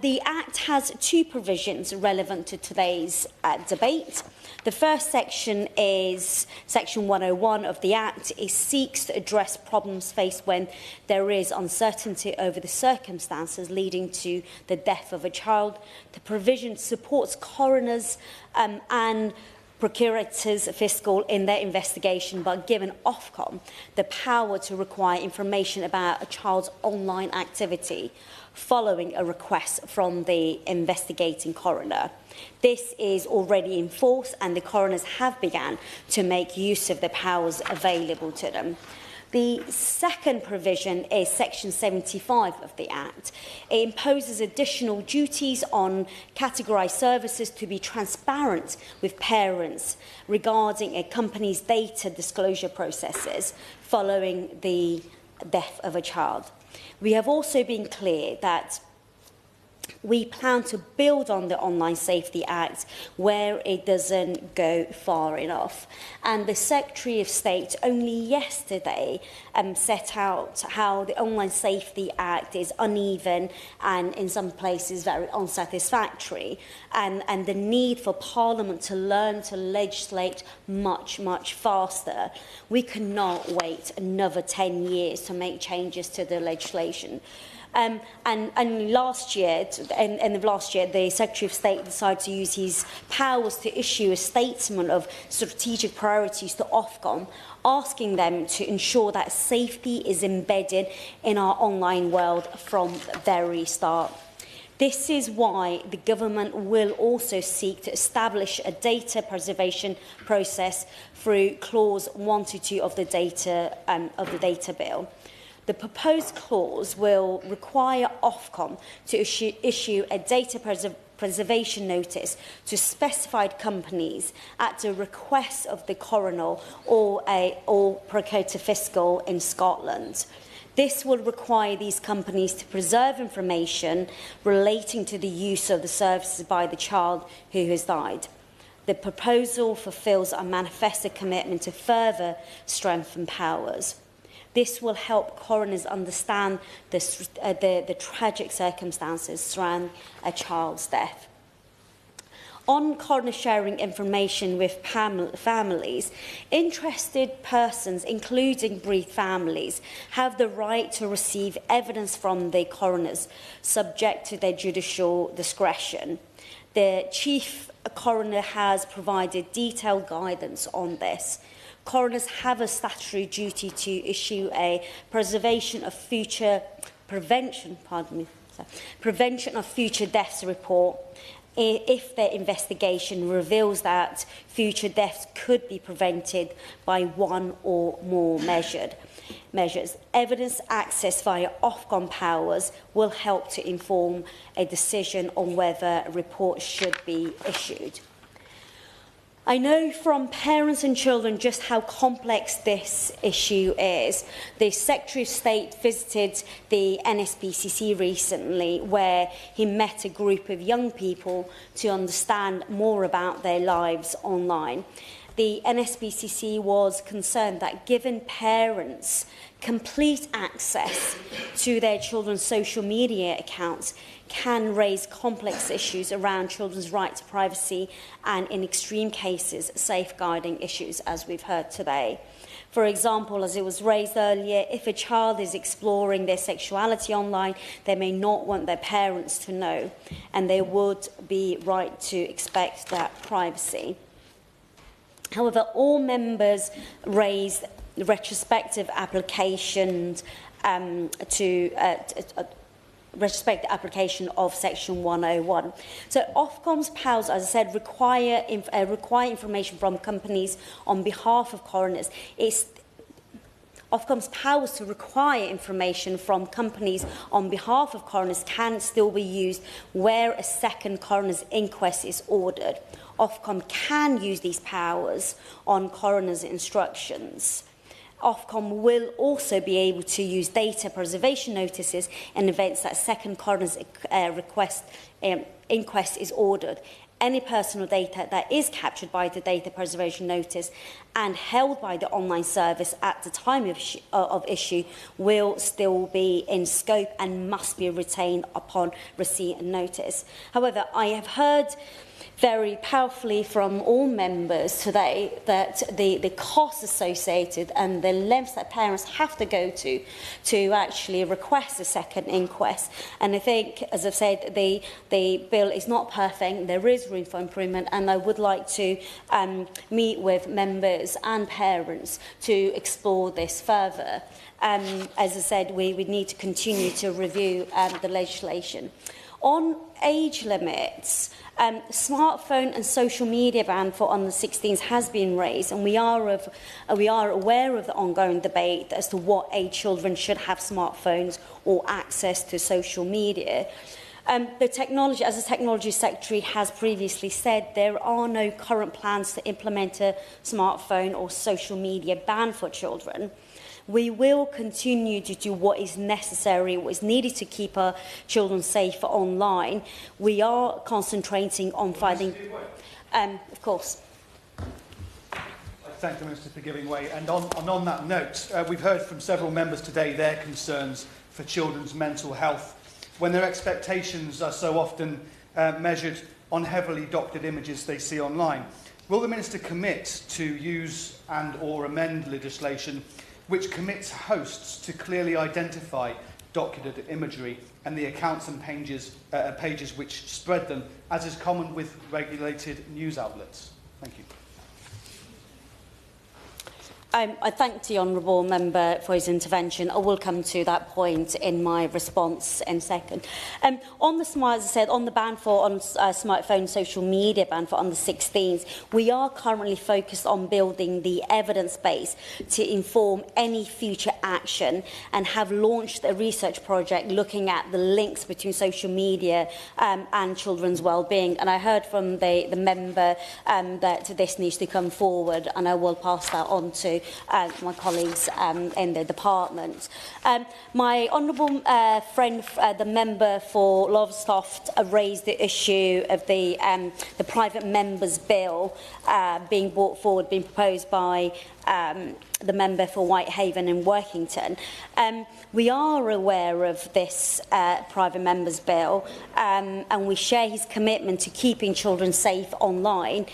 The Act has two provisions relevant to today's debate. The first section is Section 101 of the Act. It seeks to address problems faced when there is uncertainty over the circumstances leading to the death of a child. The provision supports coroners and procurators fiscal in their investigation, but given Ofcom the power to require information about a child's online activity following a request from the investigating coroner. This is already in force, and the coroners have begun to make use of the powers available to them. The second provision is Section 75 of the Act. It imposes additional duties on categorised services to be transparent with parents regarding a company's data disclosure processes following the death of a child. We have also been clear that we plan to build on the Online Safety Act where it doesn't go far enough. And the Secretary of State only yesterday set out how the Online Safety Act is uneven and in some places very unsatisfactory, and the need for Parliament to learn to legislate much, much faster. We cannot wait another 10 years to make changes to the legislation. And last year, end of last year, the Secretary of State decided to use his powers to issue a statement of strategic priorities to Ofcom, asking them to ensure that safety is embedded in our online world from the very start. This is why the government will also seek to establish a data preservation process through clause 122 of the data bill. The proposed clause will require Ofcom to issue a data preservation notice to specified companies at the request of the coroner or Procurator Fiscal in Scotland. This will require these companies to preserve information relating to the use of the services by the child who has died. The proposal fulfills a manifesto commitment to further strengthen powers. This will help coroners understand the tragic circumstances surrounding a child's death. On coroner sharing information with families, interested persons, including bereaved families, have the right to receive evidence from the coroners, subject to their judicial discretion. The Chief Coroner has provided detailed guidance on this. Coroners have a statutory duty to issue a prevention of future deaths report if their investigation reveals that future deaths could be prevented by one or more measures. Evidence access via Ofcom powers will help to inform a decision on whether a report should be issued. I know from parents and children just how complex this issue is. The Secretary of State visited the NSPCC recently, where he met a group of young people to understand more about their lives online. The NSPCC was concerned that given parents complete access to their children's social media accounts can raise complex issues around children's right to privacy and, in extreme cases, safeguarding issues, as we've heard today. For example, as it was raised earlier, if a child is exploring their sexuality online, they may not want their parents to know, and they would be right to expect that privacy. However, all members raised retrospective applications respect the application of Section 101. So Ofcom's powers, as I said, require information from companies on behalf of coroners. Ofcom's powers to require information from companies on behalf of coroners can still be used where a second coroner's inquest is ordered. Ofcom can use these powers on coroners' instructions. Ofcom will also be able to use data preservation notices in events that second coroner's inquest is ordered. Any personal data that is captured by the data preservation notice and held by the online service at the time of issue will still be in scope and must be retained upon receipt and notice. However, I have heard very powerfully from all members today that the costs associated and the lengths that parents have to go to actually request a second inquest. And I think, as I've said, the bill is not perfect. There is room for improvement, and I would like to meet with members and parents to explore this further. As I said, we need to continue to review the legislation. On age limits, smartphone and social media ban for under 16s has been raised, and we are aware of the ongoing debate as to what age children should have smartphones or access to social media. The technology, as the Technology Secretary has previously said, there are no current plans to implement a smartphone or social media ban for children. We will continue to do what is necessary, what is needed to keep our children safe online. We are concentrating on finding... of course. I thank the Minister for giving way. And on that note, we've heard from several members today their concerns for children's mental health when their expectations are so often measured on heavily doctored images they see online. Will the Minister commit to use and/or amend legislation which commits hosts to clearly identify doctored imagery and the accounts and pages which spread them, as is common with regulated news outlets? Thank you. I thank the Honourable Member for his intervention. I will come to that point in my response in a second. On the as I said, on the ban for smartphone social media ban for under 16s, we are currently focused on building the evidence base to inform any future action and have launched a research project looking at the links between social media and children's well-being. And I heard from the member that this needs to come forward, and I will pass that on to my colleagues in the department. My honourable friend, the member for Lowestoft, raised the issue of the private members' bill being brought forward, being proposed by the member for Whitehaven and Workington. We are aware of this private members' bill and we share his commitment to keeping children safe online.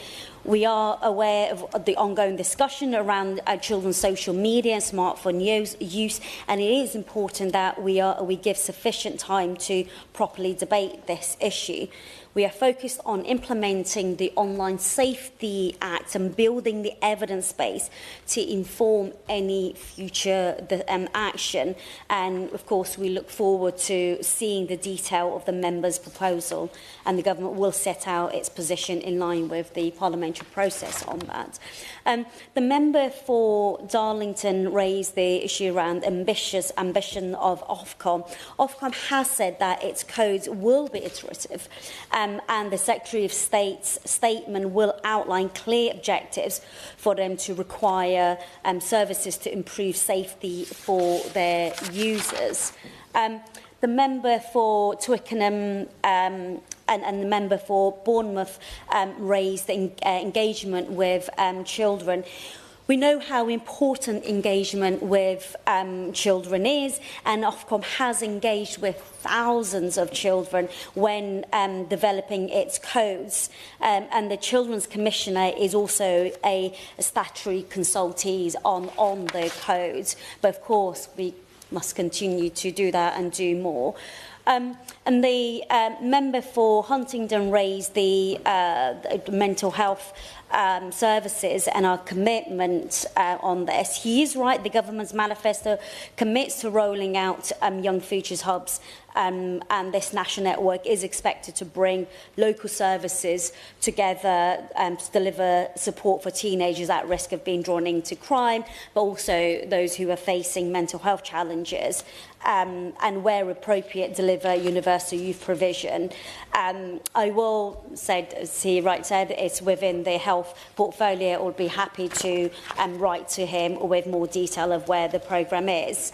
We are aware of the ongoing discussion around children's social media and smartphone use, and it is important that we give sufficient time to properly debate this issue. We are focused on implementing the Online Safety Act and building the evidence base to inform any future action. And, of course, we look forward to seeing the detail of the member's proposal, and the government will set out its position in line with the parliamentary process on that. The member for Darlington raised the issue around ambition of Ofcom. Ofcom has said that its codes will be iterative, and the Secretary of State's statement will outline clear objectives for them to require services to improve safety for their users. The member for Twickenham and the member for Bournemouth raised engagement with children. We know how important engagement with children is, and Ofcom has engaged with thousands of children when developing its codes. And the Children's Commissioner is also a statutory consultee on the codes. But of course, we must continue to do that and do more. And the member for Huntingdon raised the mental health services and our commitment on this. He is right, the government's manifesto commits to rolling out Young Futures Hubs, and this national network is expected to bring local services together to deliver support for teenagers at risk of being drawn into crime, but also those who are facing mental health challenges, and where appropriate, deliver universal youth provision. I will say, as he right said, it's within the health portfolio. I will be happy to write to him with more detail of where the programme is.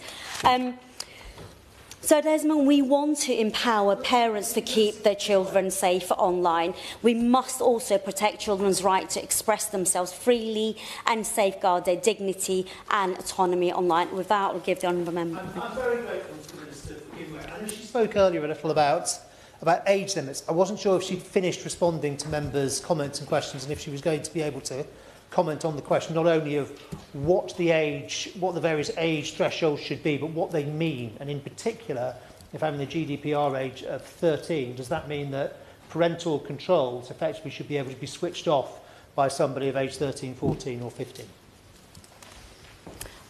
So, Desmond, we want to empower parents to keep their children safe online. We must also protect children's right to express themselves freely and safeguard their dignity and autonomy online. With that, I'll give the honourable member. I'm very grateful to the Minister for giving way. I know she spoke earlier a little about age limits. I wasn't sure if she'd finished responding to members' comments and questions, and if she was going to be able to comment on the question not only of what the various age thresholds should be, but what they mean. And in particular, if having the GDPR age of 13, does that mean that parental controls effectively should be able to be switched off by somebody of age 13, 14 or 15?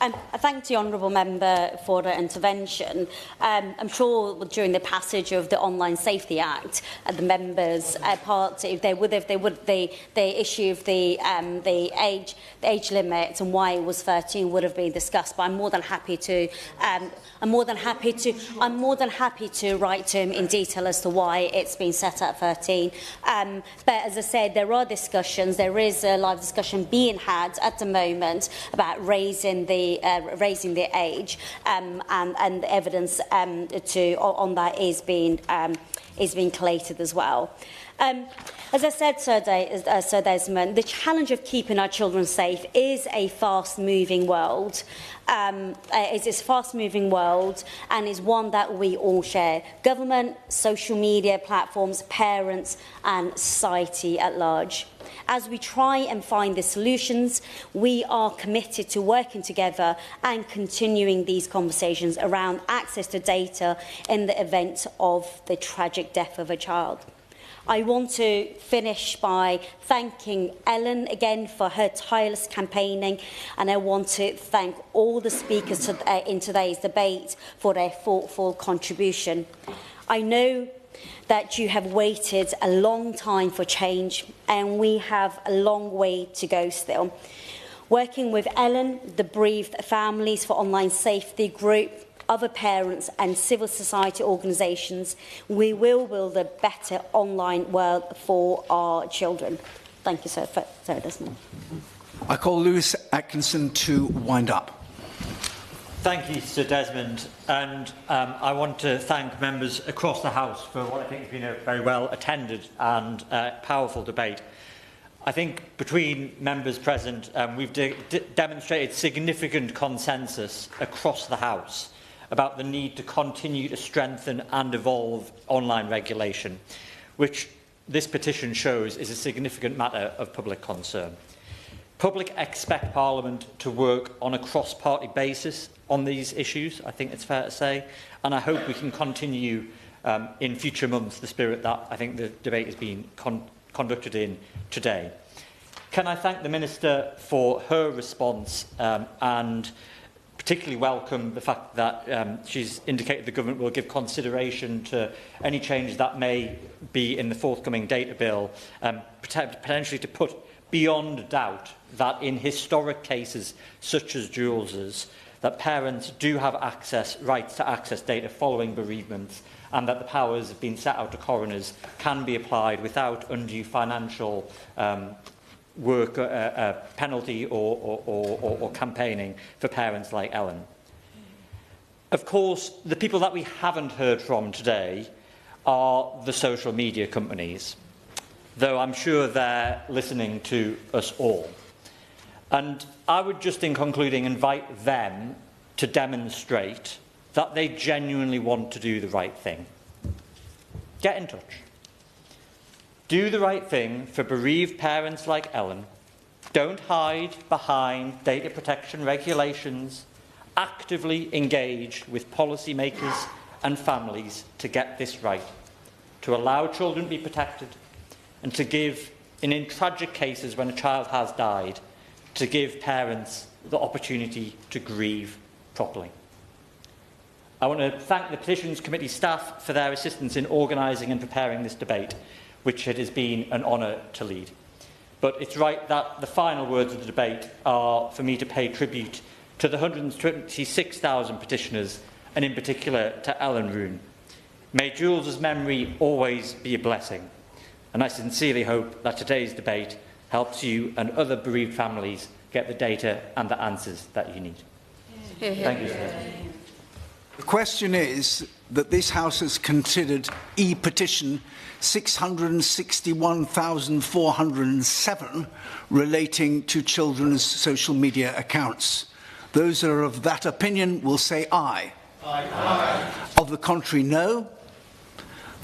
I thank the honourable member for her intervention. I'm sure during the passage of the Online Safety Act, the members' party, the issue of the age limit and why it was 13 would have been discussed. But I'm more than happy to write to him in detail as to why it's been set at 13. But as I said, there are discussions. There is a live discussion being had at the moment about raising the age, and the evidence on that is being collated as well. As I said, Sir Desmond, the challenge of keeping our children safe is a fast-moving world. It is a fast-moving world and is one that we all share. Government, social media platforms, parents and society at large. As we try and find the solutions, we are committed to working together and continuing these conversations around access to data in the event of the tragic death of a child. I want to finish by thanking Ellen again for her tireless campaigning, and I want to thank all the speakers in today's debate for their thoughtful contribution. I know that you have waited a long time for change, and we have a long way to go still. Working with Ellen, the Bereaved Families for Online Safety Group, other parents and civil society organisations, we will build a better online world for our children. Thank you, Sir Desmond. I call Lewis Atkinson to wind up. Thank you, Sir Desmond, and I want to thank members across the House for what I think has been a very well attended and powerful debate. I think between members present, we've demonstrated significant consensus across the House about the need to continue to strengthen and evolve online regulation, which this petition shows is a significant matter of public concern. Public expect Parliament to work on a cross-party basis on these issues, I think it's fair to say, and I hope we can continue in future months the spirit that I think the debate is being conducted in today. Can I thank the Minister for her response and particularly welcome the fact that she's indicated the government will give consideration to any changes that may be in the forthcoming data bill, potentially to put beyond doubt that in historic cases such as Jules's, that parents do have rights to access data following bereavements, and that the powers have been set out to coroners can be applied without undue financial work, penalty or campaigning for parents like Ellen. Of course, the people that we haven't heard from today are the social media companies, though I'm sure they're listening to us all. And I would just, in concluding, invite them to demonstrate that they genuinely want to do the right thing. Get in touch. Do the right thing for bereaved parents like Ellen. Don't hide behind data protection regulations. Actively engage with policymakers and families to get this right, to allow children to be protected, and to give, in tragic cases when a child has died, to give parents the opportunity to grieve properly. I want to thank the Petitions Committee staff for their assistance in organising and preparing this debate, which it has been an honour to lead. But it's right that the final words of the debate are for me to pay tribute to the 126,000 petitioners, and in particular to Ellen Roon. May Jules's memory always be a blessing, and I sincerely hope that today's debate helps you and other bereaved families get the data and the answers that you need. Thank you, sir. The question is that this House has considered E-petition 661,407 relating to children's social media accounts. Those that are of that opinion will say aye. Aye. Aye. Of the contrary, no.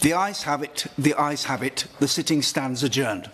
The ayes have it. The ayes have it. The sitting stands adjourned.